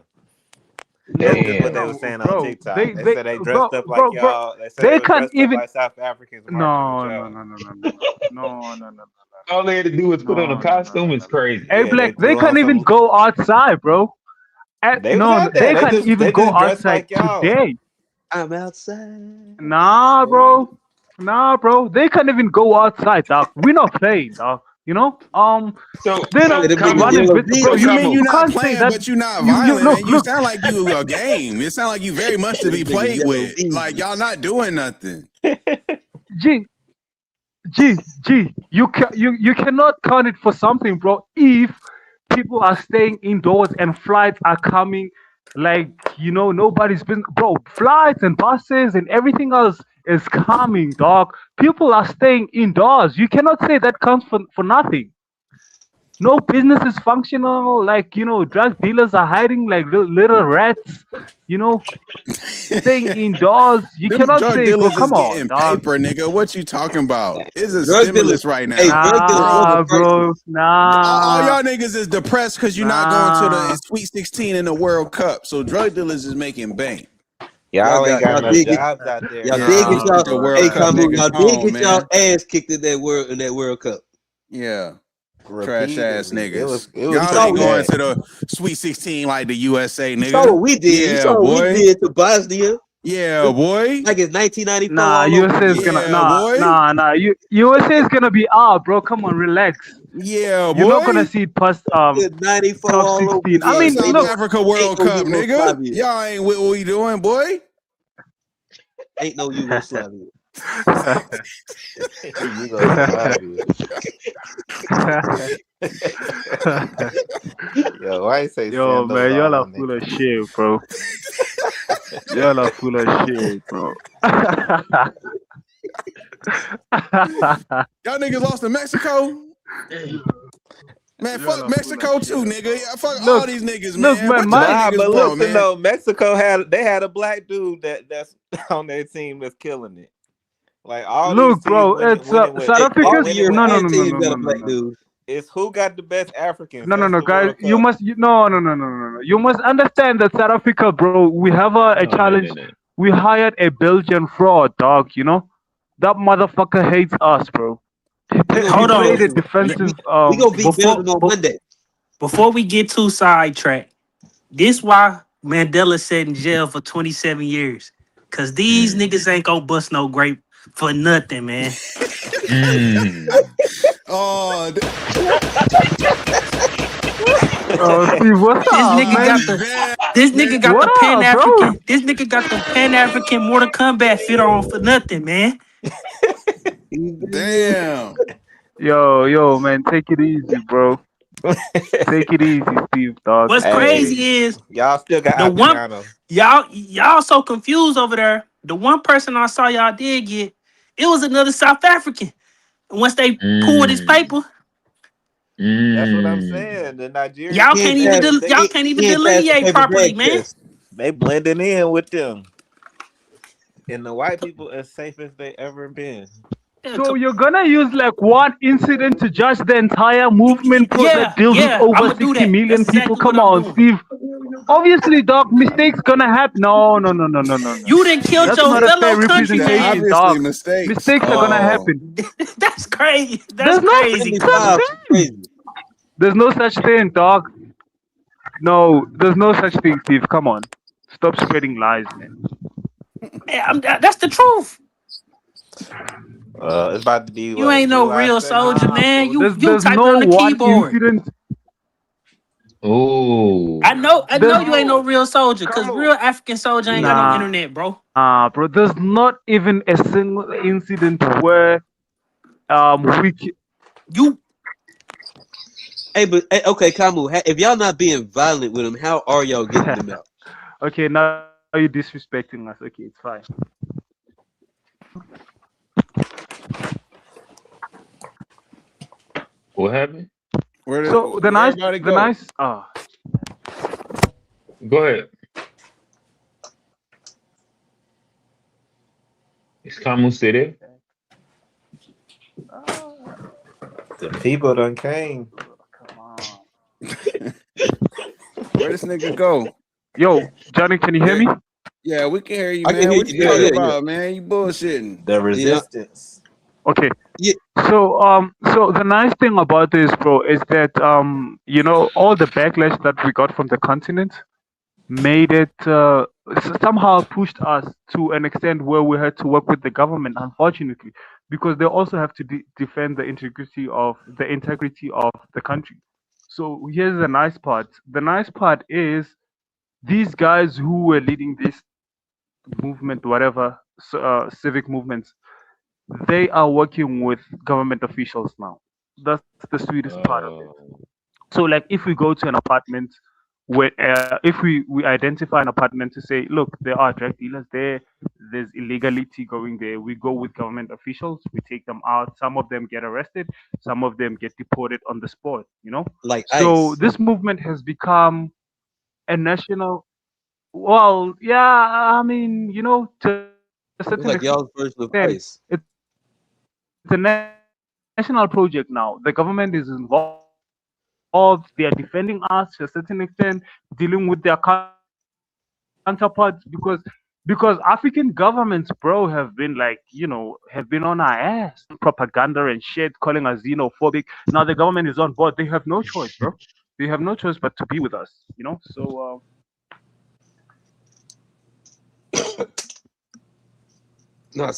That's just what they were saying on TikTok. They said they dressed up like y'all. They said they were can't dressed up even. like South Africans marching with No. All they had to do was put on a costume. It's crazy. Hey, Yeah, Black, they they threw on can't even some. go outside, bro. They was out there. They can't even They go just dressed outside like y'all. today. I'm outside. Nah, bro. They can't even go outside, dog. We're not playing, dog. You know? So, They're not Them niggas running yellow with, jeans. bro. What you mean You you not can't say playing, that. but you not You violent, look, man? You sound like you a game. It sound like you very much to be Them niggas played yellow with. jeans. Like y'all not doing nothing. G. You cannot count it for something, bro. If people are staying indoors and flights are coming, like nobody's been, bro. Flights and buses and everything else is coming, dog. People are staying indoors. You cannot say that counts for nothing. No business is functional. Like drug dealers are hiding like little rats. Staying indoors. You Them cannot drug say, bro. dealers is Come on, getting dog. paper, nigga. What you talking about? It's a Drug dealers. stimulus right now. Hey, drug dealers Nah, over bro. prices. All Nah. y'all niggas is depressed because you're not going to Nah. the Sweet 16 in the World Cup. So drug dealers is making bank. Y'all ain't got Y'all enough did get jobs out there. y'all Yeah, did we get y'all. sent the Bro. World Hey, Cup Camus, niggas y'all did home, get y'all man. ass kicked in that World Cup. Yeah. Trash ass Repeatedly. niggas. It was Y'all ain't pretty going bad. to the Sweet 16 like the USA, You saw what nigga. we did. You Yeah, saw what we boy. did to Bosnia. Yeah, boy. Like it's 1994 Nah, all over USA is again. gonna Yeah, boy. USA is gonna be out, bro. Come on, relax. Yeah, You're not gonna boy. see it past It's 94 top all over 16. I again. mean, South look, Africa World Ain't no Cup, nigga. Yugoslavia. Y'all ain't with what we doing, boy. Ain't no Yugoslavia. Yugoslavia. Yo, why you say yo, sandals man, y'all are on, full of nigga? shit, bro. Y'all are full of shit, bro. Y'all niggas lost to Mexico? Man, fuck Mexico too, nigga. Yeah, fuck all these niggas, man. What y'all Nah, niggas but want, listen man? though, Mexico had a black dude that's on their team that's killing it. Like all these Look, teams bro, winning it's with South Africa's. winning with No. teams got a black dude. It's who got the best Africans. No, That's the guys. World You Cup. must. No. You must understand that South Africa, bro. We have a challenge. No. We hired a Belgian fraud, dog. That motherfucker hates us, bro. Hold He played a on. defensive. We gonna beat Belgium on Monday. Before we get too sidetracked, this why Mandela sat in jail for 27 years. Cause these niggas ain't gonna bust no grape for nothing, man. Oh, Steve, what's This up, nigga man? got the this nigga got What the up, Pan bro? African. This nigga got the Pan African Mortal Kombat fit on for nothing, man. damn. Yo, man, take it easy, bro. Take it easy, Steve, dog. What's crazy is y'all still got the one Adriano. y'all so confused over there. The one person I saw y'all did get, it was another South African. Once they pulled his paper, That's what I'm saying. The Nigerians, y'all can't even delineate paper properly, bag man. test. they blending in with them. And the white people as safe as they ever been. So you're gonna use like one incident to judge the entire movement that deals with I'm over gonna do 60 that. million That's people? exactly what Come I'm on, doing. Steve. Obviously, dog, mistakes gonna happen. No. You done killed That's your not a fair fellow representation, countryman. Obviously, dog. mistakes. Mistakes are gonna Oh, happen. That's crazy. That's There's no crazy, such Cole. 75 is thing. crazy. There's no such thing, dog. No, there's no such thing, Steve. Come on. Stop spreading lies, man. Hey, that's the truth. It's about to be You what, ain't no July real 2nd? soldier, man. Bro, You there's typing no on the one keyboard. incident. Oh, I know There's you ain't no real soldier, cause real African soldier ain't got no internet, bro. bro. There's not even a single incident where we You Hey, but hey, okay, Kamu, if y'all not being violent with them, how are y'all getting them out? Okay, now you're disrespecting us. Okay, it's fine. what happened? where So did everybody go? Go ahead. Is Kamu still there? The people done came. Come on. Where this nigga go? Yo, Johnny, can you hear me? Yeah, we can hear you, I can man. hear What you you good. talking Yeah. about, man? You bullshitting. The resistance. Okay. Yeah. So the nice thing about this, bro, is that all the backlash that we got from the continent made it somehow pushed us to an extent where we had to work with the government, unfortunately, because they also have to defend the integrity of the country. So here's the nice part. The nice part is these guys who were leading this movement, whatever, civic movements, they are working with government officials now. That's the sweetest part of it. So, like, if we go to an apartment, if we identify an apartment to say, look, there are drug dealers there, there's illegality going there, we go with government officials, we take them out. Some of them get arrested, some of them get deported on the spot. Like So ICE. this movement has become a national. Well, yeah, I mean, to a certain It's like extent, y'all's version of it's ICE. a national project now. The government is involved. They are defending us to a certain extent, dealing with their counterparts because African governments, bro, have been have been on our ass, propaganda and shit, calling us xenophobic. Now the government is on board. They have no choice, bro. They have no choice but to be with us. So No,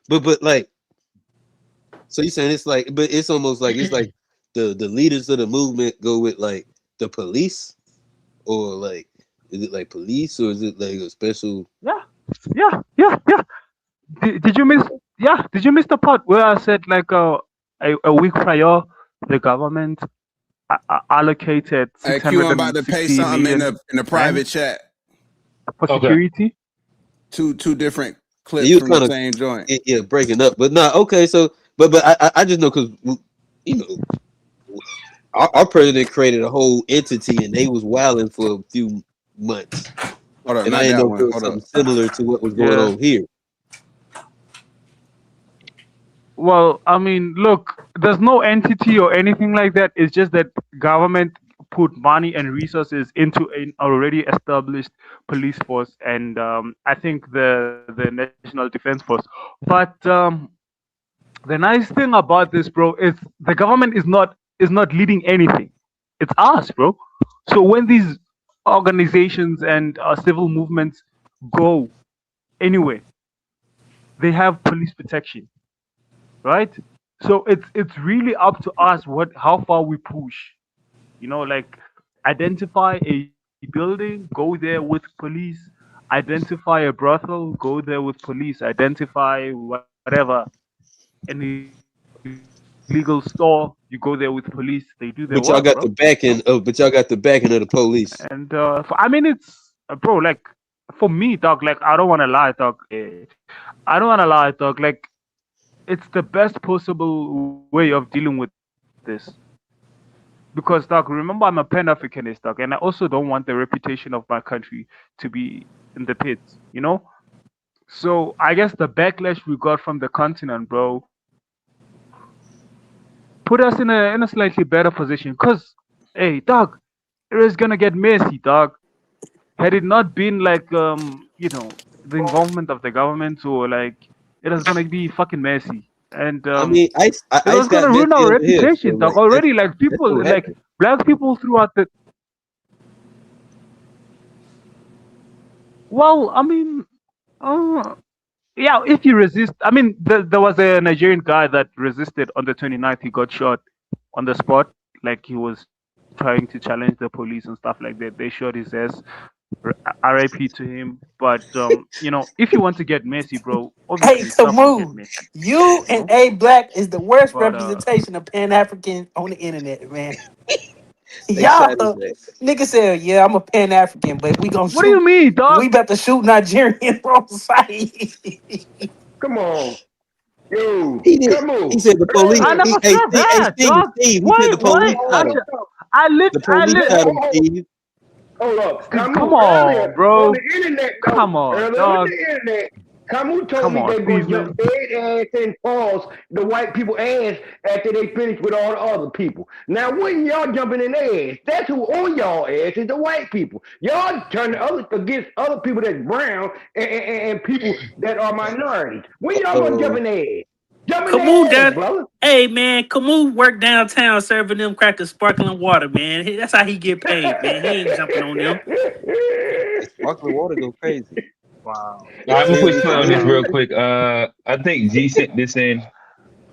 but like, so you saying it's like, but it's almost like it's like the leaders of the movement go with like the police, or like, is it like police, or is it like a special? yeah. Did you miss? Yeah, did you miss the part where I said like a week prior the government allocated Hey, Q, I'm about to pay 660 something in million the private chat. for security? Two different clips You from kind the of same joint. breaking up, but nah, okay. So, but I just know because you know our president created a whole entity and they was wilding for a few months, Hold up, and I not didn't that know if it one. was Hold up. something similar to what was going Yeah. on here. Well, I mean, look, there's no entity or anything like that. It's just that government put money and resources into an already established police force, and I think the National Defense Force. But the nice thing about this, bro, is the government is not leading anything. It's us, bro. So when these organizations and civil movements go anywhere, they have police protection, right? So it's really up to us how far we push. Like, identify a building, go there with police. Identify a brothel, go there with police. Identify whatever, an illegal store, you go there with police. They do their work, bro. But y'all got the backing of, the police. And I mean, it's bro, like, for me, dog, like, I don't want to lie, dog. I don't want to lie, dog. Like, it's the best possible way of dealing with this. Because, dog, remember, I'm a Pan-Africanist, dog, and I also don't want the reputation of my country to be in the pits. So I guess the backlash we got from the continent, bro, put us in a slightly better position. Cause, hey, dog, it is gonna get messy, dog. Had it not been like the involvement of the government, or like it is gonna be fucking messy, and I mean, it was Ice gonna got ruin messy our over here, so reputation, dog. like Already, like that's people, what like happened. black people throughout the. Well, I mean, uh, yeah, if you resist, I mean, there was a Nigerian guy that resisted on the 29th. He got shot on the spot, like he was trying to challenge the police and stuff like that. They shot his ass. RIP to him. But if you want to get messy, bro, Hey, obviously stuff will get Camus, messy. you You and know. A Black is the worst But representation of Pan African on the internet, man. They Y'all, shot his ass. nigga said, yeah, I'm a Pan African, but we gonna what do you shoot. mean, dog? We about to shoot Nigerian on site. Come on. Yo, He did. come on. He said the police. I never Hey, said Steve. Hey, that, Steve. dog. Steve. He said Wait, the wait. police shot him. The I police shot him, Steve. Hold up. Come Camus on, earlier on bro. the internet, Come though. on, Earlier on dog. the internet, Camus told Come me on, they going to seasoning. jump dead ass and pause the white people ass after they finish with all the other people. Now, when y'all jumping in their ass, that's who on y'all ass is the white people. Y'all turn against other people that's brown and people that are minorities. When y'all going to jump in their ass? Jump in Camus their ass, down. brother. Hey man, Camus work downtown serving them crackers sparkling water, man. That's how he get paid, man. He ain't jumping on them. Sparkling water go crazy. Wow. I'm gonna push play on this Wow. real quick. I think G sent this in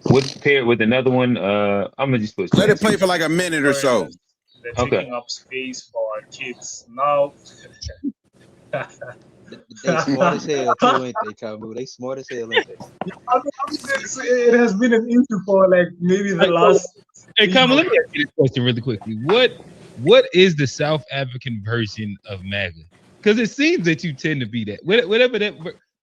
with paired with another one. I'm gonna just push Let play it and see play what for you like think. a minute or so. They're Okay. taking up space for our kids now. They smart as hell too, ain't they, Kamu? They smart as hell, ain't they? It has been an issue for like maybe the last. Hey, Kama, let me ask you this question really quickly. What is the South African version of MAGA? Because it seems that you tend to be that. Whatever that.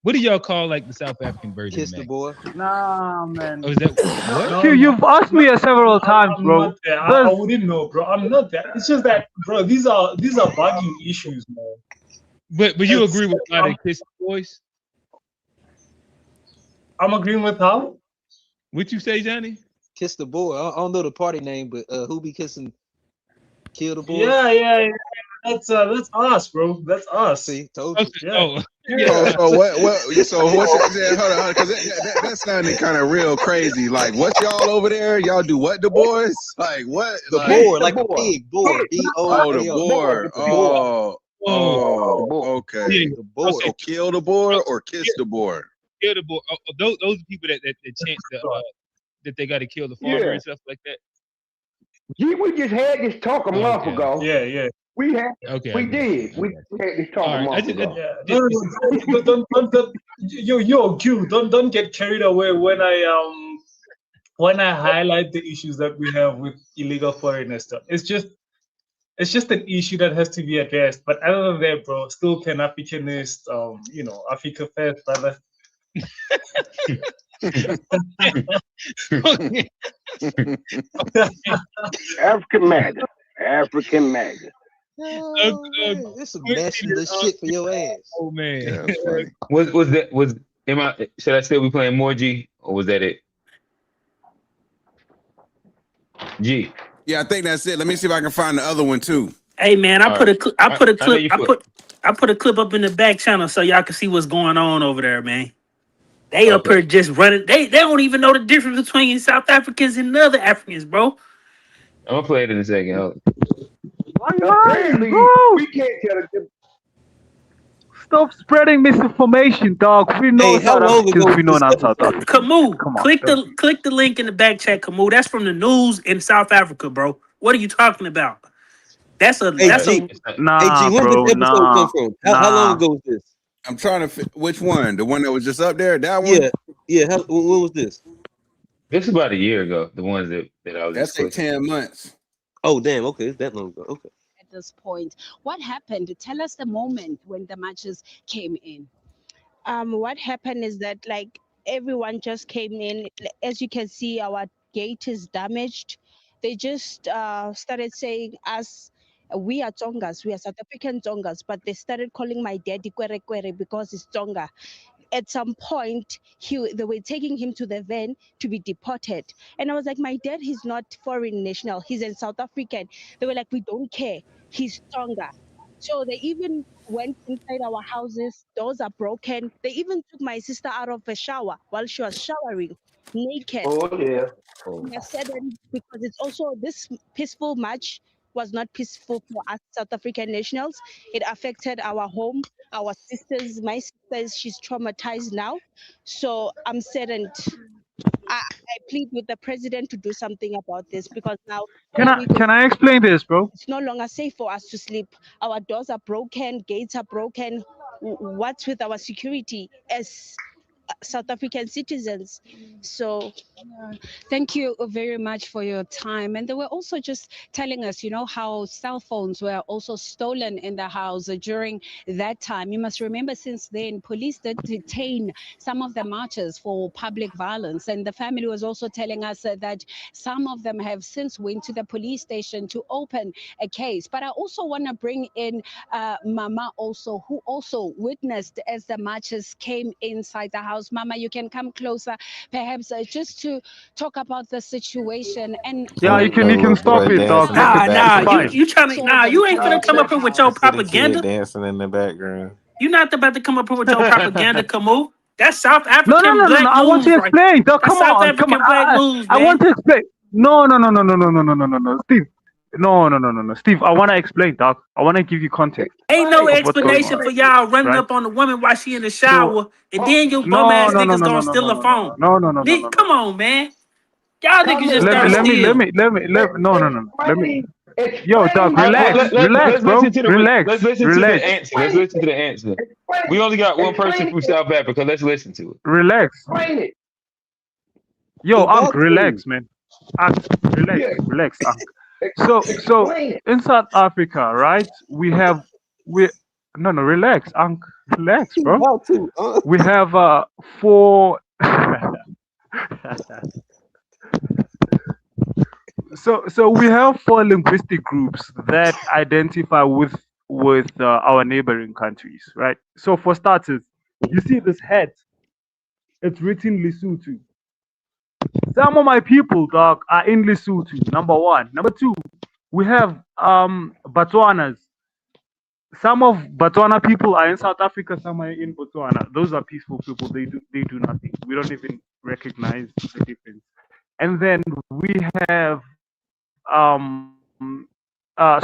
What do y'all call like the South African version Kiss of the MAGA? boy. Nah, man. Oh, is that what? No, you've asked me several times, I'm bro. not there. I wouldn't know, bro. I'm not there. It's just that, bro. These are bugging issues, man. But you agree with a lot of Kiss the Boys? I'm agreeing with how? What you say, Johnny? Kiss the boy. I don't know the party name, but who be kissing? Kill the boy. Yeah. That's us, bro. That's us. See, told you. Yeah. So what? So what's hold on, because that sounded kind of real crazy. Like, what's y'all over there? Y'all do what, the boys? Like what? The Like, boar, like a pig. Boar. Oh, the boar. Okay. The boar. So kill the boar or kiss the boar? Kill the boy. Those are people that chant that they got to kill the farmer and stuff like that. Gee, we just had this talk a month ago. Yeah. We did. Okay. We had this talk a month ago. No, don't, yo, Q, don't get carried away when I highlight the issues that we have with illegal foreigners stuff. It's just an issue that has to be addressed. But other than that, bro, still Pan Africanist, Africa first, brother. African MAGA. African MAGA. It's some nationalist shit for your ass. Oh man. Yeah, that's funny. Should I still be playing more G or was that it? G. Yeah, I think that's it. Let me see if I can find the other one too. Hey man, I put a clip I put a clip up in the back channel so y'all can see what's going on over there, man. They up Okay. here just running. They don't even know the difference between South Africans and other Africans, bro. I'm gonna play it in a second. Hold Apparently, bro. we can't tell the difference. Stop spreading misinformation, dog. We know Hey, how South long Africans. ago We know was not this South episode? Africans. Camus, Come on, click the link in the back chat, Camus. That's from the news in South Africa, bro. What are you talking about? That's a Hey, G. Hey, G. When did this episode come from? How long ago was this? I'm trying to which one? The one that was just up there? That one? Yeah. When was this? This is about a year ago. The ones that I was That's just like 10 months. Oh, damn. Okay, it's that long ago. Okay. At this point, what happened? Tell us the moment when the matches came in. What happened is that like everyone just came in. As you can see, our gate is damaged. They just started saying us. We are Tongas, we are South African Tongas, but they started calling my daddy Kwere Kwere because he's Tonga. at some point they were taking him to the van to be deported. And I was like, my dad, he's not foreign national, he's a South African. They were like, we don't care, he's stronger. So they even went inside our houses, doors are broken. They even took my sister out of the shower while she was showering, naked. Oh yeah. I said, because it's also this peaceful march was not peaceful for us South African nationals. It affected our home, our sisters. My sister, she's traumatized now. So I'm saddened. I plead with the president to do something about this, because now Can I explain this, bro? it's no longer safe for us to sleep. Our doors are broken, gates are broken. What's with our security as South African citizens? So thank you very much for your time. And they were also just telling us, how cell phones were also stolen in the house during that time. You must remember, since then, police did detain some of the marchers for public violence. And the family was also telling us that some of them have since went to the police station to open a case. But I also want to bring in Mama also, who also witnessed as the marchers came inside the house. Mama, you can come closer, perhaps just to talk about the situation. And Yeah, you can stop it, dog. You ain't gonna come up here with your propaganda. Dancing in the background. You're not about to come up here with your propaganda, Camus. That's South No. African black I want news, to right? explain. Dog, That's come South on. African black news, I man. want to explain. No, Steve. No, Steve. I want to explain, dog. I want to give you context. Ain't no of what's going explanation on, for y'all running right? up on the woman while she in the shower, and then you bum No, ass no, no, niggas no, no, gonna no, steal a no, phone. no, no, no, no, no. Come on, man. Y'all niggas just gotta Let me. steal. Let me. Yo, dog, relax, Let's bro. listen to the Relax. answer. Let's listen to the answer. We only got one person from South Africa. Let's listen to it. Relax. Yo, He Unc, got to. relax, man. Unc, relax, Unc. So in South Africa, right? Relax, Unc, relax, He bro. got to. We have 4. So we have 4 linguistic groups that identify with our neighboring countries, right? So for starters, you see this hat, it's written Lesotho. Some of my people, dog, are in Lesotho. Number one. Number two, we have Botswanas. Some of Botswana people are in South Africa. Some are in Botswana. Those are peaceful people. They do nothing. We don't even recognize the difference. And then we have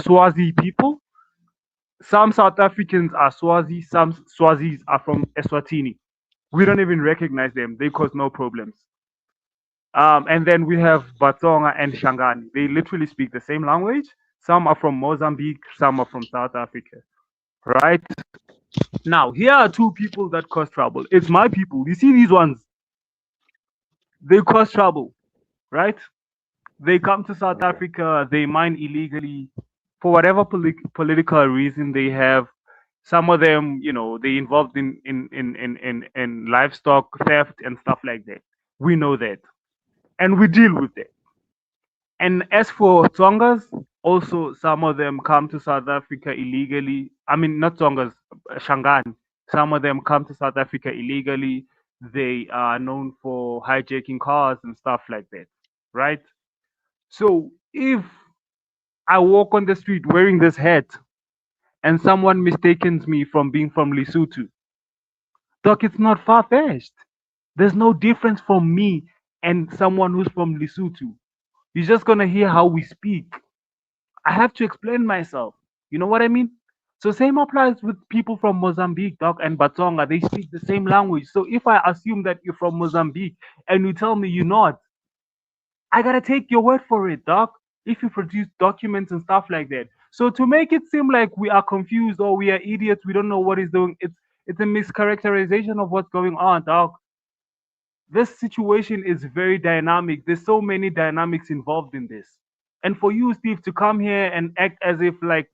Swazi people. Some South Africans are Swazi. Some Swazis are from Eswatini. We don't even recognize them. They cause no problems. And then we have Batsonga and Shangani. They literally speak the same language. Some are from Mozambique, some are from South Africa. Right? Now, here are 2 people that cause trouble. It's my people. You see these ones? They cause trouble. Right? They come to South Africa, they mine illegally for whatever political reason they have. Some of them, they involved in livestock theft and stuff like that. We know that. And we deal with it. And as for Tsongas, also some of them come to South Africa illegally. I mean, not Tsongas, Shangan. Some of them come to South Africa illegally. They are known for hijacking cars and stuff like that, right? So if I walk on the street wearing this hat and someone mistakes me from being from Lesotho, Doc, it's not far-fetched. There's no difference from me and someone who's from Lesotho. You're just gonna hear how we speak. I have to explain myself. You know what I mean? So same applies with people from Mozambique, Doc, and Batsonga. They speak the same language. So if I assume that you're from Mozambique and you tell me you're not, I gotta take your word for it, Doc. If you produce documents and stuff like that. So to make it seem like we are confused or we are idiots, we don't know what he's doing, it's a mischaracterization of what's going on, Doc. This situation is very dynamic. There's so many dynamics involved in this. And for you, Steve, to come here and act as if like,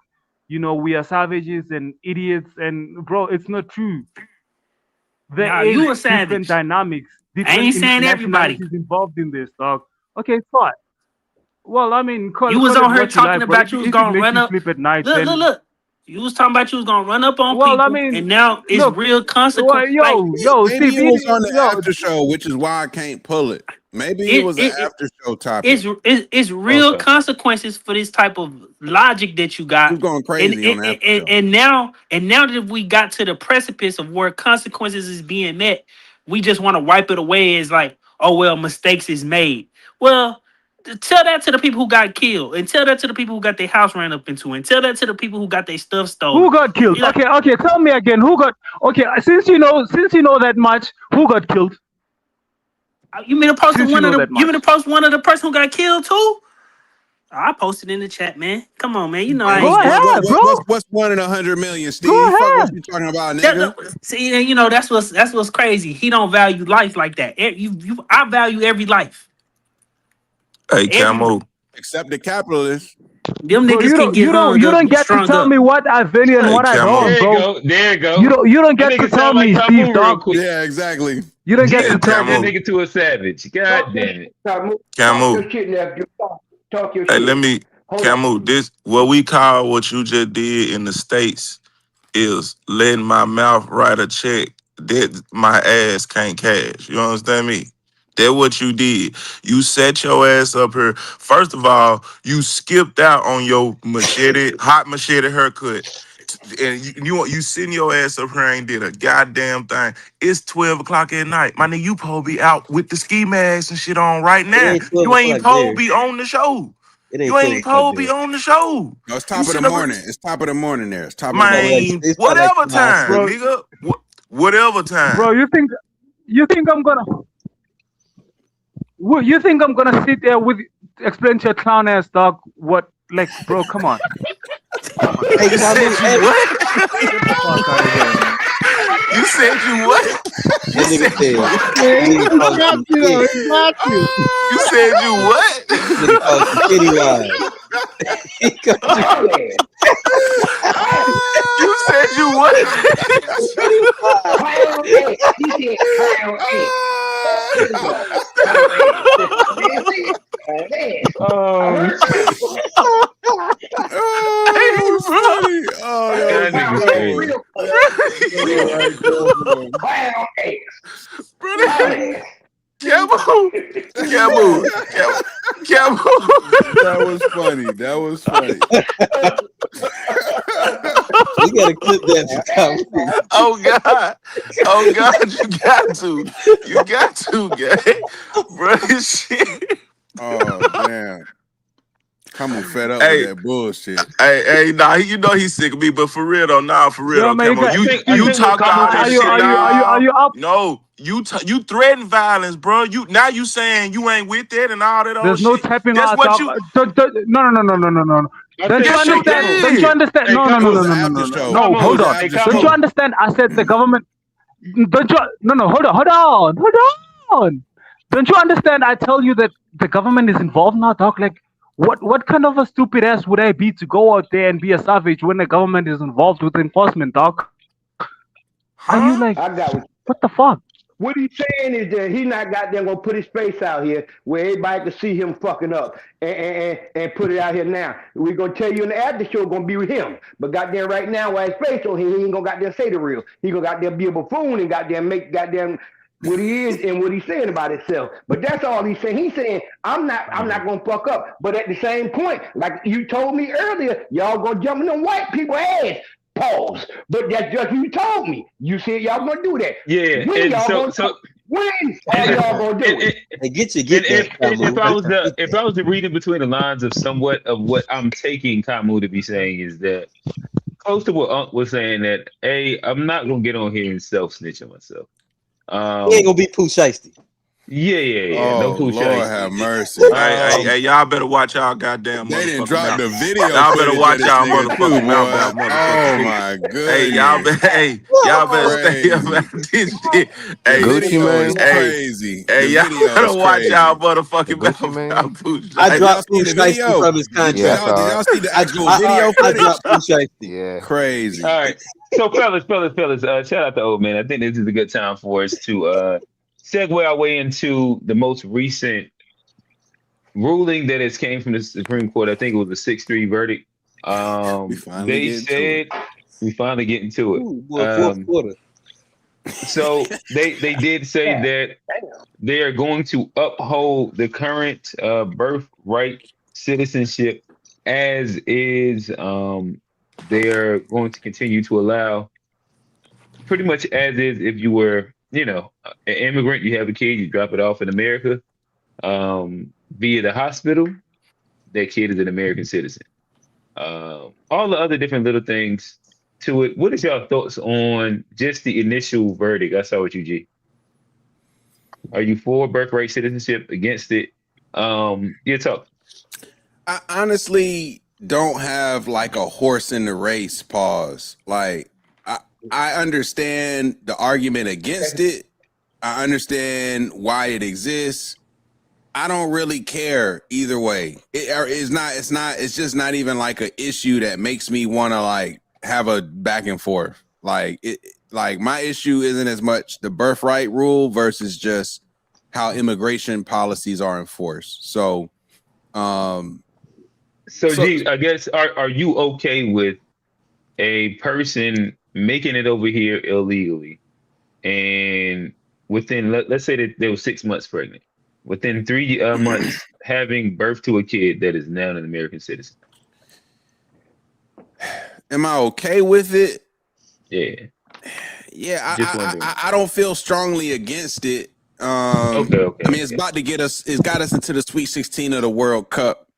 we are savages and idiots, and bro, it's not true. There is You a different savage. dynamics, I different ain't saying everybody. nationalities involved in this, dog. Okay, fine. Well, I mean, You was call on it her what you talking like, bro. about you was If it gonna makes run you up. sleep at night, Look, then look, look. You was talking about you was gonna run up on Well, I people, mean, and now it's look, real well, consequence. Like Maybe Steve, it was on the yo, after show, which is why I can't pull it. Maybe it was an after show topic. it's real consequences for this type of logic that you He was got. going crazy on the after show. And now that we got to the precipice of where consequences is being met, we just want to wipe it away as like, oh well, mistakes is made. Well, tell that to the people who got killed, and tell that to the people who got their house ran up into, and tell that to the people who got their stuff stolen. who got killed? Like, Okay, tell me again. Who got? Okay, since you know that much, who got killed? You mean to post Since one you of know the? that You mean to much. post one of the person who got killed too? I posted in the chat, man. Come on, man. You know I Go ain't ahead, bro. What's 1 in 100 million, Steve? Go Fuck what ahead. you talking about, nigga? See, you know that's what's crazy. He don't value life like that. I value every life. Hey, Camo. Except the capitalists. Them Bro, niggas can get hung you up, don't get to strung tell up. me what I value and Hey, what I Camo. don't, bro. There you go. You don't That get to nigga tell sound like me, Tamu Steve, real dog. quick. Yeah, exactly. You don't get Jim to tell turned that me. nigga to a savage. God damn it. Camo. Talk your shit, nephew. Talk your Hey, shit. let me, Hold on. Camo, this, what we call what you just did in the States is letting my mouth write a check that my ass can't cash. You understand me? That's what you did. You set your ass up here. First of all, you skipped out on your hot machete haircut. And you sitting your ass up here ain't did a goddamn thing. It's 12 o'clock at night. My nigga, you supposed to be out with the ski mask and shit on right It now. ain't 12 You ain't o'clock supposed to there. be on the show. It ain't You 12 ain't o'clock supposed to there. be on the show. No, it's You top of the sitting up here. morning. It's top of the morning there. It's top of the Probably morning. like, Man, it's probably like whatever 5, time, 6. nigga. Whatever time. Bro, you think I'm gonna sit there with explain to your clown ass dog what, like, bro, come on. Hey, You said Kamu, you what? Get the fuck out of here, man. You said you what? You that nigga said you said, what? that nigga He called got you you, though. skinny. He got you. You said you what? That nigga called you skinny wise. He called you You said you what? skinny wise. Clown ass. He said clown ass. There you go. Clown ass. Man, see it? Clown ass. I heard that. Oh, that was funny. Oh, that was That Clown nigga's ass. crazy. Real funny. Right there, man. clown ass. Brother, Clown ass. Camu. That was funny. That was funny. We gotta clip that for Kamu. Oh God. Oh God, you got to, guy. Bro, shit. Oh, damn. Come on, fed up with Hey, that bullshit. nah, you know he's sick of me, but for real though, Yo, man, Camo, I think you what talked all Kamu that trying to shit, tell you is are you up? no, you threaten violence, bro. You saying you ain't with that and all that old There's no shit. tapping That's out. what you. No. I Don't think you Yes, you understand? Kamu, Don't you did. understand? hey, No. It was an Kamu, after show. No, It hold was an on. hey, after Don't you show. understand? I said the government. Don't you? No. Hold on. Don't you understand? I tell you that the government is involved now, dog. Like, what kind of a stupid ass would I be to go out there and be a savage when the government is involved with enforcement, dog? Are you like, I got what the fuck? what he's saying is that he not goddamn gonna put his face out here where everybody can see him fucking up and put it out here now. We're gonna tell you in the after show gonna be with him. But goddamn right now while his face on here, he ain't gonna goddamn say the real. He gonna goddamn be a buffoon and goddamn make goddamn what he is and what he's saying about himself. But that's all he's saying. He's saying, I'm not gonna fuck up. But at the same point, like you told me earlier, y'all gonna jump in them white people ass. Pause. But that's just you told me. You said y'all gonna do that. Yeah, When and y'all so gonna when are y'all gonna do it? Hey, get if that, Kamu. if I was to read in between the lines of somewhat of what I'm taking Kamu to be saying is that close to what Unc was saying that I'm not gonna get on here and self snitch on myself. He ain't gonna be Pooh Shiesty. Yeah. No Oh, Pooh Lord Shiesty. have mercy. Hey, y'all better watch y'all goddamn They didn't motherfucking drop mouth. the video Y'all better footage of watch this y'all nigga too, motherfucking mouth boy. out, motherfucker. Oh, Too. my Hey, goodness. y'all better stay up Crazy. out this shit. The Hey, Gucci video is man. crazy. hey, The y'all video better is watch y'all crazy. The motherfucking Gucci mouth man. out, Pooh. I Have y'all dropped seen Pooh the Shiesty video? from his Yeah, I contract. Did saw y'all it. see the actual video I footage? dropped Pooh Shiesty. Yeah. Crazy. All right. So fellas, shout out to old man. I think this is a good time for us to segue our way into the most recent ruling that has came from the Supreme Court. I think it was a 6-3 verdict They said we finally getting to it. Ooh, boy, fourth quarter. So they did say that they are going to uphold the current birthright citizenship as is. They're going to continue to allow pretty much as is if you were, an immigrant, you have a kid, you drop it off in America, via the hospital, that kid is an American citizen. All the other different little things to it. What is y'all thoughts on just the initial verdict? I saw with you, G. Are you for birthright citizenship? Against it? Your talk. I honestly don't have like a horse in the race. Pause. Like I understand the argument against it. I understand why it exists. I don't really care either way. It's just not even like an issue that makes me want to like have a back and forth. Like my issue isn't as much the birthright rule versus just how immigration policies are enforced. So G, I guess are you okay with a person making it over here illegally and within let's say that they were 6 months pregnant, within 3 months having birth to a kid that is now an American citizen? Am I okay with it? Yeah. Yeah, I don't feel strongly against it. Okay. I mean, it's got us into the Sweet 16 of the World Cup.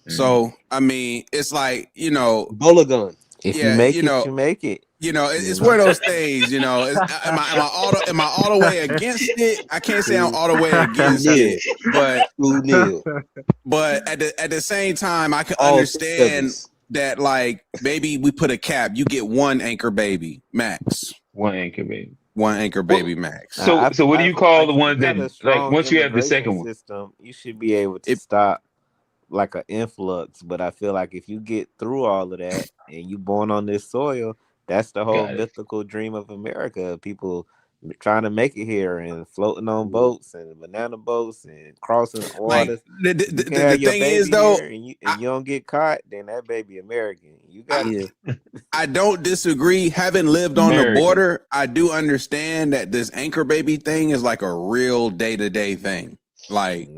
So, I mean, it's like, Bola gun. If you make it, you make it. It's one of those things, am I all the way against it? I can't say I'm all the way against it, but at the same time, I can understand that like maybe we put a cap. You get one anchor baby max. One anchor baby max. So what do you call the ones that like once you have the second one? System, you should be able to stop like an influx. But I feel like if you get through all of that and you born on this soil, that's the whole mythical dream of America. People trying to make it here and floating on boats and banana boats and crossing waters. Like, the thing is though, and you don't get caught, then that baby American. You got I don't disagree. Having lived on the border, I do understand that this anchor baby thing is like a real day-to-day thing. Like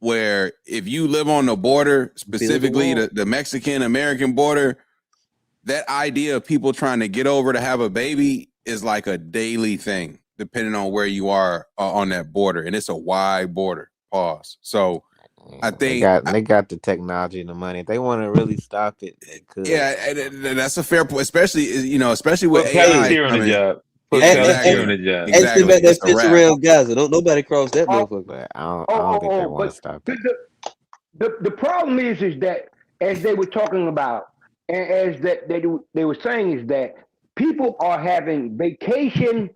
where if you live on the border, specifically the Mexican-American border, that idea of people trying to get over to have a baby is like a daily thing, depending on where you are on that border. And it's a wide border. Pause. So I think they got the technology and the money. If they want to really stop it, they could. Yeah, that's a fair point, especially with AI. Palantir on the job. Exactly. That fits around Gaza. Don't nobody cross that motherfucker. I don't think they want to stop it. The problem is that as they were talking about, and as that they were saying, is that people are having vacation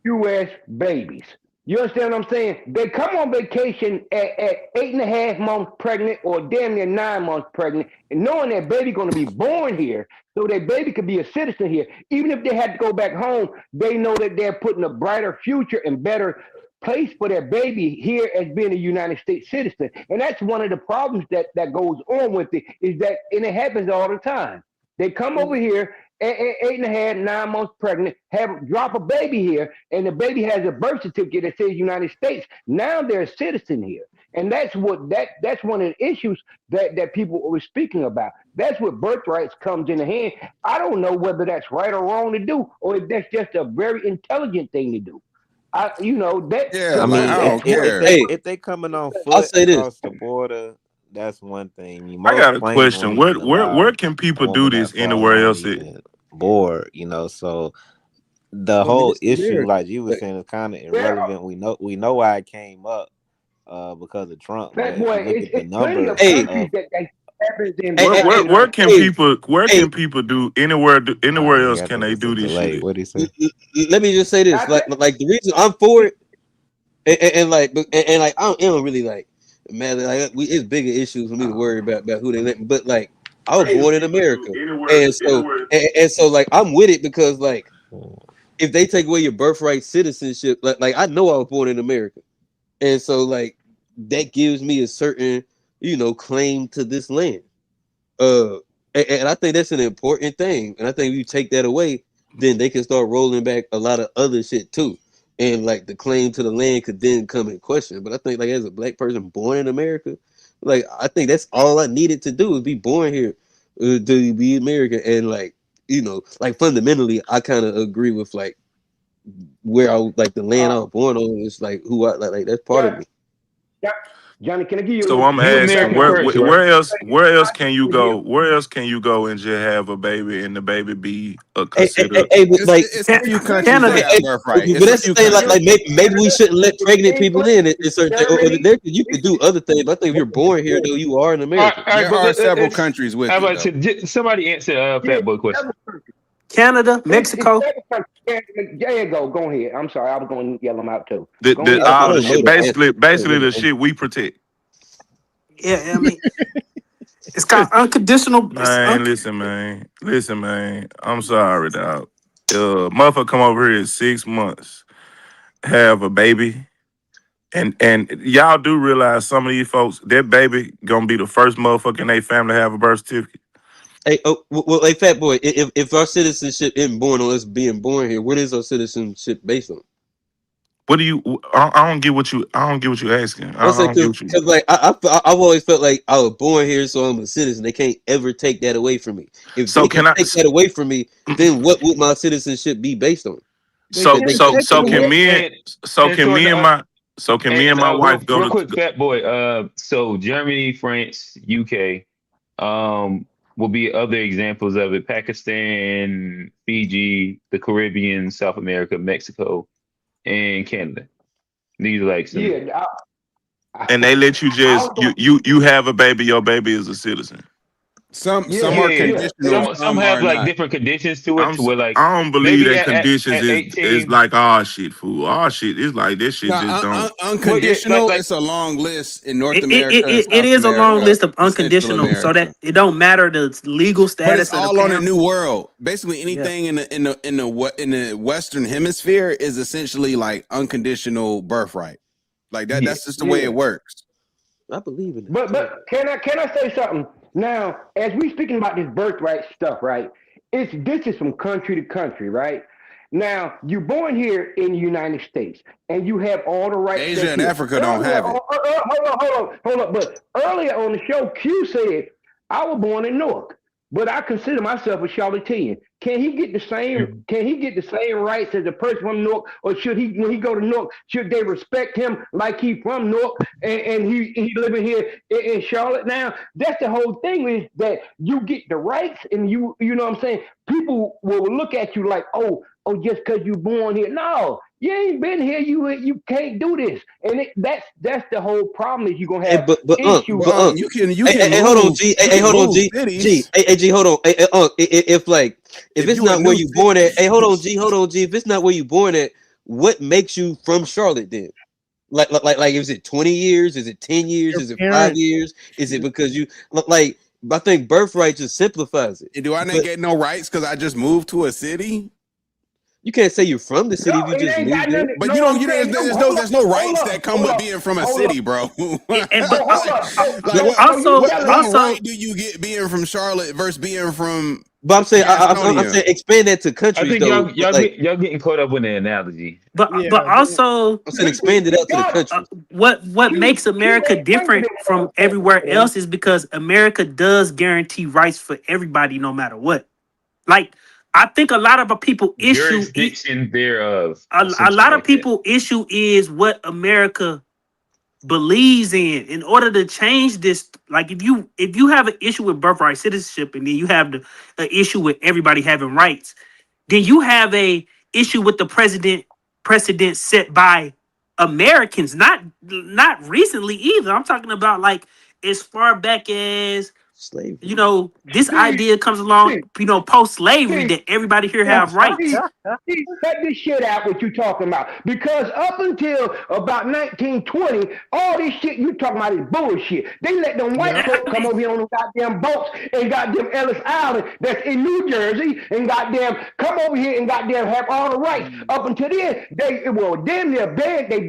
U.S. babies. You understand what I'm saying? They come on vacation at 8.5 months pregnant or damn near 9 months pregnant, and knowing that baby going to be born here, so that baby could be a citizen here. Even if they had to go back home, they know that they're putting a brighter future and better place for their baby here as being a United States citizen. And that's one of the problems that goes on with it, is that, and it happens all the time. They come over here at 8.5, 9 months pregnant, drop a baby here, and the baby has a birth certificate that says United States. Now they're a citizen here. And that's one of the issues that people were speaking about. That's what birthrights comes in the hand. I don't know whether that's right or wrong to do, or if that's just a very intelligent thing to do. I don't care. If they coming on foot across the border, that's one thing. I got a question. Where can people do this anywhere else? Board, so the whole issue, like you were saying, is kind of irrelevant. We know why it came up because of Trump. That boy, it's the number. Where can people do anywhere else can they do this shit? What do you say? Let me just say this, like the reason I'm for it, and like I don't really like, man, like it's bigger issues for me to worry about who they let, but like I was born in America, and so like I'm with it because like if they take away your birthright citizenship, like I know I was born in America, and so like that gives me a certain claim to this land. And I think that's an important thing. And I think if you take that away, then they can start rolling back a lot of other shit too. And like the claim to the land could then come in question. But I think like as a black person born in America, like I think that's all I needed to do is be born here, to be American. And like, you know, like fundamentally, I kind of agree with like where I like the land I was born on is like who I like that's part of me. Johnny, can I give you So I'm You asking, American first, right? where else can you go? Where else can you go and just have a baby and the baby be considered? But like It's a few countries Canada. that have birthright. but that's the thing. Like maybe we shouldn't let pregnant people in. It's certain things. You can do other things. But I think if you're born here, though, you are an American. All right, There but are several countries with how it, about though. somebody answer Fat Boy question? Canada, Mexico. There you go. Go ahead. I'm sorry. I was going to yell them out too. The, Go the, ahead. all the shit, basically the shit we protect. Yeah, I mean, it's called unconditional. Man, listen, man. I'm sorry, dog. Motherfucker come over here 6 months, have a baby, and y'all do realize some of these folks, that baby gonna be the first motherfucker in their family to have a birth certificate. Hey, hey, Fat Boy. If our citizenship isn't born on us being born here, what is our citizenship based on? What do you? I don't get what you. I don't get what you asking. I I say don't get what you. because like I've always felt like I was born here, so I'm a citizen. They can't ever take that away from me. If So they can can I? take that away from me, then what would my citizenship be based on? So can me and my wife go real to? quick, Fat Boy. So Germany, France, UK, will be other examples of it. Pakistan, Fiji, the Caribbean, South America, Mexico, and Canada. These are like some. Yeah. And they let you just you have a baby. Your baby is a citizen. Some are conditional. Some have are like not. different conditions to it, to where like I don't believe maybe that conditions at is 18, like all shit, fool. All shit is like this shit No, just don't. unconditional. like it's a long list in North It, America, it, it, South it is a long America, list of and Central unconditional, so America. that it don't matter the legal But status it's of the all on a parent. new world. Basically, anything in the Western Hemisphere is essentially like unconditional birthright. Like that. That's just the way it works. I believe in it. But can I say something? Now, as we speaking about this birthright stuff, right? This is from country to country, right? Now, you're born here in the United States, and you have all the rights. Asia and Africa don't have it. Hold on. But earlier on the show, Q said I was born in Newark, but I consider myself a Charlottean. Can he get the same? Can he get the same rights as a person from Newark, or should he, when he go to Newark, should they respect him like he from Newark and he living here in Charlotte now? That's the whole thing, is that you get the rights, and you know what I'm saying. People will look at you like, oh, just because you born here. No, you ain't been here. You can't do this, and that's the whole problem, is you gonna have issues. You can Hey, hold on, G. Hey, hold on, G. G. Hey, G. Hold on. If it's not where you born at, hey, hold on, G. If it's not where you born at, what makes you from Charlotte then? Like, is it 20 years? Is it 10 years? Is it 5 years? Is it because you like? I think birthright just simplifies it. Do I not get no rights because I just moved to a city? You can't say you're from the city if you just moved there. But there's no rights that come with being from a city, bro. What right do you get being from Charlotte versus being from? But I'm saying expand that to countries. I think y'all getting caught up with the analogy. But also, I'm saying expand it out to the country. What makes America different from everywhere else is because America does guarantee rights for everybody, no matter what. Like, I think a lot of people issue jurisdiction thereof. A lot of people issue is what America believes in order to change this. Like, if you have an issue with birthright citizenship, and then you have the issue with everybody having rights, then you have a issue with the precedent set by Americans, not recently either. I'm talking about like as far back as slavery. You know, this idea comes along, post-slavery, that everybody here have rights. Cut this shit out, what you talking about. Because up until about 1920, all this shit you talking about is bullshit. They let them white folks come over here on them goddamn boats and goddamn Ellis Island that's in New Jersey and goddamn come over here and goddamn have all the rights. Up until then, they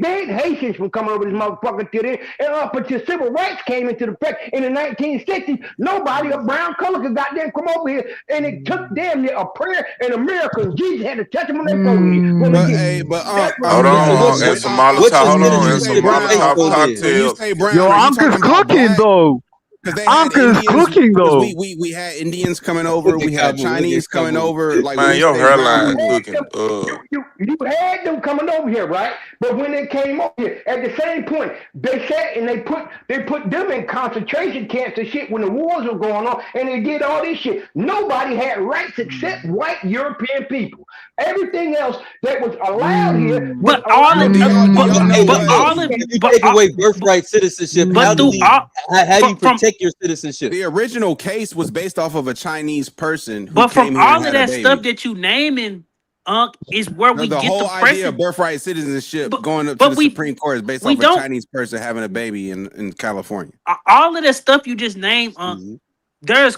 banned Haitians from coming over this motherfucker to then. And up until civil rights came into effect in the 1960s, Nobody of brown color could goddamn come over here, and it took damn near a prayer and a miracle. Jesus had to touch them on their forehead. Hold on, and some Molotov. Hold on, and some Molotov When you cocktails. say brown, Yo, are you Uncle's talking about cooking black? though. Because they had Uncle's Indians. cooking Because though. we had Indians coming over. We had Chinese coming over. Like when Man, you your say brown hairline people, cooking. You had them coming over here, right? But when they came over here, at the same point, they sat and they put them in concentration camps and shit when the wars were going on, and they did all this shit. Nobody had rights except white European people. Everything else that was allowed here was But all allowed. If you take away birthright citizenship, how do you protect your citizenship? the original case was based off of a Chinese person who But came from here and all of had a that baby. stuff that you naming, is where we The get whole the idea precedent. of birthright citizenship going up to the Supreme Court is based off a Chinese person having a baby in California. All of that stuff you just named, there's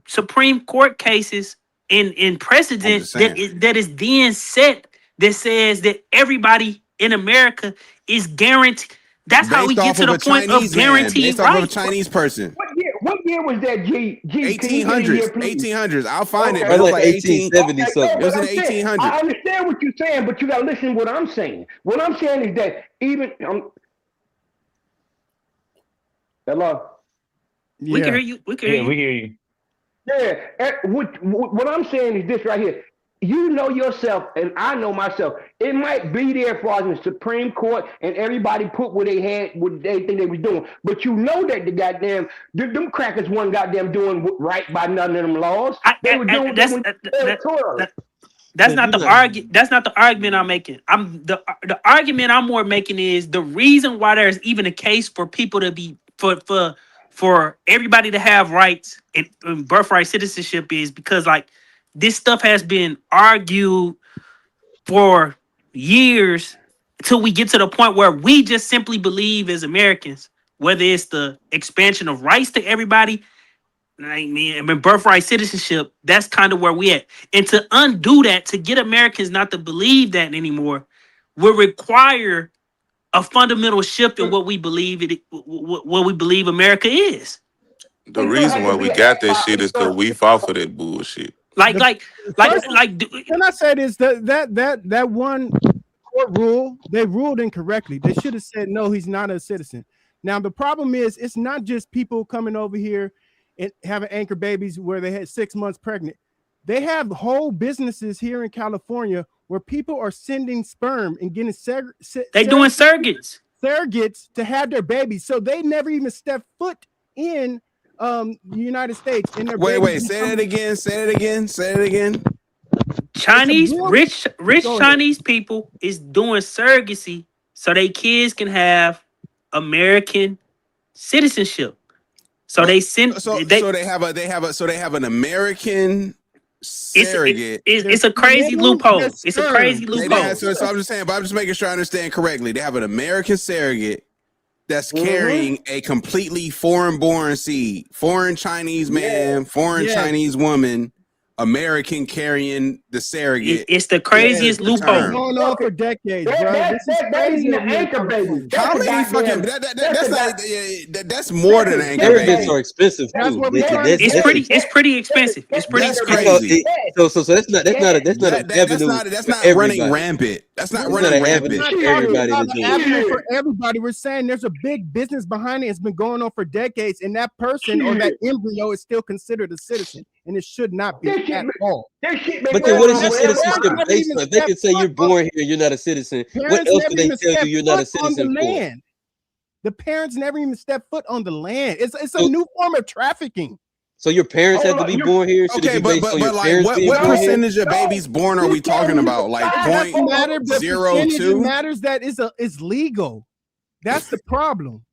Supreme Court cases in precedent that is then set that says that everybody in America is guaranteed. That's how we get to the point of guaranteed based off of a rights. Chinese person. What year was that, G? 1800s. 1800s. I'll find it. Okay. But it was like 1870 something. It was in I'm saying, 1800s. I understand what you're saying, but you got to listen to what I'm saying. What I'm saying is that even hello. We can hear you. We can hear you. We hear you. Yeah. What I'm saying is this right here. You know yourself, and I know myself. It might be there for us in the Supreme Court, and everybody put what they had, what they think they was doing. But you know that them crackers wasn't goddamn doing right by none of them laws. They were doing editorially. That's not the argument. That's not the argument I'm making. The argument I'm more making is the reason why there's even a case for people to be for everybody to have rights and birthright citizenship is because like this stuff has been argued for years until we get to the point where we just simply believe as Americans, whether it's the expansion of rights to everybody. I mean, birthright citizenship, that's kind of where we at. And to undo that, to get Americans not to believe that anymore, will require a fundamental shift in what we believe what we believe America is. The reason why we got that shit is because we fought for that bullshit. Can I say this? That one court rule, they ruled incorrectly. They should have said no, he's not a citizen. Now the problem is, it's not just people coming over here and having anchor babies where they had 6 months pregnant. They have whole businesses here in California where people are sending sperm and getting they doing surrogates to have their babies. So they never even step foot in the United States. Wait, say it again. Rich Chinese people is doing surrogacy so they kids can have American citizenship. So they send. They have an American surrogate. It's a crazy loophole. It's a crazy loophole. So I'm just saying, but I'm just making sure I understand correctly. They have an American surrogate that's carrying a completely foreign-born seed, foreign Chinese man, Chinese woman, American carrying the surrogate. It's the craziest loophole. It's going on for decades, bro. This is crazy. The anchor baby. How many fucking that's more than an anchor baby. Surrogates are expensive too. It's pretty expensive. It's pretty crazy. So that's not an avenue. That's not running rampant. That's not running rampant. For everybody, we're saying there's a big business behind it. It's been going on for decades, and that person or that embryo is still considered a citizen, and it should not be at all. But then what is your citizenship based on? If they can say you're born here, you're not a citizen. What else do they tell you you're not a citizen for? The parents never even step foot on the land. It's a new form of trafficking. So your parents have to be born here? Okay, but like what percentage of babies born are we talking about? Like 0.02? Matters that is legal. That's the problem.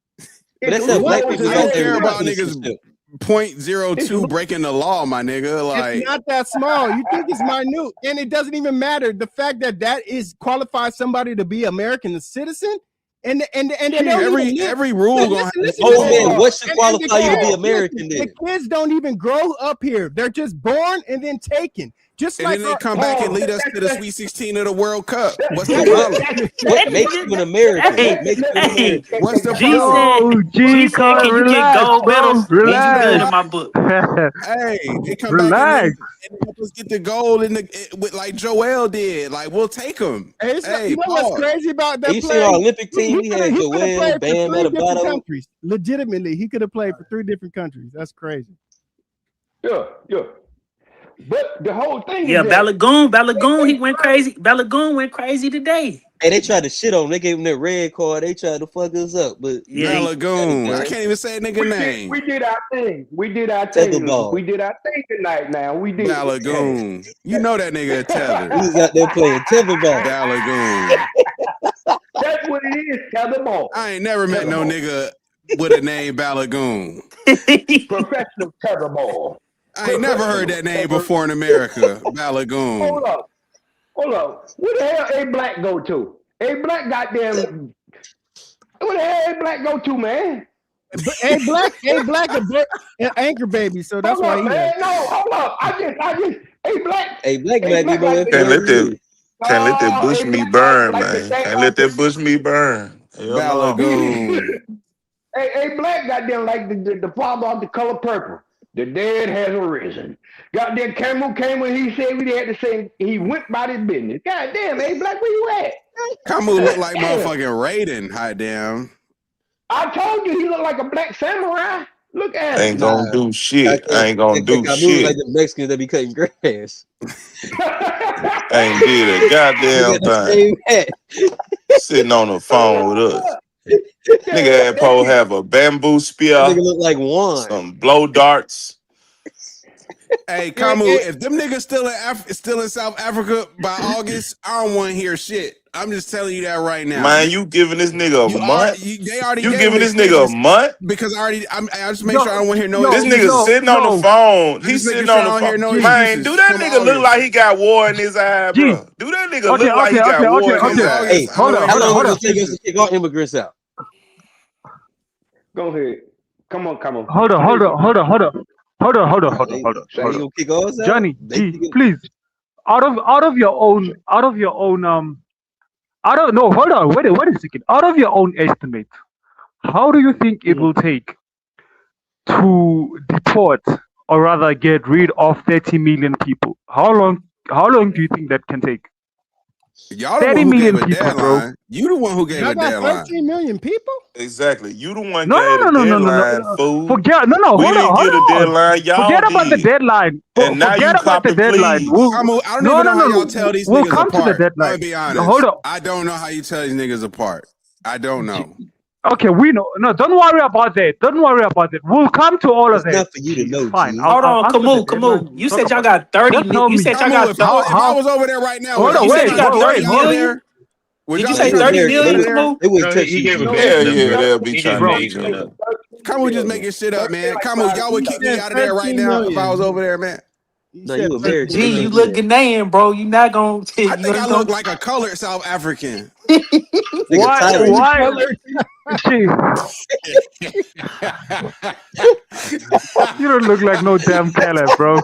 But that's how black people don't care about niggas 0.02 breaking the law, my nigga. Like it's not that small. You think it's minute, and it doesn't even matter. The fact that is qualifies somebody to be American citizen. And every rule gonna what should qualify you to be American then? The kids don't even grow up here. They're just born and then taken. Just And like then they come back and lead us to the Sweet 16 of the World Cup. What's the problem? What makes you an American? What makes you an American? What's the G problem? said, G said, can you get gold medals? Means you good in my book. Hey, they come back and help us get the gold with like Joel did. Like we'll take them. Hey, you know what's crazy about that? You see our Olympic team? We had Joel, Bam, different Adebayo. countries. Legitimately, he could have played for 3 different countries. That's crazy. Yeah. But the whole thing Yeah, is that Balagoon, he went crazy. Balagoon went crazy today. Hey, they tried to shit on him. They gave him that red card. They tried to fuck us up. But Balagoon. I can't even say a nigga name. we did our thing. We did our Tether thing. ball. We did our thing tonight. Now we did. Balagoon. You know that nigga a tether. He was out there playing tetherball. Balagoon. That's what it is. Tetherball. I ain't never met no nigga with a name Balagoon. Professional tetherball. I ain't never heard that name before in America. Balagoon. Hold up. Where the hell A Black go to? A Black goddamn. Where the hell A Black go to, man? A Black, an anchor baby. So that's why he. Man, no, hold up. I just A Black. A black man, Can't let that bush meat burn, man. Can't let that bush meat burn. Balagoon. A Black goddamn like the father of The Color Purple. The dead has arisen. Goddamn Cameron came when he said we had to say he went about his business. Goddamn, A Black, where you at? Camu look like motherfucking Raiden. Hot damn. I told you he looked like a black samurai. Look at him. Ain't gonna do shit. I ain't gonna do shit. Like the Mexicans that be cutting grass. Ain't did a goddamn thing. Sitting on the phone with us. Nigga that pole have a bamboo spear. Nigga look like one. Some blow darts. Hey, Camu, if them niggas still in South Africa by August, I don't want to hear shit. I'm just telling you that right now. Man, you giving this nigga a month? They already you gave giving me this nigga a month? Because I just make sure I don't want to hear no This excuses. nigga sitting on the phone. He's sitting on the phone. No Man, do that nigga look like he got war in his eye, bro? Do that nigga look like he got war in his eye? Hey, how long will it take us to kick all immigrants out? Go ahead. Come on. Hold on. Kick us out? Johnny, G, please. Out of your own hold on, wait a second. Out of your own estimate, how do you think it will take to deport or rather get rid of 30 million people? How long do you think that can take? Y'all the one who gave a deadline. Bro. You the one who gave a deadline. 13 million people? Exactly. You the one no, gave no, a deadline, fool. We didn't get a deadline. Y'all forget about the deadline. And now you about the deadline. I don't even know how y'all tell these niggas apart. To the deadline. I'm gonna be honest. Hold on. I don't know how you tell these niggas apart. I don't know. Okay, we know. No, don't worry about that. We'll come to all of that. It's not for you to know. Fine. Hold on, Camu. You said y'all got 30 million. You said y'all got. If I was over there right now, hold on, you said you got 30 million. Did you say 30 million, Camu? It would touch he you. gave a yeah, they'll be trying to make it up. Camu just making shit up, man. Camu, y'all would kick me out of there right now if I was over there, man. No, you American. Gee, you look Ghanaian, bro. You not gonna. I think I look like a colored South African. Why? You don't look like no damn Caleb, bro.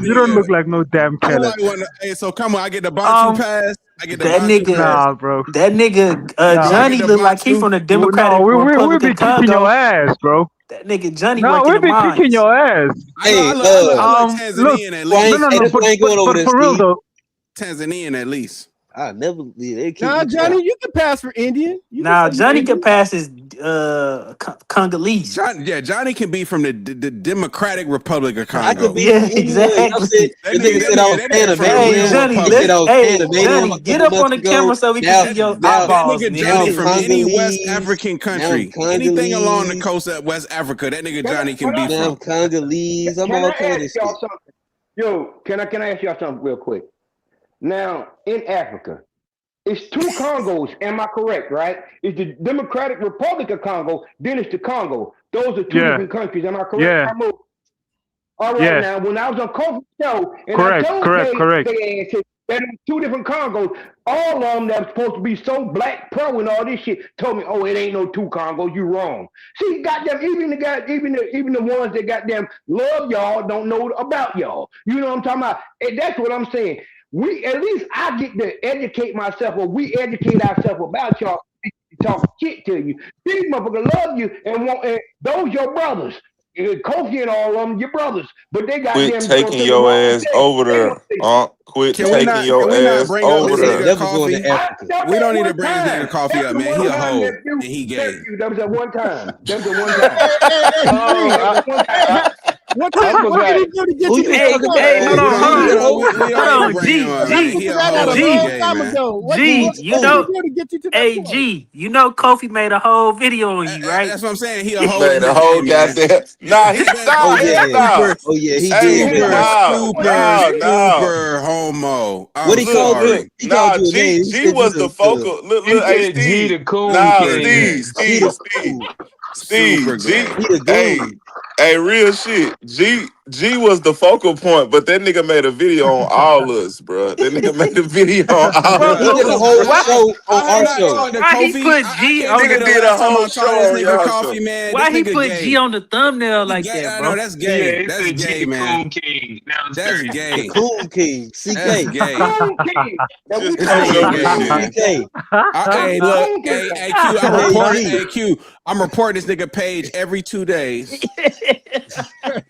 You don't look like no damn Caleb. Hey, so come on, I get the Bantu pass. I get the that nigga, nah, bro. That nigga, Johnny look like he from the Democratic Republic we'll be kicking your ass, bro. That nigga Johnny. No, we'll be kicking your ass. Hey, look, Tanzanian for real though. Tanzanian at least. I never. Nah, Johnny, you can pass for Indian. Johnny can pass as Congolese. Johnny can be from the Democratic Republic of Congo. I could be. Yeah, exactly. Johnny, get up on the camera so we can see your eyeballs. That nigga Johnny from any West African country, anything along the coast of West Africa, that nigga Johnny can be from. Congolese. I'm all kind of shit. Yo, can I ask y'all something real quick? Now, in Africa, it's 2 Congos, am I correct, right? It's the Democratic Republic of Congo, then it's the Congo. Those are 2 different countries, am I correct? Yeah. All right, now, when I was on Kofi's show, and I told correct. they And two different Congos. All of them that was supposed to be so black pro and all this shit told me, "Oh, it ain't no two Congos. You wrong." See, goddamn, even the ones that goddamn love y'all don't know about y'all. You know what I'm talking about? And that's what I'm saying. We at least I get to educate myself, or we educate ourselves about y'all. Talk shit to you. These motherfuckers love you and want. And those your brothers. Kofi and all of them, your brothers, but they got Quit them gonna taking take the your wrong ass thing. over there. Quit Can we taking not your ass bring up over this there. nigga Coffee? That We don't need to one bring this nigga time. Coffee That up, was man. the He one a time, hoe nephew. and he gay. That was at one time. That was at one time. What I time? was What did he like, do to get Who you you to Hey, talking that about? hey, point? hold Hey, on, G, hold he on, a hoe? We don't hold need to on, bring him up, man. You He figured a that out hoe a and he long gay, time man. ago. What G, what you did he know, do to get you to that hey, point? G, you know, Kofi made a whole video on you, right? That's what I'm saying. He a hoe Man, and the he whole gay, man. goddamn. Nah, he Oh nah, hell yeah. nah. Oh yeah, he Hey, did, man. nah. Super homo. What I'm he called you? Look, sorry. He called nah, you a name. He G said you was the the focal. Look, He hey, said G Steve. the Coon Nah, King. Steve, he the Super G. gay. he the Hey, goon. hey, real shit. G was the focal point, but that nigga made a video on all us, bro. That nigga made a video on all He did a us, whole bro. show on I have our not show. talked to Why he Kofi. put I G can't on think Nigga of the? the did a last time whole I saw this show on nigga y'all show. Coffee, man. This Why he nigga put G gay. on the thumbnail He like gay. that, I know bro? that's Yeah, gay. he That's said G gay, the man. Coon King. That was That's crazy. The gay. Coon King, That's CK. gay. Coon King. Now we Just His come talking name show That's me about gay, shit. man. CK. Hey, look, Coon King. hey, Q, I'm reporting. CKG. Hey, Q, I'm reporting this nigga page every 2 days.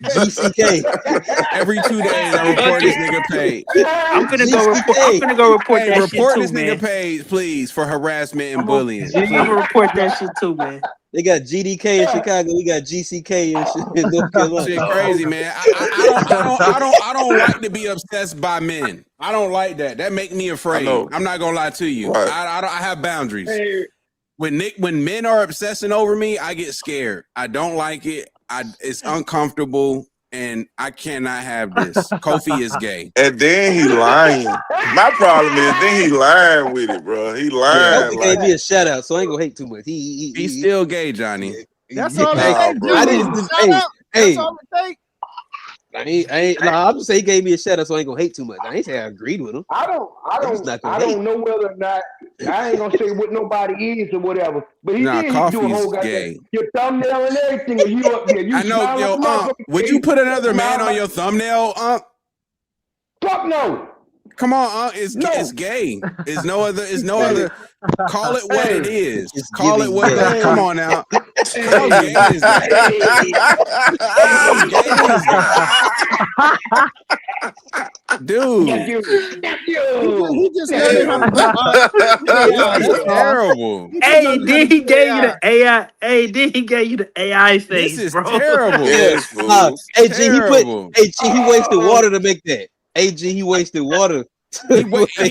GCK. Every 2 days, I'm Fuck reporting this it. nigga page. I'm finna go report. I'm GCK. finna go report Hey, that shit report too, this nigga man. page, please, for harassment and I'm gonna, bullying, I'm G. gonna please. report that shit too, man. They got GDK in Chicago. We got GCK in, in North Carolina. Shit, Oh, crazy, man. I don't like to be obsessed by men. I don't like that. That make me I afraid. know. I'm not gonna lie to you. Right. I have boundaries. Hey, When men are obsessing over me, I get scared. I don't like it. It's uncomfortable, and I cannot have this. Kofi is gay. And then he lying. My problem is then he lying with it, bro. He Yeah, lying Kofi gave like, me a shout out, so I ain't gonna hate too much. he's still gay, Johnny. That's all it Hey, nah, takes, bro. I G. didn't. Shout out. That's Hey, all it takes. I'm just saying he gave me a shout out, so I ain't gonna hate too much. I ain't say I agreed with him. I I'm just not gonna I hate. don't know whether or not I ain't gonna say what nobody is or whatever, but he Nah, did. He do a Kofi's whole goddamn gay. your thumbnail and everything, and you up there, you I know, smile like yo, a motherfucker. would you put another man Smile on like, your thumbnail, fuck no, Come on, it's no. gay. It's no other. Call it what it is. It's Call it giving what. gay. Come on now. How Hey, gay is that? hey, How gay is that, dude? nephew, He just learning how to Ew. do AI. That's That's all. terrible. He just Hey, learning how then to he do gave you AI. the AI. Hey, then he gave you the AI This face, is bro. terrible. Yeah. yes, fool. Hey G, Terrible. he wasted water to make that. Hey G, he wasted water. He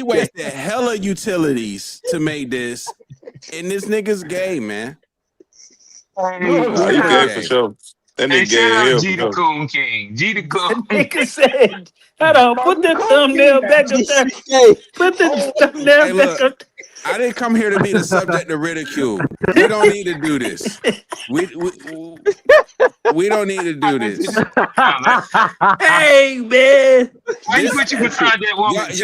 wasted hella utilities to make this, and this nigga's gay, man. Nah, he Super gay for gay. sure. That hey, nigga gay shout as out hell for G the sure. Coon King. G the Coon. Nigga said, hold on, put the thumbnail back up there. GCK. Put the thumbnail Hey, back look, up I didn't come here to be the subject of ridicule. We don't need to do this. We don't need to do this. Hey, man. Why he put you beside that woman too?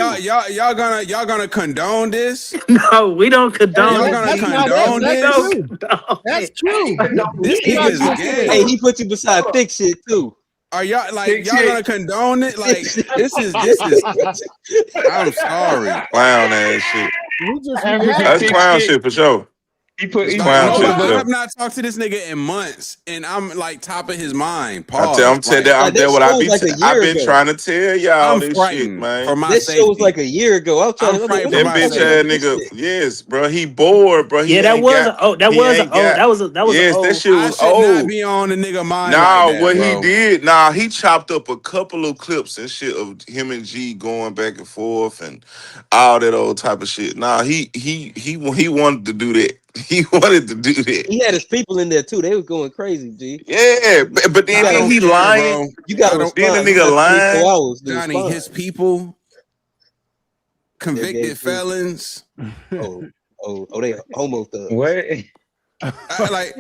Y'all gonna condone this? No, we don't condone Y'all it, gonna G. condone We this? don't true. condone That's it. true. This He not nigga's being gay. Hey, he put you beside thick shit too. Are y'all Thick y'all shit. gonna condone it? Thick Like shit. this is I'm sorry. Clown ass shit. We just African That's reacting. thick clown shit. shit for sure. He put That's he Like clown put shit nobody, for I sure. have not talked to this nigga in months, and I'm like top of his mind. I'm Pause. telling Like that I'm Like that there. What show was like a I've year been ago. trying to tell y'all I'm this shit, frightened for man. my That show was like safety. a year ago. I was trying I'm to. I'm like, what frightened for the That my fuck bitch happened ass to safety. this nigga, shit? yes, bro. He bored, bro. Yeah, that was Yes, an that old. shit I was should not old. be on a nigga mind like Nah, that, what he bro. did, nah, he chopped up a couple of clips and shit of him and G going back and forth and all that old type of shit. Nah, he wanted to do that. He wanted to do that. He had his people in there too. They were going crazy. G. Yeah, but You then I gotta, don't he care, lying. bro. you gotta I don't, Then the respond. You nigga got 24 lying. hours to Johnny. respond. His people, They're gay convicted too. felons. They homo thugs. What? Like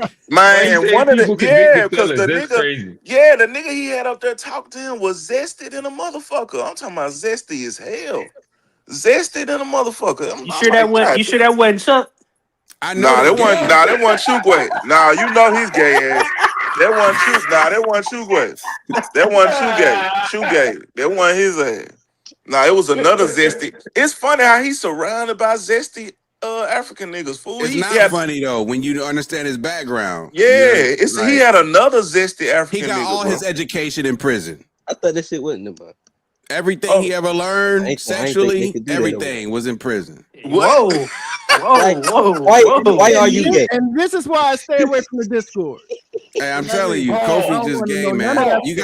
Why you Man, say one of the people convicted because fellas? the That's nigga, crazy. the nigga he had up there talking to him was zesty than a motherfucker. I'm talking about zesty as hell. zesty than a motherfucker. You sure that wasn't? You sure that wasn't Chuck? I know that wasn't Chugwe. Nah, you know he's gay ass. That wasn't that wasn't Chugwe. That wasn't Chugay. That wasn't his ass. Nah, it was another zesty. It's funny how he's surrounded by zesty African niggas. Fool. It's not funny though when you understand his background. Yeah, he had another zesty African nigga. He got all his education in prison. I thought that shit wasn't about. Everything he ever learned sexually, everything was in prison. Whoa. Why are you gay? And this is why I stay away from the Discord. Hey, I'm telling you, Kofi just gay, man. You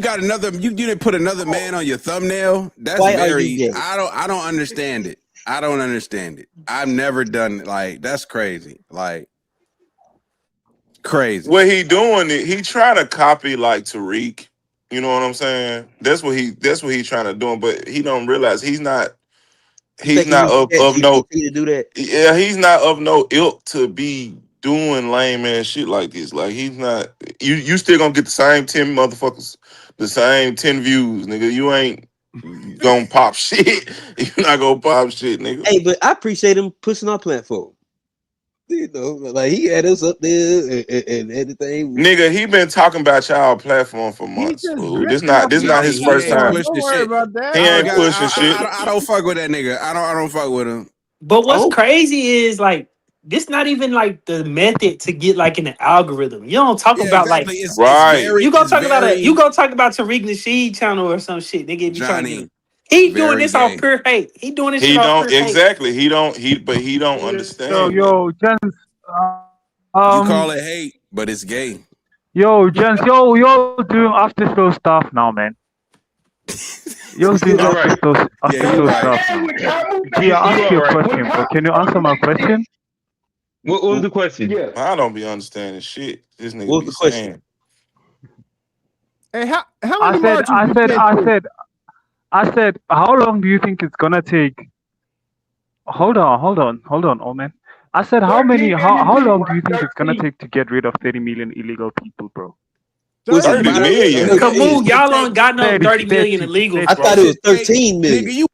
got another. You didn't put another man on your thumbnail. That's very. I don't understand it. I don't understand it. I've never done like that's crazy. Like crazy. What he doing? He trying to copy like Tariq. You know what I'm saying? That's what he's trying to do, but he don't realize he's not of no to do that. Yeah, he's not of no ilk to be doing lame ass shit like this. Like he's not. You still gonna get the same 10 motherfuckers, the same 10 views, nigga. You ain't gonna pop shit. You're not gonna pop shit, nigga. Hey, but I appreciate him pushing our platform. You know, like he had us up there and everything. Nigga, he been talking about y'all platform for months. This not his first time. Don't worry about that. He ain't pushing shit. I don't fuck with that nigga. I don't fuck with him. But what's crazy is like this not even like the method to get like in the algorithm. You don't talk about exactly. like It's very, you gonna talk about Tariq Nasheed channel or some shit. Nigga, be trying to he doing this off pure hate. He doing this shit off pure exactly. He don't understand. Yo, gents. You call it hate, but it's gay. Yo, gents, yo, doing after show stuff now, man. Yo, doing after show stuff. Gee, I asked you a question, but can you answer my question? What was the question? Yeah. I don't be understanding shit. This nigga What was be the question? saying. Hey, how many I said, how long do you think it's gonna take? Hold on, oh man. I said, how long do you think it's gonna take to get rid of 30 million illegal people, bro? 30 million. Come on, y'all don't got no 30 million illegals. I thought it was 13 million. Nigga, you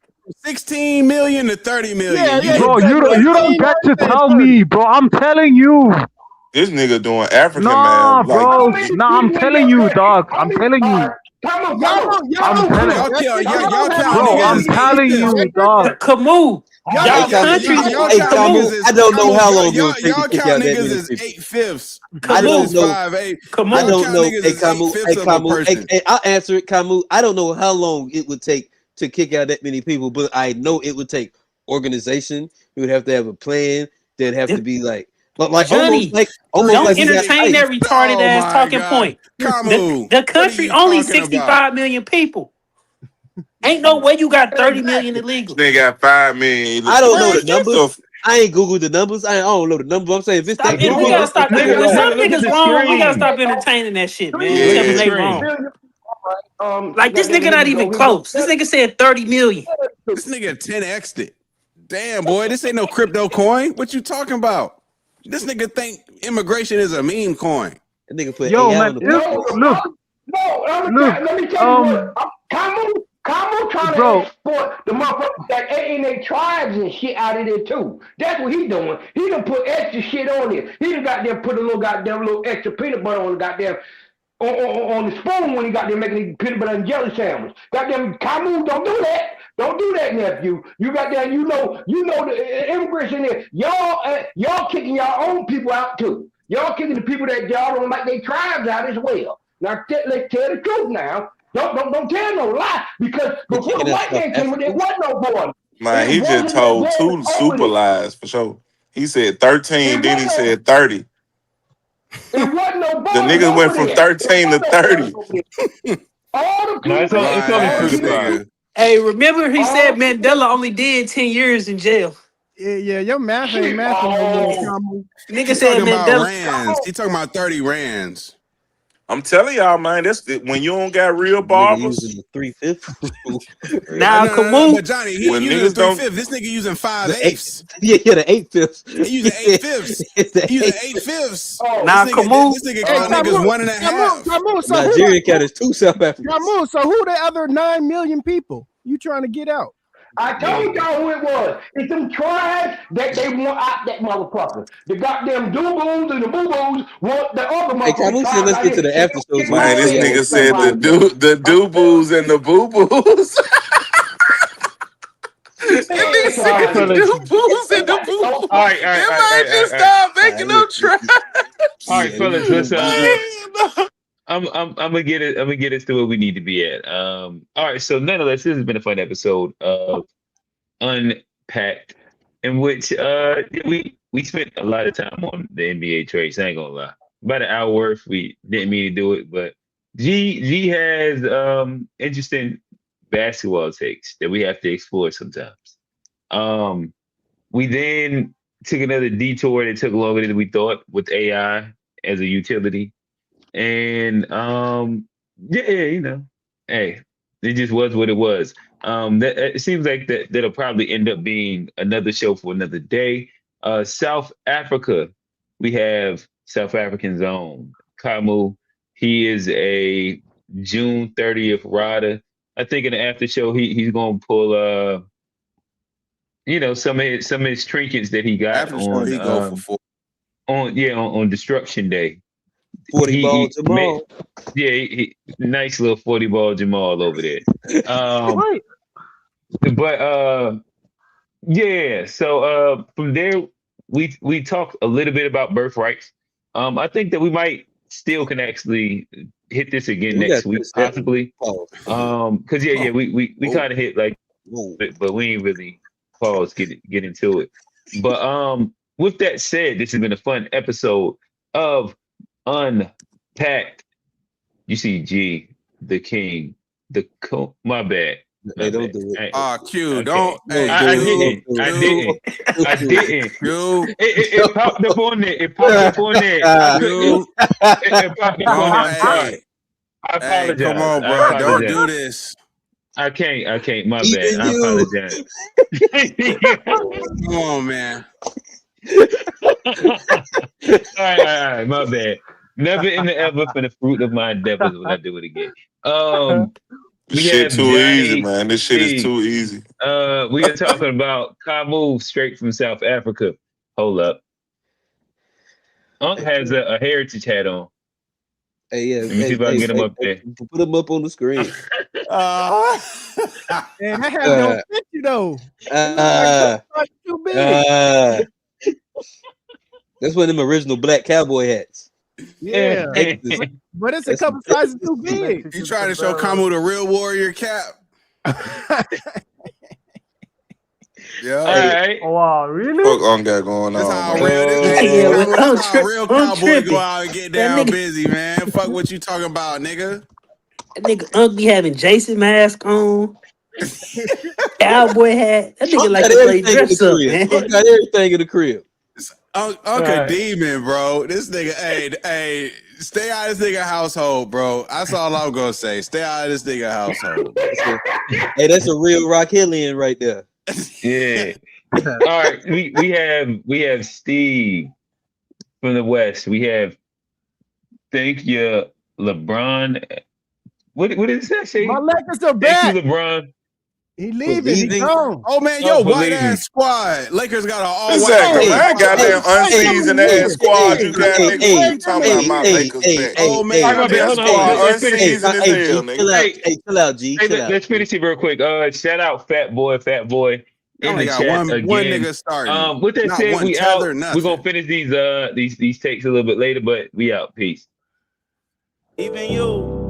16 million to 30 million. Yeah, Bro, you don't get to tell me, bro. I'm telling you. This nigga doing African math. Bro. I'm telling you, dog. I'm telling you. Y'all I'm telling you, dog. Come on. Y'all country. I don't know how long it will take to kick out that niggas many is people. 8/5. I don't know. 5/8. I don't know. Hey, Camus. Hey, I'll answer it, Camus. I don't know how long it would take to kick out that many people, but I know it would take organization. You would have to have a plan. There'd have to be like Johnny, almost don't like entertain that retarded ass talking point. The country only 65 million people. Ain't no way you got 30 million illegals. They got 5 million. I don't know the numbers. I ain't Googled the numbers. I don't know the numbers. I'm saying if it's that, we gotta stop. When some niggas wrong, we gotta stop entertaining that shit, man. Tell them they wrong. Like this nigga not even close. This nigga said 30 million. This nigga 10x'd it. Damn, boy, this ain't no crypto coin. What you talking about? This nigga think immigration is a meme coin. That nigga put yo, AI man, on the let me tell you what. Kamu trying to export the motherfuckers that ain't in their tribes and shit out of there too. That's what he doing. He done put extra shit on there. He done got there put a little extra peanut butter on the goddamn on the spoon when he got there making the peanut butter and jelly sandwich. Goddamn Kamu, don't do that. Don't do that, nephew. You got there, you know the immigration there. Y'all kicking y'all own people out too. Y'all kicking the people that y'all don't like their tribes out as well. Now let's tell the truth now. Don't tell no lie, because before the white man came, there wasn't no border. Man, he just told 2 super lies for sure. He said 13, then he said 30. There wasn't no border. The niggas went from 13 to 30. All the people. It's only true to 5. Hey, remember he said Mandela only did 10 years in jail. Yeah, your math ain't mathing. Nigga said Mandela. He talking about 30 rands. I'm telling y'all, man, that's when you don't got real barbers. Using the 3/5. Now, come on. But Johnny, he using 3/5. This nigga using 5/8. Yeah, the 8/5. He using 8/5. He using 8/5. Now, come on. This nigga got niggas 1.5. Nigerian cat is 2 South Africans. So who the other 9 million people you trying to get out? I told y'all who it was. It's them tribes that they want out that motherfucker. The goddamn doo-boos and the boo-boos want the other Hey, motherfucking Kamu said tribes let's out get to here. the They after don't show get so we can Man, my this tell y'all ass nigga what's from said going out on. there. the doo boos and the boo boos. That nigga Man, said All right, the fellas. doo boos and the boo All boos. right, all right, all right, all Everybody right, just all right. start All making right, them try. All right, yeah, fellas. Let's Man, I'm gonna get it. I'm gonna get us to where we need to be at. All right. So nonetheless, this has been a fun episode of Unpacked, in which we spent a lot of time on the NBA trades. I ain't gonna lie, about an hour worth. We didn't mean to do it, but G has interesting basketball takes that we have to explore sometimes. We then took another detour that took longer than we thought with AI as a utility. And yeah, hey, it just was what it was. That it seems like that'll probably end up being another show for another day. South Africa, we have South African's own Kamu. He is a June 30th rider. I think in the after show he's gonna pull some of his trinkets that he got After show, he go for 4. on Destruction Day. 40 ball He made, Jamal. yeah, nice little 40 ball Jamal over there. But yeah, so from there we talked a little bit about birthrights. I think that we might still can actually hit this again We got next week, possibly. Because we kind of hit like, but we ain't really get into it. But with that said, this has been a fun episode of Unpacked. You see, G, the king, my bad. Hey, don't do it. Q, Okay. don't. Hey, I Q, didn't. Q. It popped up on there. It popped up on there. I couldn't. It popped up on there. I'm sorry. I apologize. Hey, come on, bro. Don't do this. I can't. My Even bad. I you. apologize. Come on, man. All right. My bad. Never in the ever for the fruit of my endeavors will I do it again. this We shit have too easy, Johnny man. This shit is C. too easy. We are talking about Kamu straight from South Africa. Hold up. Unc has a heritage hat on. Hey, yeah. Let me see if I can get him up there. Put him up on the screen. Man, that hat don't fit you though. Too big. That's one of them original black cowboy hats. Yeah, but it's a couple sizes too big. You trying to show Kamu the real warrior cap? Yeah. All right. Oh, wow, really? Fuck on got going That's on, how man. that's how a real cowboy go out and get down busy, man. Fuck what you talking about, nigga. That nigga Unc be having Jason mask on, cowboy hat. That nigga like to play dress up, man. Unc got everything in the crib. Unc a demon, bro. This nigga, hey, stay out of this nigga household, bro. That's all I'm gonna say. Stay out of this nigga household. Hey, that's a real Rock Hillian right there. Yeah. All right. We have Steve from the West. We have thank you, LeBron. What does that say? My Lakers are Thank back. you, LeBron. He leaving. He gone. Oh man, yo, white ass squad. Lakers got an all Exactly. white. I ain't got that unseasoned ass squad you got, nigga. What you talking about? My Lakers back. Oh man, that squad unseasoned as hell, nigga. Chill out, G. Let's finish it real quick. Shout out Fat Boy in the got chat one again. nigga starting. With that Not said, one we tether, out. nothing. We're gonna finish these takes a little bit later, but we out. Peace. Even you.